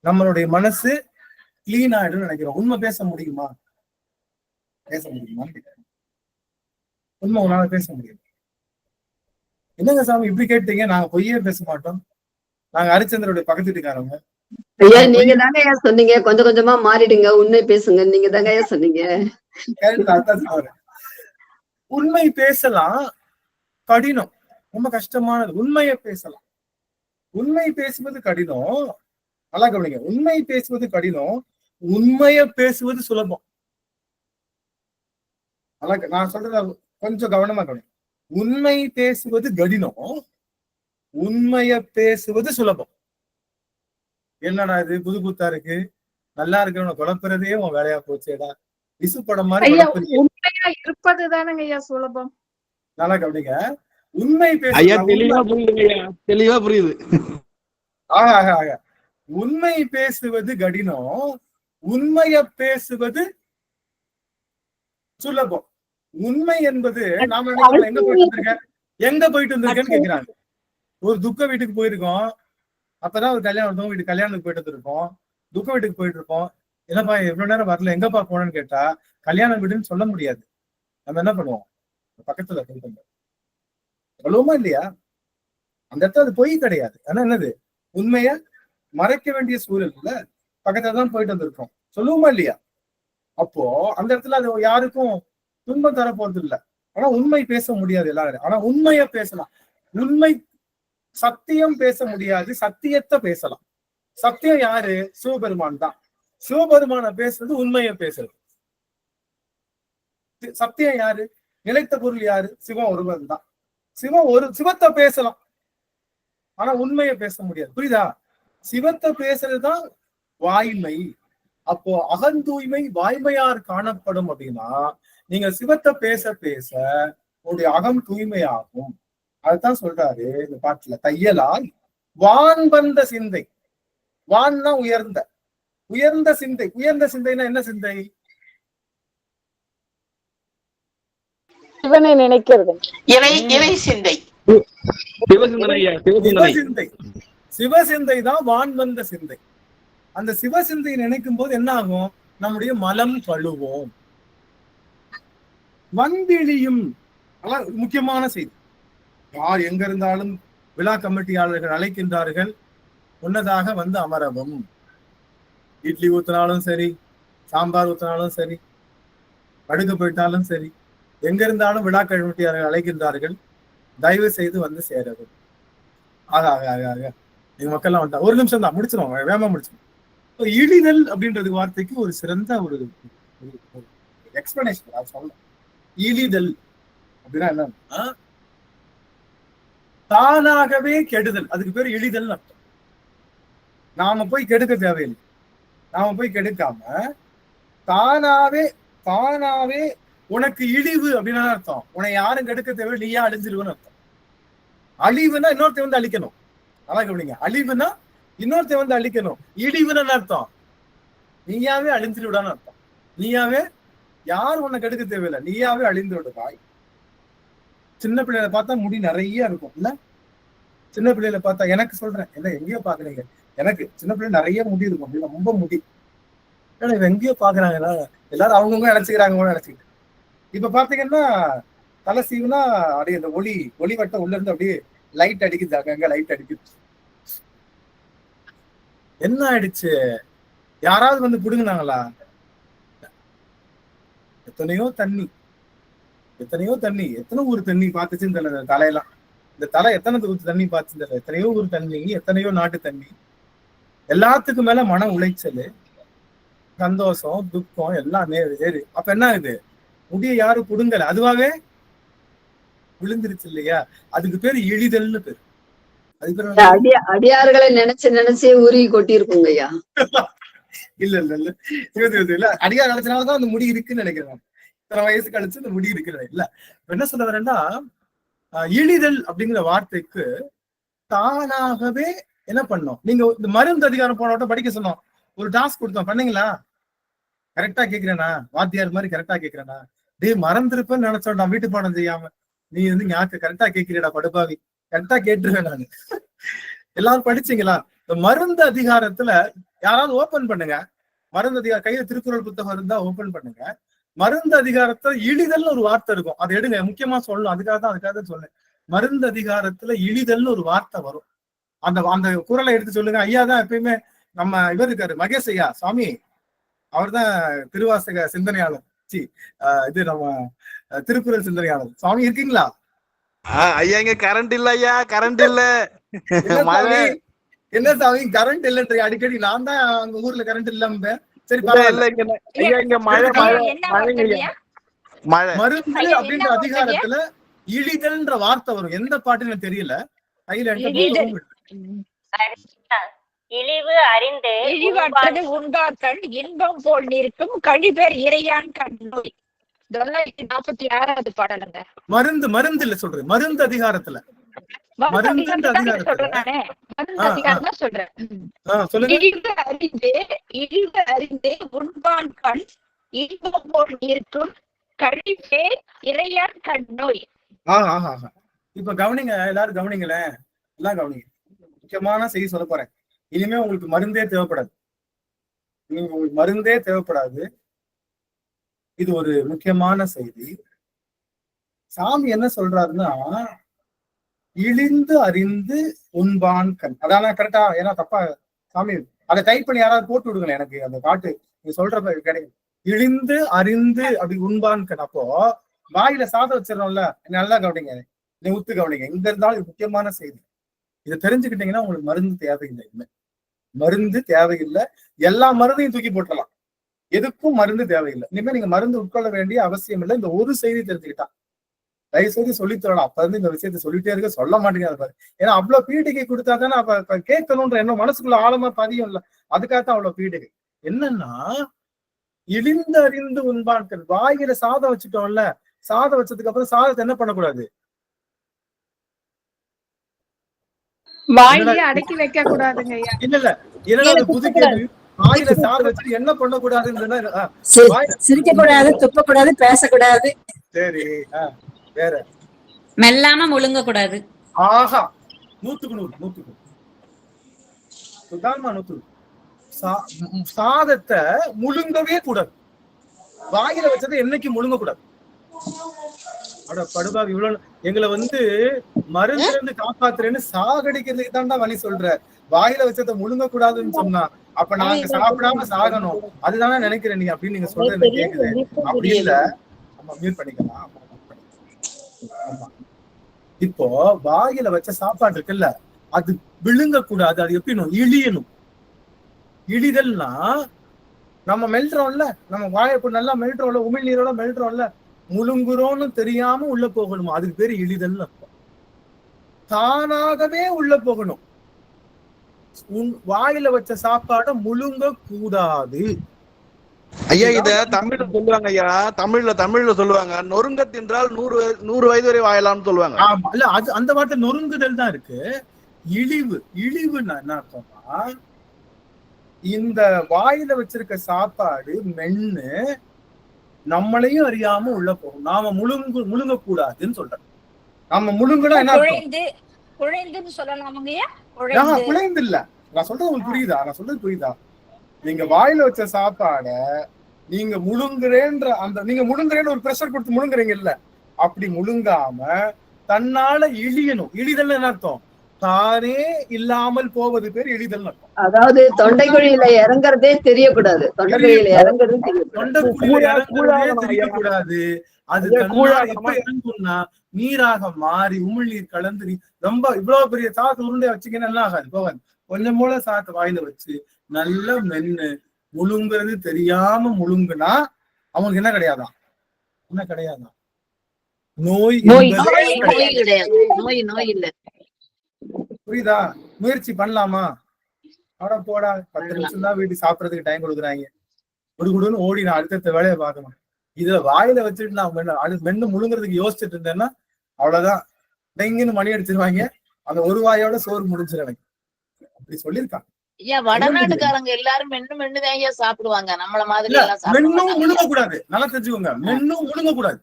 நம்மளுடைய மனசு கிளீன் ஆயிடும் நினைக்கிறோம். உண்மை பேச முடியுமா? உண்மை உங்களால பேச முடியாது. என்னங்க சாமி இப்படி கேட்டீங்க? நாங்க பொய்யே பேச மாட்டோம், நாங்க ஹரிச்சந்திரோட பக்கத்து வீட்டுக்காரங்க. ஐயா நீங்க தாங்க ஐயா சொன்னீங்க கொஞ்சம் கொஞ்சமா மாறிடுங்க, உண்மை பேசுங்க, நீங்க தாங்க ஐயா சொன்னீங்க. உண்மை பேசலாம், கடினம், ரொம்ப கஷ்டமானது. உண்மையை பேசலாம், உண்மை பேசுவது கடினம். நல்லா கவனிங்க, உண்மை பேசுவது கடினம், உண்மைய பேசுவது சுலபம். நான் சொல்றத கொஞ்சம் கவனமா கவனிங்க. உண்மை பேசுவது கடினம், உண்மைய பேசுவது சுலபம். என்னடா இது புது புத்தா இருக்கு, நல்லா இருக்கிறவன குழப்பறதே உன் வேலையா போச்சேடா, விசு படம் மாதிரி. உண்மையா இருப்பது தானங்க ஐயா சுலபம். நல்லா கவனிங்க, உண்மை தெளிவா புரியுது. உண்மை பேசுவது கடினம், உண்மைய பேசுவது சுலபம். உண்மை என்பது நாம எங்க போயிட்டு வந்திருக்கேன்னு கேக்குறாங்க. ஒரு துக்க வீட்டுக்கு போயிருக்கோம், அப்பதான் ஒரு கல்யாணம், வீட்டுக்கு கல்யாணத்துக்கு போயிட்டு வந்திருக்கோம், துக்க வீட்டுக்கு போயிட்டு இருப்போம். என்னப்பா எவ்வளவு நேரம் வரல, எங்கப்பா போனேன்னு கேட்டா கல்யாண வீடுன்னு சொல்ல முடியாது. நம்ம என்ன பண்ணுவோம், பக்கத்துல போயிட்டு சொல்லுவோமா இல்லையா? அந்த இடத்துல அது பொய் கிடையாது. ஆனா என்னது, உண்மைய மறைக்க வேண்டிய சூழல் இல்ல, பக்கத்துல தான் போயிட்டு வந்திருக்கோம், சொல்லுவோமா இல்லையா? அப்போ அந்த இடத்துல அது யாருக்கும் துன்பம் தர போறது இல்லை. ஆனா உண்மை பேச முடியாது எல்லாரும். ஆனா உண்மைய பேசலாம். உண்மை சத்தியம் பேச முடியாது, சத்தியத்தை பேசலாம். சத்தியம் யாரு? சிவபெருமான் தான். சிவபெருமான பேசுறது உண்மைய பேசுறது. சத்தியம் யாரு? நிலைத்த பொருள் யாரு? சிவம் ஒருவன் தான். சிவத்தை பேசலாம், ஆனா உண்மைய பேச முடியாது. புரியுதா? சிவத்தை பேசுறதுதான் வாய்மை. அப்போ அகந்தூய்மை வாய்மையார் காணப்படும் அப்படின்னா, நீங்க சிவத்தை பேச பேச உங்களுடைய அகம் தூய்மையாகும். அதுதான் சொல்றாரு இந்த பாட்டுல. தையலால் வான் வந்த சிந்தை, வான்னா உயர்ந்த, உயர்ந்த சிந்தை. உயர்ந்த சிந்தைனா என்ன சிந்தை? சிவனை நினைக்கிறது, இறை சிந்தை, சிவசிந்தை. சிவசிந்தை தான் வான் வந்த சிந்தை. அந்த சிவசிந்தையை நினைக்கும் போது என்ன ஆகும்? நம்முடைய மலம் கழுவோம். வந்திழியும் முக்கியமான செய்தி. யார் எங்க இருந்தாலும் விழா கமிட்டியாளர்கள் அழைக்கின்றார்கள், முன்னதாக வந்து அமரவும். இட்லி ஊத்தினாலும் சரி, சாம்பார் ஊத்தினாலும் சரி, படுக்க போயிட்டாலும் சரி, எங்க இருந்தாலும் விழா கமிட்டியாளர்கள் அழைக்கின்றார்கள், தயவு செய்து வந்து சேரவும். எங்க மக்கள்லாம் வந்தா ஒரு நிமிஷம் தான் முடிச்சிடும், வேகமா முடிச்சிடும். இழிதல் அப்படின்றது வார்த்தைக்கு ஒரு சிறந்த ஒரு எக்ஸ்பிளனேஷன் சொல்லலாம். இழிதல் அப்படின்னா என்னன்னா, தானாகவே கெடுதல், அதுக்கு பேர் இழிதல் அர்த்தம். நாம போய் கெடுக்க தேவையில்லை, நாம போய் கெடுக்காம தானாவே உனக்கு இழிவு அப்படின்னு அர்த்தம். உன்னை யாரும் கெடுக்க தேவையில்லை, நீயா அழிஞ்சிருவன்னு அர்த்தம். அழிவுனா இன்னொருத்த வந்து அழிக்கணும். நல்லா கவனிங்க, அழிவுனா இன்னொருத்த வந்து அழிக்கணும். இழிவுன்னு அர்த்தம் நீயாவே அழிஞ்சிரு விடான்னு அர்த்தம். நீயாவே, யாரும் உன்னை கெடுக்க தேவையில்லை, நீயாவே அழிந்து விடுவாய். சின்ன பிள்ளைகளை பார்த்தா முடி நிறைய இருக்கும் இல்ல? சின்ன பிள்ளைகளை பார்த்தா, எனக்கு சொல்றேன், என்ன எங்கேயோ பாக்குறீங்க, எனக்கு சின்ன பிள்ளை நிறைய முடி இருக்கும், அப்படின்னா ரொம்ப முடி. ஏன்னா இவ எங்கேயோ பாக்குறாங்க, எல்லாரும் அவங்கவுங்க நினைச்சுக்கிறாங்க நினைச்சுக்கிட்டு. இப்ப பாத்தீங்கன்னா தலை சீவுனா அப்படியே இந்த ஒளி வட்டம் உள்ள இருந்து அப்படியே லைட் அடிக்குது, அங்க லைட் அடிக்குது. என்ன ஆயிடுச்சு? யாராவது வந்து புடுங்கினாங்களா? எத்தனையோ தண்ணி, எத்தனை ஊர் தண்ணி பார்த்துச்சு இந்த தலையெல்லாம். இந்த தலை எத்தனை தண்ணி பார்த்துச்சு தெரியல. எத்தனையோ ஊர் தண்ணி, எத்தனையோ நாட்டு தண்ணி. எல்லாத்துக்கும் மேல மன உளைச்சல், சந்தோஷம், துக்கம் எல்லாம் ஏறி. அப்ப என்ன ஆகுது? முடிய யாரும் புடுங்கல, அதுவாவே விழுந்துருச்சு இல்லையா? அதுக்கு பேரு இழிதல்னு பேரு. அடியார்களை நினைச்சு உருகி கொட்டி இருக்குங்க ஐயா. இல்ல அடியார் நினைச்சனாலதான் அந்த முடி இருக்குன்னு நினைக்கிறேன். இத்தனை வயசு கழிச்சு அந்த முடி இருக்குன்னு இல்ல. என்ன சொல்ல வரேன்னா, இழிதல் அப்படிங்கிற வார்த்தைக்கு தானாகவே என்ன பண்ணோம்? நீங்க இந்த மருந்து அதிகாரம் போனவட்ட படிக்க சொன்னோம், ஒரு டாஸ்க் கொடுத்தோம், பண்ணீங்களா? கரெக்டா கேக்குறேனா? வாத்தியார் மாதிரி கரெக்டா கேக்குறேனா? மறந்துருப்பேன்னு நினைச்சோம், நான் வீட்டு பாடம் செய்யாம. நீ வந்து ஞாக்கு கரெக்டா கேட்கிறீடா படுபாவி, கரெக்டா கேட்டுருவேன் நானு. எல்லாரும் படிச்சீங்களா? இந்த மருந்து அதிகாரத்துல யாராவது ஓபன் பண்ணுங்க, மருந்து அதிகாரம் கையில திருக்குறள் புத்தகம் இருந்தா ஓபன் பண்ணுங்க. மருந்து அதிகாரத்துல இழிதல்னு ஒரு வார்த்தை இருக்கும். அதை எடுங்க, முக்கியமா சொல்லணும். அதுக்காக தான் சொன்னேன். மருந்து அதிகாரத்துல இழிதல்னு ஒரு வார்த்தை வரும். அந்த குறளை எடுத்து சொல்லுங்க. ஐயா தான் எப்பயுமே நம்ம இவர் இருக்காரு, மகேஷ் ஐயா சுவாமி, அவர் தான் திருவாசக சிந்தனையாளர். இது நம்ம திருக்குறள் சிந்தனையாளர். சுவாமி இருக்கீங்களா? ஐயா இங்க கரண்ட் இல்ல ஐயா, கரண்ட் இல்ல. என்ன சாமி கரண்ட் இல்லன்ற அடிக்கடி? நான் தான் அங்க ஊர்ல கரண்ட் இல்லாம. சரி பரவாயில்ல. மருந்து அப்படின்ற அதிகாரத்துல இழிதல்ன்ற வார்த்தை வரும். எந்த பாட்டுன்னு தெரியல. கையில இழிவு அறிந்து இழிவற்றது உண்டாக்கண் இன்பம் போல் நிற்கும் கழிபேர் இறையான் கண்ணோய். 946வது பாடலுங்க. மருந்து இல்ல சொல்றேன், மருந்து அதிகாரத்துல. இழிவு அறிந்து உண்பான் கண் இன்பம் போல் நிற்கும் கழிபேர் இறையான் கண்ணோய். இப்ப கவனிங்க, எல்லாரும் கவனிங்களேன், எல்லாம் கவனிங்க. முக்கியமான செய்தி சொல்ல போறேன். இனிமே உங்களுக்கு மருந்தே தேவைப்படாது. இது ஒரு முக்கியமான செய்தி. சாமி என்ன சொல்றாருன்னா, இழிந்து அறிந்து உண்பான் கண். அதான கரெக்டா? ஏன்னா தப்பா சாமி அதை டைப் பண்ணி யாராவது போட்டு விடுங்களேன் எனக்கு அந்த பாட்டு. நீ சொல்றப்ப கிடைக்கும். இழிந்து அறிந்து அப்படி உண்பான் கண். அப்போ வாயில சாதம் வச்சிடறோம்ல, நல்லா கவனிங்க, நீ உத்து கவனிங்க. இங்க இருந்தாலும் இது முக்கியமான செய்தி. இதை தெரிஞ்சுக்கிட்டீங்கன்னா உங்களுக்கு மருந்து தேவையில்லை. மருந்து தேவையில்லை. எல்லா மருந்தையும் தூக்கி போட்டுடலாம். எதுக்கும் மருந்து தேவையில்லை. இனிமே நீங்க மருந்து உட்கொள்ள வேண்டிய அவசியம் இல்லை. இந்த ஒரு செய்தி தெரிஞ்சுக்கிட்டா தயவு செய்து சொல்லித்தரலாம். அப்ப இருந்து இந்த விஷயத்த சொல்லிட்டே இருக்க, சொல்ல மாட்டேங்கிறாரு பாரு. ஏன்னா அவ்வளவு பீடிகை கொடுத்தா தானே அப்ப கேட்கணும்ன்ற எண்ணம் மனசுக்குள்ள ஆழமா பதியும் இல்லை. அதுக்காகத்தான் அவ்வளவு பீடிகை. என்னன்னா, இழிந்து அறிந்து உண்பான்கள். வாயில சாதம் வச்சுட்டோம்ல, சாதம் வச்சதுக்கு அப்புறம் சாதத்தை என்ன பண்ணக்கூடாது? வாயிலே அடக்கி வைக்க கூடாதுங்க. இல்ல என்னடா புது கேள்வி. வாயில சாதம் வச்சுட்டு என்ன பண்ணக்கூடாதுன்னு சிரிக்க கூடாது, துப்ப கூடாது, பேசக்கூடாது. சரி, வேற மெல்லாம முழுங்க கூடாது. ஆஹா, 100% சுதாமா 100. சாதத்தை முழுங்கவே கூடாது. வாயில வச்சதை என்னைக்கு முழுங்க கூடாது. அட படுபாவி, இவ்வளவு எங்களை மருந்து இருந்து காப்பாத்துறேன்னு சாகடிக்கிறதுக்கு தான்டா வழி சொல்ற. வாயில வச்சதை முழுங்க கூடாதுன்னு சொன்னா அப்ப நாங்க சாப்பிடாம சாகணும் அதுதானே நினைக்கிறேன் நீ அப்படின்னு நீங்க சொல்றது கேக்குது. அப்படி இல்ல, மியூட் பண்ணிக்கலாம். இப்போ வாயில வச்ச சாப்பாடு இருக்குல்ல, அது விழுங்க கூடாது. அது எப்படி இழியணும். இழிதல்னா நம்ம மெல்றோம்ல, நம்ம வாயை நல்லா மெல்றோம்ல, உமிழ்நீரோட மெல்றோம்ல, முழுங்குறோம்னு தெரியாம உள்ள போகணும். அதுக்கு பேரு இழிதல். தானாகவே உள்ள போகணும். வாயில வச்ச சாப்பாட முழுங்க கூடாது. ஐயா இத தமிழ்ல சொல்லுவாங்க. ஐயா தமிழ்ல சொல்லுவாங்க, நொறுங்க தின்றால் 100 வயது வரை வாயலாம்னு சொல்லுவாங்க. இல்ல, அது அந்த வார்த்தை நொறுங்குதல் தான் இருக்கு. இழிவுன்னா என்ன அர்த்தம்னா, இந்த வாயில வச்சிருக்க சாப்பாடு மென்னு நம்மளையும் அறியாம உள்ள போகும். நாம முழுங்க கூடாதுன்னு சொல்றேன். நாம முழுங்குனா என்ன குழைந்துன்னு சொல்லலாமுங்கய்யா. குழைந்து இல்ல, நான் சொல்றது உங்களுக்கு புரியுதா? நீங்க வாயில வச்ச சாப்பாட நீங்க முழுங்குறேன்னு ஒரு பிரஷர் கொடுத்து முழுங்குறீங்க இல்ல, அப்படி முழுங்காம தன்னால இழியணும். இழிதல் என்ன அர்த்தம்? தானே இல்லாமல் போவது பேர் இழிதல் அர்த்தம். அதாவது தொண்டைக்குழியில இறங்குறதே தெரியக்கூடாது. தொண்டைக்குழியில இறங்குறதே தெரியக்கூடாது. அது எப்ப இறங்கும்னா நீராக மாறி உமிழ்நீர் கலந்து ரொம்ப இவ்வளவு பெரிய சாத்து உருண்டை வச்சுக்கின்னு என்ன ஆகாது, போகாது. கொஞ்சம் போல சாத்து வாயில வச்சு நல்ல மென்னு முழுங்குறது தெரியாம முழுங்குனா அவனுக்கு என்ன கிடையாதான்? நோய் இல்ல. புரியுதா? முயற்சி பண்ணலாமா? அட போடா, 10 நிமிஷம் தான் வீட்டுக்கு சாப்பிடறதுக்கு டைம் கொடுக்குறாங்க. குடுகுடுன்னு ஓடி நான் அடுத்த வேலையை பார்க்கணும். இதுல வாயில வச்சுட்டு நான் மென்னு முழுங்குறதுக்கு யோசிச்சுட்டு இருந்தேன்னா அவ்வளவுதான், டெங்குன்னு மணி அடிச்சிருவாங்க. அந்த ஒரு வாயோட சோறு முடிஞ்சிரு எனக்கு. அப்படி சொல்லியிருக்காங்க. வடநாட்டுக்காரங்க எல்லாரும் மென்னு சாப்பிடுவாங்க. நம்மள மாதிரி மென்னும் முழுங்க கூடாது. நல்லா தெரிஞ்சுக்கோங்க, மென்னும் முழுங்க கூடாது.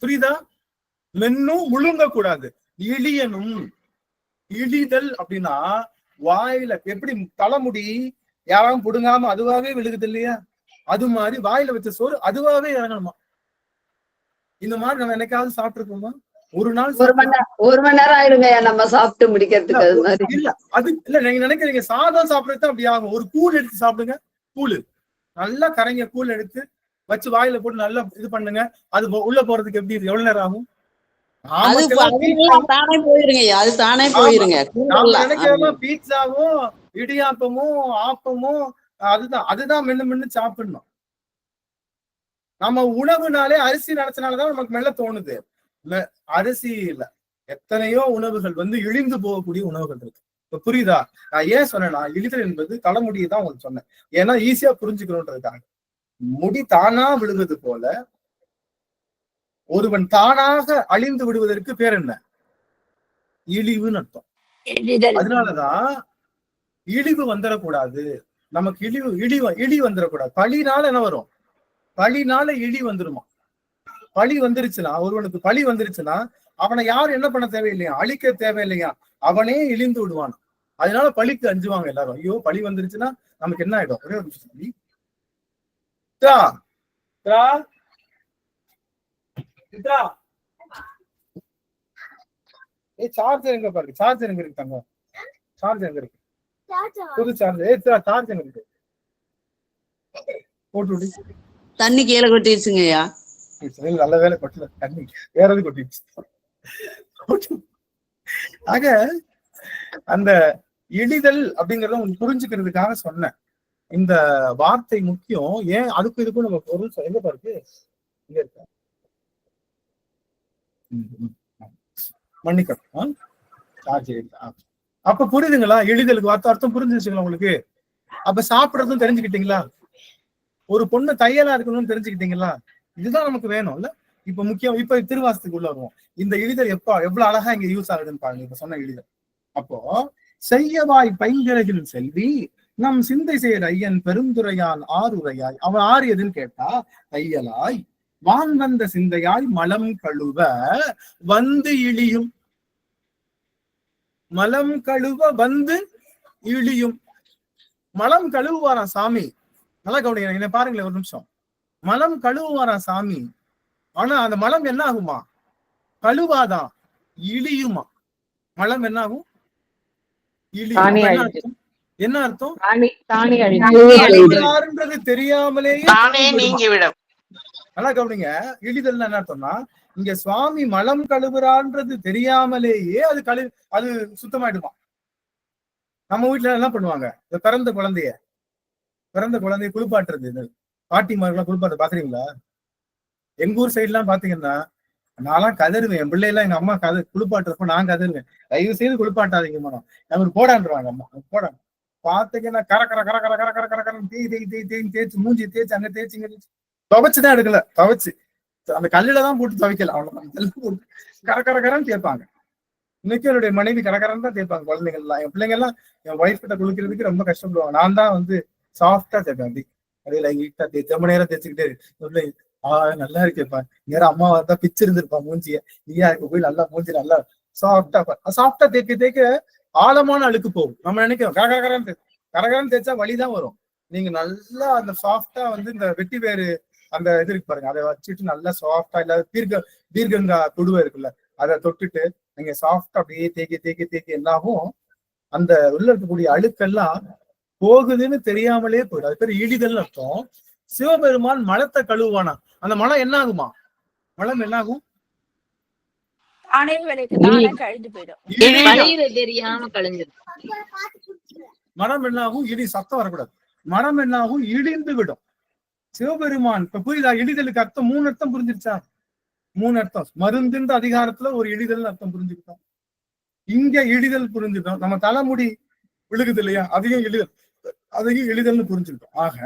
புரியுதா? மென்னும் முழுங்க கூடாது. இழியனும். இழிதல் அப்படின்னா வாயில எப்படி தலைமுடி யாராவது புடுங்காம அதுவாகவே விழுகுது இல்லையா? அது மாதிரி வாயில வச்ச சோறு அதுவாவே இறங்கணுமா. இந்த மாதிரி நம்ம என்னைக்காவது சாப்பிட்டுருக்கோமா? ஒரு நாள் ஒரு மணி நேரம் ஆயிடுங்க நம்ம சாப்பிட்டு முடிக்கிறதுக்கு. அது மாதிரி இல்ல, அது இல்ல, நீங்க நினைக்கிறீங்க சாதம் சாப்பிடுறது அப்படி ஆகும். ஒரு கூழ் எடுத்து சாப்பிடுங்க. கூழு நல்லா கரைங்க கூழ் எடுத்து வச்சு வாயில போட்டு நல்லா இது பண்ணுங்க. அது உள்ள போறதுக்கு எப்படி எவ்வளவு நேரம் ஆகும்? தானே போயிருங்க, அது தானே போயிருங்க. பீட்சாவும் இடியாப்பமும் ஆப்பமும் அதுதான் மென்னு சாப்பிடணும். நம்ம உணவுனாலே அரிசி நினைச்சனாலதான் நமக்கு மெல்ல தோணுது. அரிசி இல்ல, எத்தனையோ உணவுகள் இழிந்து போகக்கூடிய உணவுகள் இருக்கு. இப்ப புரியுதா? நான் ஏன் சொன்னேன்னா இழிதல் என்பது தலைமுடியை தான் உங்களுக்கு சொன்னேன். ஏன்னா ஈஸியா புரிஞ்சுக்கணும்ன்றதுக்காக. முடி தானா விழுவது போல ஒருவன் தானாக அழிந்து விடுவதற்கு பேர் என்ன? இழிவுன்னு அர்த்தம். அதனாலதான் இழிவு வந்துடக்கூடாது. நமக்கு இழி வந்துடக்கூடாது. பழினால என்ன வரும்? பழினால இழி வந்துருமா? பழி வந்துருச்சுன்னா, ஒருவனுக்கு பழி வந்துருச்சுன்னா அவனை யாரும் என்ன பண்ண தேவையில்லையா, அழிக்க தேவையில்லையா, அவனே இழிந்து விடுவான். அதனால பழிக்கு அஞ்சுவாங்க எல்லாரும். ஐயோ பழி வந்துருச்சுன்னா நமக்கு என்ன ஆயிடும்? ஒரே ஒரு நிமிஷம். சார்ஜர் எங்க பாருங்க, சார்ஜர் எங்க இருக்கு தங்க? சார்ஜர் எங்க இருக்கு? புது சார்ஜர். சார்ஜ் எங்க இருக்கு? போட்டு தண்ணி கீழே கொட்டிடுச்சுங்கய்யா. நல்ல வேலை கொட்டல, தண்ணி வேற எது கொட்டிடுச்சு. ஆக அந்த இழிதல் அப்படிங்கறத உங்களுக்கு புரிஞ்சுக்கிறதுக்காக சொன்னேன். இந்த வார்த்தை முக்கியம். ஏன் அதுக்கும் இதுக்கும் நம்ம பொருள் எங்க பாருக்கு இங்க இருக்க மன்னிக்கணும். அப்ப புரியுதுங்களா? எளிதலுக்கு அர்த்தம் புரிஞ்சிருச்சுங்களா உங்களுக்கு? அப்ப சாப்பிடறதும் தெரிஞ்சுக்கிட்டீங்களா? ஒரு பொண்ணு தையலா இருக்கணும்னு தெரிஞ்சுக்கிட்டீங்களா? இதுதான் நமக்கு வேணும் இல்ல? இப்ப முக்கியம். இப்ப திருவாசத்துக்கு உள்ள வருவோம். இந்த இழிதல் எவ்வளவு அழகா இங்க யூஸ் ஆகுதுன்னு பாருங்க. இப்ப சொன்ன இழிதல் அப்போ செய்யவாய் பைங்கிழகில் செல்வி நம் சிந்தை செய்யற ஐயன் பெருந்துரையான் ஆறுரையாய். அவன் ஆறு எதுன்னு கேட்டா தையலாய் வான் வந்த சிந்தையாய் மலம் கழுவ வந்து இழியும். மலம் கழுவ வந்து இழியும். மலம் கழுவுவாரா சாமி? நல்லா கவனிங்க, என்ன பாருங்களேன் ஒரு நிமிஷம். மலம் கழுவுவாரா சாமி? ஆனா அந்த மலம் என்ன ஆகுமா? கழுவாதான், இழியுமா. மலம் என்ன ஆகும்? இழியும். என்ன அர்த்தம்? யாருன்றது தெரியாமலேயே நல்லா கவனிங்க. இழிதல் என்ன அர்த்தம்னா, இங்க சுவாமி மலம் கழுவுறான்றது தெரியாமலேயே அது சுத்தமாயிடுமா. நம்ம வீட்டுல என்ன பண்ணுவாங்க? பிறந்த குழந்தைய குளிப்பாட்டுறது, பாட்டிமாரெல்லாம் குளிப்பாட்டு பாக்குறீங்களா? எங்க ஊர் சைடு எல்லாம் பாத்தீங்கன்னா நான்லாம் கதறுவேன். என் பிள்ளைலாம் எங்க அம்மா குளிப்பாட்டுறப்ப நான் கதறுவேன், தயவு செய்து குளிப்பாட்டாதீங்க மனம், எனக்கு போடான்றாங்க அம்மா. போடான் பாத்தீங்கன்னா கர கர கர கர கர கர கர கர தேய்ச்சி மூஞ்சி தேய்ச்சி அங்க தேய்ச்சிங்க துவைச்சுதான் எடுக்கல, துவைச்சு அந்த கல்லுல தான் போட்டு துவைக்கல, அவ்வளவுதான். கர கர கரன்னு தேய்ப்பாங்க. இன்னைக்கு என்னுடைய மனைவி கரகரன்னு தான் தேய்ப்பாங்க. குழந்தைகள் எல்லாம், என் பிள்ளைங்க எல்லாம் என் ஒய்ஃப் கிட்ட குளிக்கிறதுக்கு ரொம்ப கஷ்டப்படுவாங்க. நான் தான் சாஃப்டா தேய்ப்பேன். அப்படி அப்படியே லைட்டா ரொம்ப நேரம் தேய்ச்சிக்கிட்டே நல்லா இருக்கேப்பா. நேரம் அம்மா வந்தா பிச்சு இருந்திருப்பா மூஞ்சிய, நீயா இருக்க போய் நல்லா மூஞ்சி நல்லா சாஃப்டா தேய்க்க ஆழமான அழுக்கு போகும். நம்ம நினைக்கிறோம் கரகரன்னு தேய்ச்சா வலிதான் வரும். நீங்க நல்லா அந்த சாஃப்டா இந்த வெட்டி வேறு அந்த இது இருக்கு பாருங்க, அதை வச்சுட்டு நல்லா சாஃப்டா இல்லாத தீர்க்கங்கா துடுவை இருக்குல்ல, அதை தொட்டுட்டு நீங்க சாஃப்டா அப்படியே தேய்க்க என்னாகும், அந்த உள்ள இருக்கக்கூடிய அழுக்கெல்லாம் போகுதுன்னு தெரியாமலே போயிடும். அது பேர் இழிதல் அர்த்தம். சிவபெருமான் மலத்தை கழுவுவானா, அந்த மலம் என்ன ஆகுமா? மலம் என்ன ஆகும்? மனம் என்ன ஆகும்? சத்தம் வரக்கூடாது. மனம் என்ன ஆகும்? இழிந்து விடும். சிவபெருமான் இப்ப புரியுதா? இழிதலுக்கு அர்த்தம் 3 அர்த்தம் புரிஞ்சிருச்சா? 3 அர்த்தம். மருந்துன்ற அதிகாரத்துல ஒரு இழிதல் அர்த்தம் புரிஞ்சுக்கிட்டோம். இங்க இழிதல் புரிஞ்சுட்டோம். நம்ம தலைமுடி விழுகுது இல்லையா, அதையும் இழிதல்னு புரிஞ்சுக்கிட்டோம். ஆக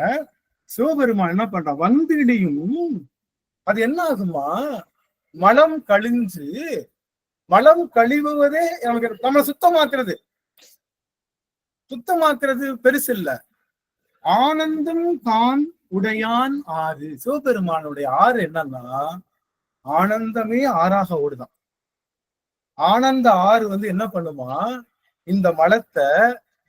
சிவபெருமான் என்ன பண்றான்? இடியும். அது என்ன ஆகுமா? மலம் கழிஞ்சு, மலம் கழிவுவதே நமக்கு நம்ம சுத்தமாக்குறது பெருசு இல்ல. ஆனந்தம் தான் உடையான் ஆறு. சிவபெருமானுடைய ஆறு என்னன்னா, ஆனந்தமே ஆறாக ஓடுதான். ஆனந்த ஆறு என்ன பண்ணுமா? இந்த மலத்தை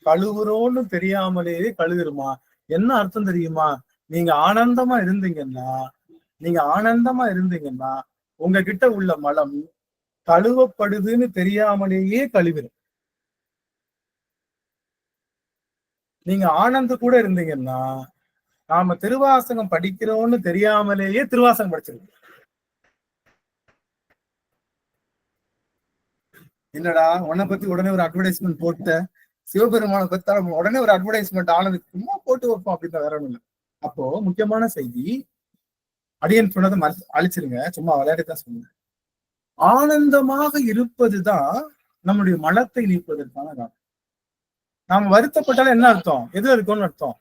கழுவுறோன்னு தெரியாமலே கழுவிருமா. என்ன அர்த்தம் தெரியுமா? நீங்க ஆனந்தமா இருந்தீங்கன்னா உங்ககிட்ட உள்ள மலம் கழுவப்படுதுன்னு தெரியாமலேயே கழுவிடும். நீங்க ஆனந்த கூட இருந்தீங்கன்னா நாம திருவாசகம் படிக்கிறோம்னு தெரியாமலேயே திருவாசகம் படிச்சிருக்கோம். என்னடா உன்னை பத்தி உடனே ஒரு அட்வர்டைஸ்மெண்ட் போட்ட, சிவபெருமானை பத்தி உடனே ஒரு அட்வர்டைஸ்மெண்ட் ஆனது சும்மா போட்டு வைப்போம் அப்படின்னு வேற ஒண்ணும் இல்லை. அப்போ முக்கியமான செய்தி, அடியன் சொன்னதை அழிச்சிருங்க, சும்மா விளையாட்டுதான் சொல்லுங்க. ஆனந்தமாக இருப்பதுதான் நம்முடைய மலத்தை நீக்குவதற்கான காரணம். நாம வருத்தப்பட்டாலும் என்ன அர்த்தம்? எதுல இருக்கோம்னு அர்த்தம்?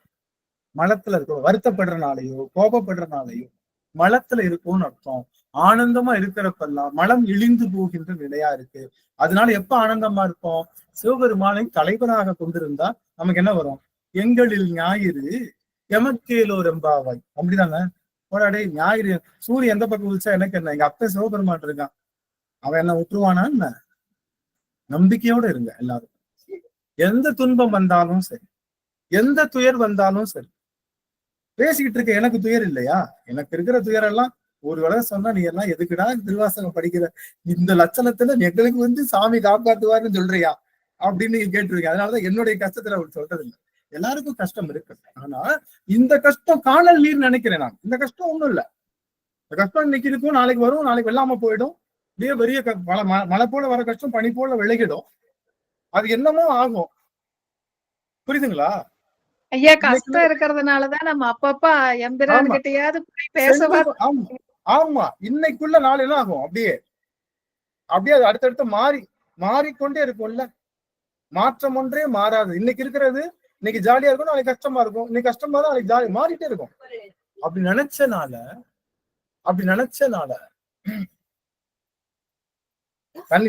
மலத்துல இருக்கோம். வருத்தப்படுறனாலையோ கோபப்படுறனாலையோ மலத்துல இருக்கும்னு அர்த்தம். ஆனந்தமா இருக்கிறப்பெல்லாம் மலம் இழிந்து போகின்ற நிலையா இருக்கு. அதனால எப்ப ஆனந்தமா இருப்போம்? சிவபெருமானை தலைவராக கொண்டிருந்தா நமக்கு என்ன வரும்? எங்களில் ஞாயிறு எமக்கேலோ ரெம்பாவாய். அப்படிதாங்க. போடாடே ஞாயிறு சூரியன் எந்த பக்கம் உதிச்சா எனக்கு என்ன? எங்க அப்ப சிவபெருமான் இருக்கான், அவன் என்ன விட்டுருவானா என்ன? நம்பிக்கையோட இருங்க எல்லாரும். எந்த துன்பம் வந்தாலும் சரி, எந்த துயர் வந்தாலும் சரி, பேசிக்கிட்டு இருக்க எனக்கு துயர் இல்லையா? எனக்கு இருக்கிற துயரெல்லாம் ஒரு வேளை சொன்னா நீ எல்லாம் எதுக்குடா திருவாசகம் படிக்கிற, இந்த லட்சணத்துல எங்களுக்கு வந்து சாமி காப்பாத்துவாருன்னு சொல்றியா அப்படின்னு நீங்க கேட்டுருவீங்க. அதனாலதான் என்னுடைய கஷ்டத்துல அவர் சொல்றது இல்லை. எல்லாருக்கும் கஷ்டம் இருக்கு. ஆனா இந்த கஷ்டம் காணல் நீர் நினைக்கிறேன் நான். இந்த கஷ்டம் ஒண்ணும் இல்லை. இந்த கஷ்டம் இன்னைக்கு இருக்கும், நாளைக்கு வரும், நாளைக்கு வெள்ளாம போயிடும். இதே பெரிய மழை போல வர கஷ்டம் பனி போல விலகிடும். அது என்னமோ ஆகும். புரியுதுங்களா ஐயா? கஷ்டம் இருக்கிறதுனாலதான் நம்ம அப்பப்ப எம்பிரான் கிட்டயாவது பேசவா. ஆமா, இன்னைக்குள்ள நாள் என்ன ஆகும்? அப்படியே அது அடுத்தடுத்து மாறிக்கொண்டே இருக்கும்ல. மாற்றம் ஒன்றே மாறாது. இன்னைக்கு இருக்கிறது இன்னைக்கு ஜாலியா இருக்கும், நாளைக்கு கஷ்டமா இருக்கும். இன்னைக்கு கஷ்டமா தான் நாளைக்கு ஜாலி மாறிட்டே இருக்கும். அப்படி நினைச்சனால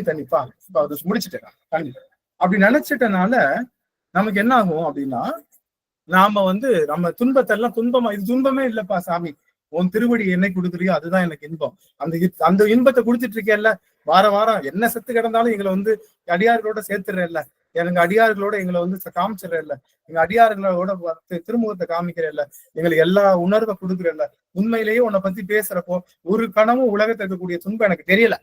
தண்ணிப்பா முடிச்சுட்டேன். தண்ணி அப்படி நினைச்சிட்டனால நமக்கு என்ன ஆகும் அப்படின்னா, நாம வந்து நம்ம துன்பத்தை எல்லாம் துன்பமா, இது துன்பமே இல்லப்பா சாமி, உன் திருவடி என்னை கொடுக்குறியோ அதுதான் எனக்கு இன்பம். அந்த இன்பத்தை கொடுத்துட்டு இருக்கேன்ல, வாரம் என்ன செத்து கிடந்தாலும் எங்களை வந்து அடியார்களோட சேர்த்துறேன்ல, எனக்கு அடியார்களோட எங்களை வந்து காமிச்சிடறேன்ல, எங்க அடியார்களோட திருமுகத்தை காமிக்கிறேன்ல, எங்களுக்கு எல்லா உணர்வை கொடுக்குறேன்ல. உண்மையிலேயே உன்னை பத்தி பேசுறப்போ ஒரு கணமும் உலகத்துல இருக்கக்கூடிய துன்பம் எனக்கு தெரியல.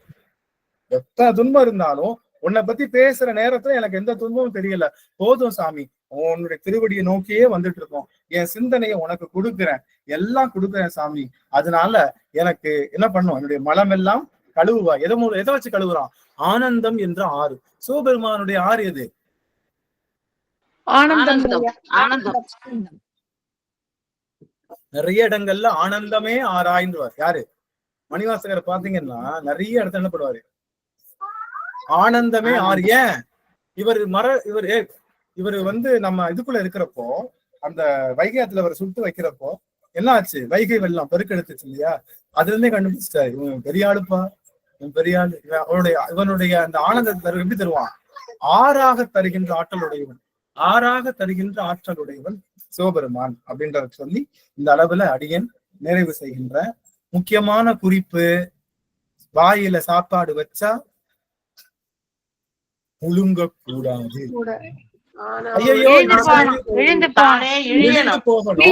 எத்தனை துன்பம் இருந்தாலும் உன்னை பத்தி பேசுற நேரத்துல எனக்கு எந்த துன்பமும் தெரியல. போதும் சாமி, உன்னுடைய திருவடியை நோக்கியே வந்துட்டு இருக்கோம். என் சிந்தனையை உனக்கு கொடுக்குறேன், எல்லாம் கொடுக்குறேன் சாமி. அதனால எனக்கு என்ன பண்ணும்? என்னுடைய மலம் எல்லாம் கழுவுவா. எதை வச்சு கழுவுறான்? ஆனந்தம் என்ற ஆறு. சிவபெருமானுடைய ஆறு எது? ஆனந்தம். நிறைய இடங்கள்ல ஆனந்தமே ஆராய்ந்துவார். யாரு? மணிவாசகரை பாத்தீங்கன்னா நிறைய இடத்துல என்ன பண்ணுவாரு? ஆனந்தமே ஆறு. ஏன்? இவர் வந்து நம்ம இதுக்குள்ள இருக்கிறப்போ, அந்த வைகை ஆத்துல அவரை சுட்டு வைக்கிறப்போ என்ன ஆச்சு? வைகை வெள்ளம் பெருக்கெடுத்துச்சு இல்லையா? அதுல இருந்தே கண்டுபிடிச்சிட்டாரு, இவன் பெரிய ஆளுப்பா, இவன் பெரிய ஆளு. இவனுடைய அந்த ஆனந்தத்தை எப்படி தருவான்? ஆறாக தருகின்ற ஆற்றலுடையவன் சிவபெருமான் அப்படின்றத சொல்லி இந்த அளவுல அடியன் நிறைவு செய்கின்ற முக்கியமான குறிப்பு, வாயில சாப்பாடு வச்சா முழுங்க கூடாது. போகணும்.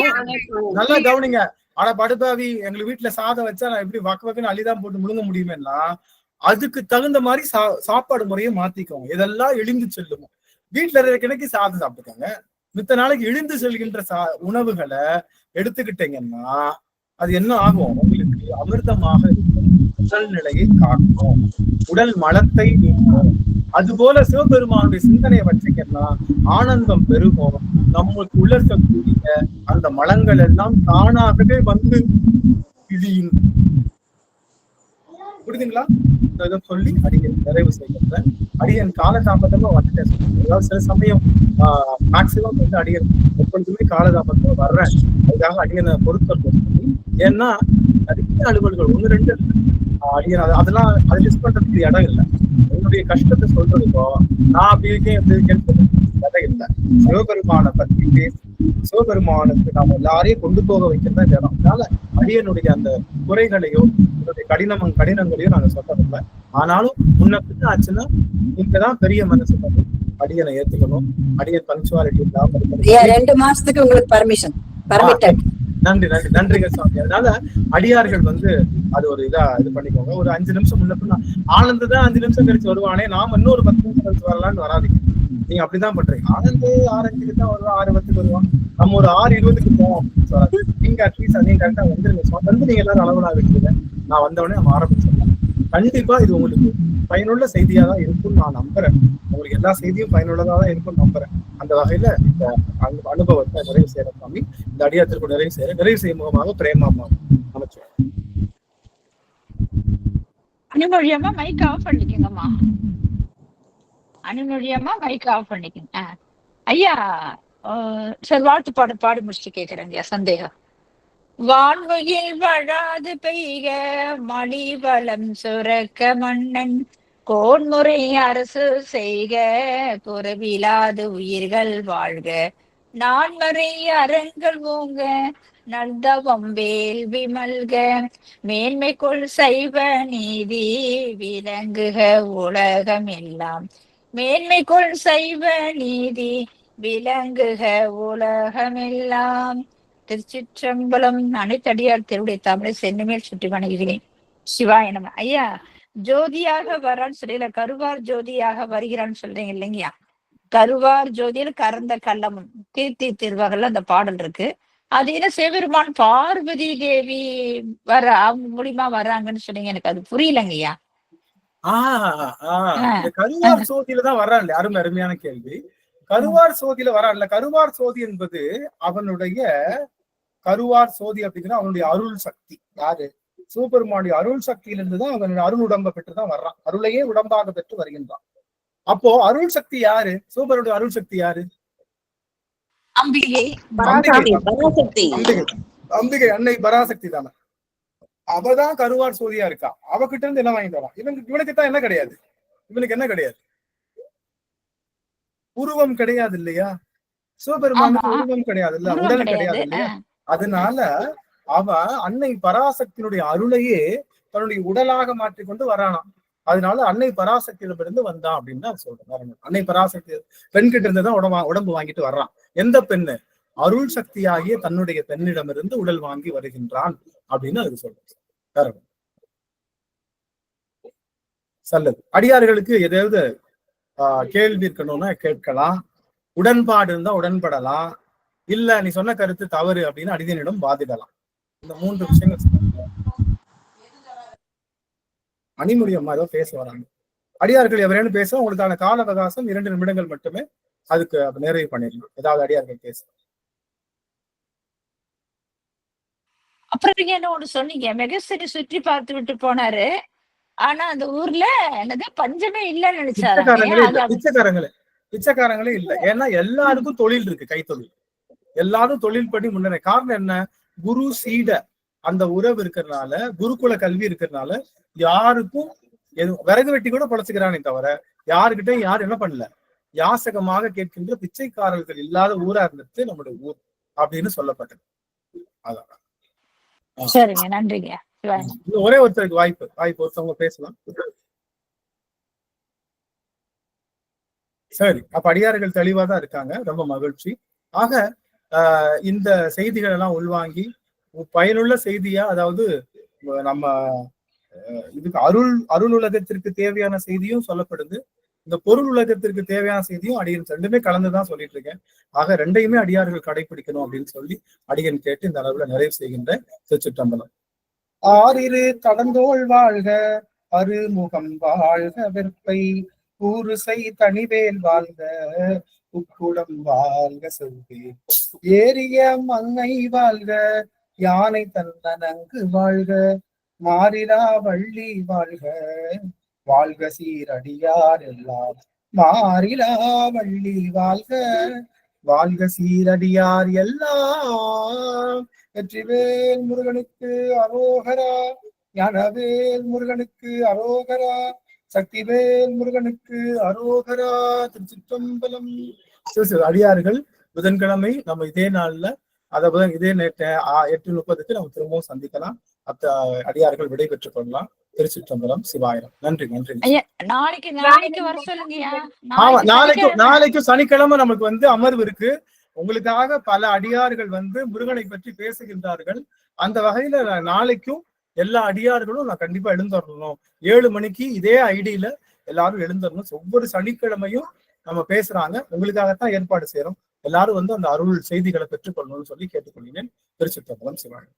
நல்லா கவனிங்க. ஆனா படுபாவி எங்களுக்கு வீட்டுல சாதம் வச்சா நான் எப்படி வக்கன்னு அள்ளிதான் போட்டு முழுங்க முடியுமேன்னா, அதுக்கு தகுந்த மாதிரி சாப்பாடு முறையை மாத்திக்கோங்க. இதெல்லாம் இழிந்து செல்லும். வீட்டுல இருக்கிற கிணக்கு சாதம் சாப்பிட்டுக்காங்க. மித்த நாளைக்கு இழிந்து செல்கின்ற உணவுகளை எடுத்துக்கிட்டீங்கன்னா அது என்ன ஆகும்? உங்களுக்கு அமிர்தமாக இருக்கும். உடல் நிலையை காக்கும், உடல் மலத்தை நீக்கும். அதுபோல சிவபெருமானுடைய சிந்தனையை வச்சுக்கன்னா ஆனந்தம் பெருகும். நம்மளுக்கு உள்ள இருக்கக்கூடிய அந்த மலங்கள் எல்லாம் தானாகவே வந்து இழியும். புரியுதுங்களா? இதை சொல்லி அடியன் நிறைவு செய்கின்றேன். அடியன் காலதாமதமா வந்துட்டேன். அதாவது சில சமயம் மேக்சிமம் வந்து அடியன் எப்பொழுதுமே காலதாமதமா வர்றேன். அதுக்காக அடியனை பொருட்கள் சொல்லி, ஏன்னா நிறைய அலுவல்கள் 1-2 அடியன் அதெல்லாம் அதை லிஸ்ட் பண்றதுக்கு இடம் இல்லை. என்னுடைய கஷ்டத்தை சொல்றதுக்கோ நான் அப்படி இருக்கேன் எப்படி இருக்கேன்னு கதை இல்லை. சிவபெருமானை பத்தி பேசி சிவபெருமானுக்கு நாம எல்லாரையும் கொண்டு போக வைக்கிறதா இடம். அதனால அடியனுடைய அந்த குறைகளையோ என்னுடைய கடினங்களையோ நாங்க சொல்றதில்லை. ஆனாலும் முன்ன ஆச்சுன்னா நீங்கதான் பெரிய மனசு பண்ணி அடியனை ஏத்துக்கணும். அடியன் பங்க்சுவாலிட்டி இல்லாம 2 மாசத்துக்கு உங்களுக்கு பர்மிஷன் நன்றி நன்றி நன்றிங்க சாமி. அதனால அடியார்கள் வந்து அது ஒரு இதா இது பண்ணிக்கோங்க. ஒரு 5 நிமிஷம் முன்ன ஆனந்து தான் 5 நிமிஷம் கழிச்சு வருவானே, நாம இன்னொரு 10 நிமிஷம் கழிச்சு வரலான்னு வராதிங்க. நீங்க அப்படிதான் பண்றீங்க. ஆனந்து 6:05 தான் வருவான், 6:10 வருவான், நம்ம ஒரு 6:20 போவோம். நீங்க அட்லீஸ்ட் அதையும் கரெக்டா வந்துருங்க. வந்து நீங்க எல்லாரும் அளவலா இருக்கீங்க, நான் வந்தவொடனே நம்ம ஆரம்பிச்சிடலாம். கண்டிப்பா இது உங்களுக்கு பயனுள்ள செய்தியா தான் இருக்கும்னு நான் நம்புறேன். உங்களுக்கு எல்லா செய்தியும் பயனுள்ளதா தான் இருக்கும்னு நம்புறேன். அந்த வகையில இந்த அனுபவத்தை நிறைவு செய்யற சாமி, இந்த அடியாத்திற்கு நிறைவு செய்யும் முகமாக பிரேமாமா அமைச்சோம். அனுமொழியம்மா மைக் ஆஃப் பண்ணிக்கோங்கம்மா. அனுமொழியம்மா மைக் ஆஃப் பண்ணிக்கோங்க. ஐயா சரி, வாழ்த்து பாடி முடிச்சுட்டு கேக்குறேங்க ஐயா. சந்தேகம். வான்வகையில் வழாது பெய்க மழி வளம் சுரக்க மன்னன் கோன்முறை அரசு செய்க குறைவிலாது உயிர்கள் வாழ்க நான்மறை அறங்கள் ஓங்க நல்தவம் வேள்வி மல்க மேன்மைக்குள் சைவ நீதி விளங்குக உலகம் எல்லாம் மேன்மைக்குள் சைவ நீதி விளங்குக உலகமெல்லாம். திருச்சிற்றம்பலம். அனைத்தடியார் திருடைய தமிழை சென்னிமேல் சுற்றி வணங்குகிறேன். சிவாய நம. ஐயா ஜோதியாக வரான்னு சொல்லல, கருவார் ஜோதியாக வருகிறான்னு சொல்றீங்க இல்லைங்கய்யா. கருவார் ஜோதியில் கறந்த கள்ளமும் கீர்த்தி திருவகல்ல அந்த பாடல் இருக்கு. அது என்ன சிவபெருமான் பார்வதி தேவி அவங்க மூலியமா வர்றாங்கன்னு சொன்னீங்க, எனக்கு அது புரியலங்கய்யா. கருவார் சோதியில தான் வர்றான் இல்லையா? அருமையான கேள்வி. கருவார் சோதியில வரான்ல. கருவார் சோதி என்பது அவனுடைய கருவார் சோதி அப்படிங்கிற அவனுடைய அருள் சக்தி. யாரு? சிவபெருமானுடைய அருள் சக்தியிலிருந்து தான் அவனுடைய அருள் உடம்பை பெற்றுதான் வர்றான். அருளையே உடம்பாக பெற்று வருகின்றான். அப்போ அருள் சக்தி யாரு? சிவபெருமானுடைய அருள் சக்தி யாரு? அம்பிகை. அம்பிகை அன்னை பராசக்தி தானே. அவதான் கருவார் சோதியா இருக்கா. அவகிட்ட இருந்து என்ன வாங்கிட்டு வரான்? இவனுக்கு தான் என்ன கிடையாது. இவனுக்கு என்ன கிடையாது? உருவம் கிடையாது இல்லையா? சிவபெருமானுக்கு உருவம் கிடையாது இல்ல, உடல் கிடையாது இல்லையா? அதனால அவ அன்னை பராசக்தியினுடைய அருளையே தன்னுடைய உடலாக மாற்றிக்கொண்டு வரானாம். அதனால அன்னை பராசக்தியிடமிருந்து வந்தான் அப்படின்னு தான் சொல்றேன். அன்னை பராசக்தி பெண்கிட்ட இருந்துதான் உடம்பு வாங்கிட்டு வர்றான். எந்த பெண்ணு? அருள் சக்தியாகிய தன்னுடைய பெண்ணிடமிருந்து உடல் வாங்கி வருகின்றான் அப்படின்னு அது சொல்றேன். நல்லது. அடியார்களுக்கு எதாவது கேள்வி இருக்கணும்னா கேட்கலாம். உடன்பாடு இருந்தா உடன்படலாம். இல்ல நீ சொன்ன கருத்து தவறு அப்படின்னு அடியனிடம் வாதிடலாம். இந்த 3 விஷயங்கள். அணிமுடியம்மா ஏதோ பேச வராங்க. அடியார்கள் எவரேன்னு பேச உங்களுக்கான கால அவகாசம் 2 நிமிடங்கள் மட்டுமே. அதுக்கு நிறைவு பண்ணிடலாம். ஏதாவது அடியார்கள் பேச. அப்புறம் நீங்க என்ன ஒண்ணு சொன்னீங்க, மெகஸ்தனி சுற்றி பார்த்து விட்டு போனாரு, ஆனா அந்த ஊர்ல என்னது பஞ்சமே இல்லன்னு நினைச்சாரு. பிச்சைக்காரங்களே இல்ல. ஏன்னா எல்லாருக்கும் தொழில் இருக்கு, கைத்தொழில். எல்லாரும் தொழில் பண்ணி முன்னே. காரணம் என்ன? குரு சீட அந்த உறவு இருக்கிறதுனால, குருகுல கல்வி இருக்கிறதுனால யாருக்கும் விறகு வெட்டி கூட பொழைச்சுக்கிறானே தவிர யாருக்கிட்ட யாரும் என்ன பண்ணல, யாசகமாக கேட்கின்ற பிச்சைக்காரர்கள் இல்லாத ஊரா இருந்துட்டு நம்முடைய ஊர் அப்படின்னு சொல்லப்பட்டது. அதான். சரிங்க, நன்றிங்க. ஒரே ஒருத்தருக்கு வாய்ப்பு ஒருத்தவங்க பேசலாம். சரி, அப்ப அடியார்கள் தெளிவா தான் இருக்காங்க. ரொம்ப மகிழ்ச்சி. ஆக இந்த செய்திகள் எல்லாம் உள்வாங்கி பயனுள்ள செய்தியா, அதாவது நம்ம இதுக்கு அருள் உலகத்திற்கு தேவையான செய்தியும் சொல்லப்படுது, இந்த பொருள் உலகத்திற்கு தேவையான செய்தியும் அடியன் ரெண்டுமே கலந்துதான் சொல்லிட்டு இருக்கேன். ஆக ரெண்டையுமே அடியார்கள் கடைபிடிக்கணும் அப்படின்னு சொல்லி அடியன் கேட்டு இந்த அளவுல நிறைவு செய்கின்ற திருச்சிற்றம்பலம். ஆறிரு கடந்தோள் வாழ்க, அருமுகம் வாழ்க, வெற்பை ஊருசை தனிவேல் வாழ்க, உக்குடம் வாழ்க, செவ்வே ஏரிய மங்கை வாழ்க, யானை தன்னங்கு வாழ்க, மாறிலா வள்ளி வாழ்க, வாழ்க சீரடியார் எல்லாம் மாறிலா வள்ளி வாழ்க, வாழ்க சீரடியார் எல்லாம். வெற்றிவேல் முருகனுக்கு அரோகரா, ஞானவேல் முருகனுக்கு அரோகரா, சக்திவேல் முருகனுக்கு அரோகரா. திருச்சிற்றம்பலம். அடியார்கள் புதன்கிழமை நம்ம இதே நாள்ல, அதாவது இதே நேற்று 8:30 நம்ம திரும்பவும் சந்திக்கலாம். அடியார்கள் விடை பெற்றுக் கொள்ளலாம். திருச்சிற்றம்பலம். சிவாயிரம். நன்றி. நாளைக்கு வர சொல்லுங்க. நாளைக்கு சனிக்கிழமை நமக்கு அமர்வு இருக்கு. உங்களுக்காக பல அடியார்கள் வந்து முருகனை பற்றி பேசுகின்றார்கள். அந்த வகையில நாளைக்கும் எல்லா அடியார்களும் நான் கண்டிப்பா எழுந்தரணும். 7 மணிக்கு இதே ஐடியில எல்லாரும் எழுந்தரணும். ஒவ்வொரு சனிக்கிழமையும் நம்ம பேசுறாங்க. உங்களுக்காகத்தான் ஏற்பாடு செய்யறோம். எல்லாரும் வந்து அந்த அருள் செய்திகளை பெற்றுக்கொள்ளணும்னு சொல்லி கேட்டுக்கொள்கிறேன். திருச்சிற்றம்பலம். சிவாய்.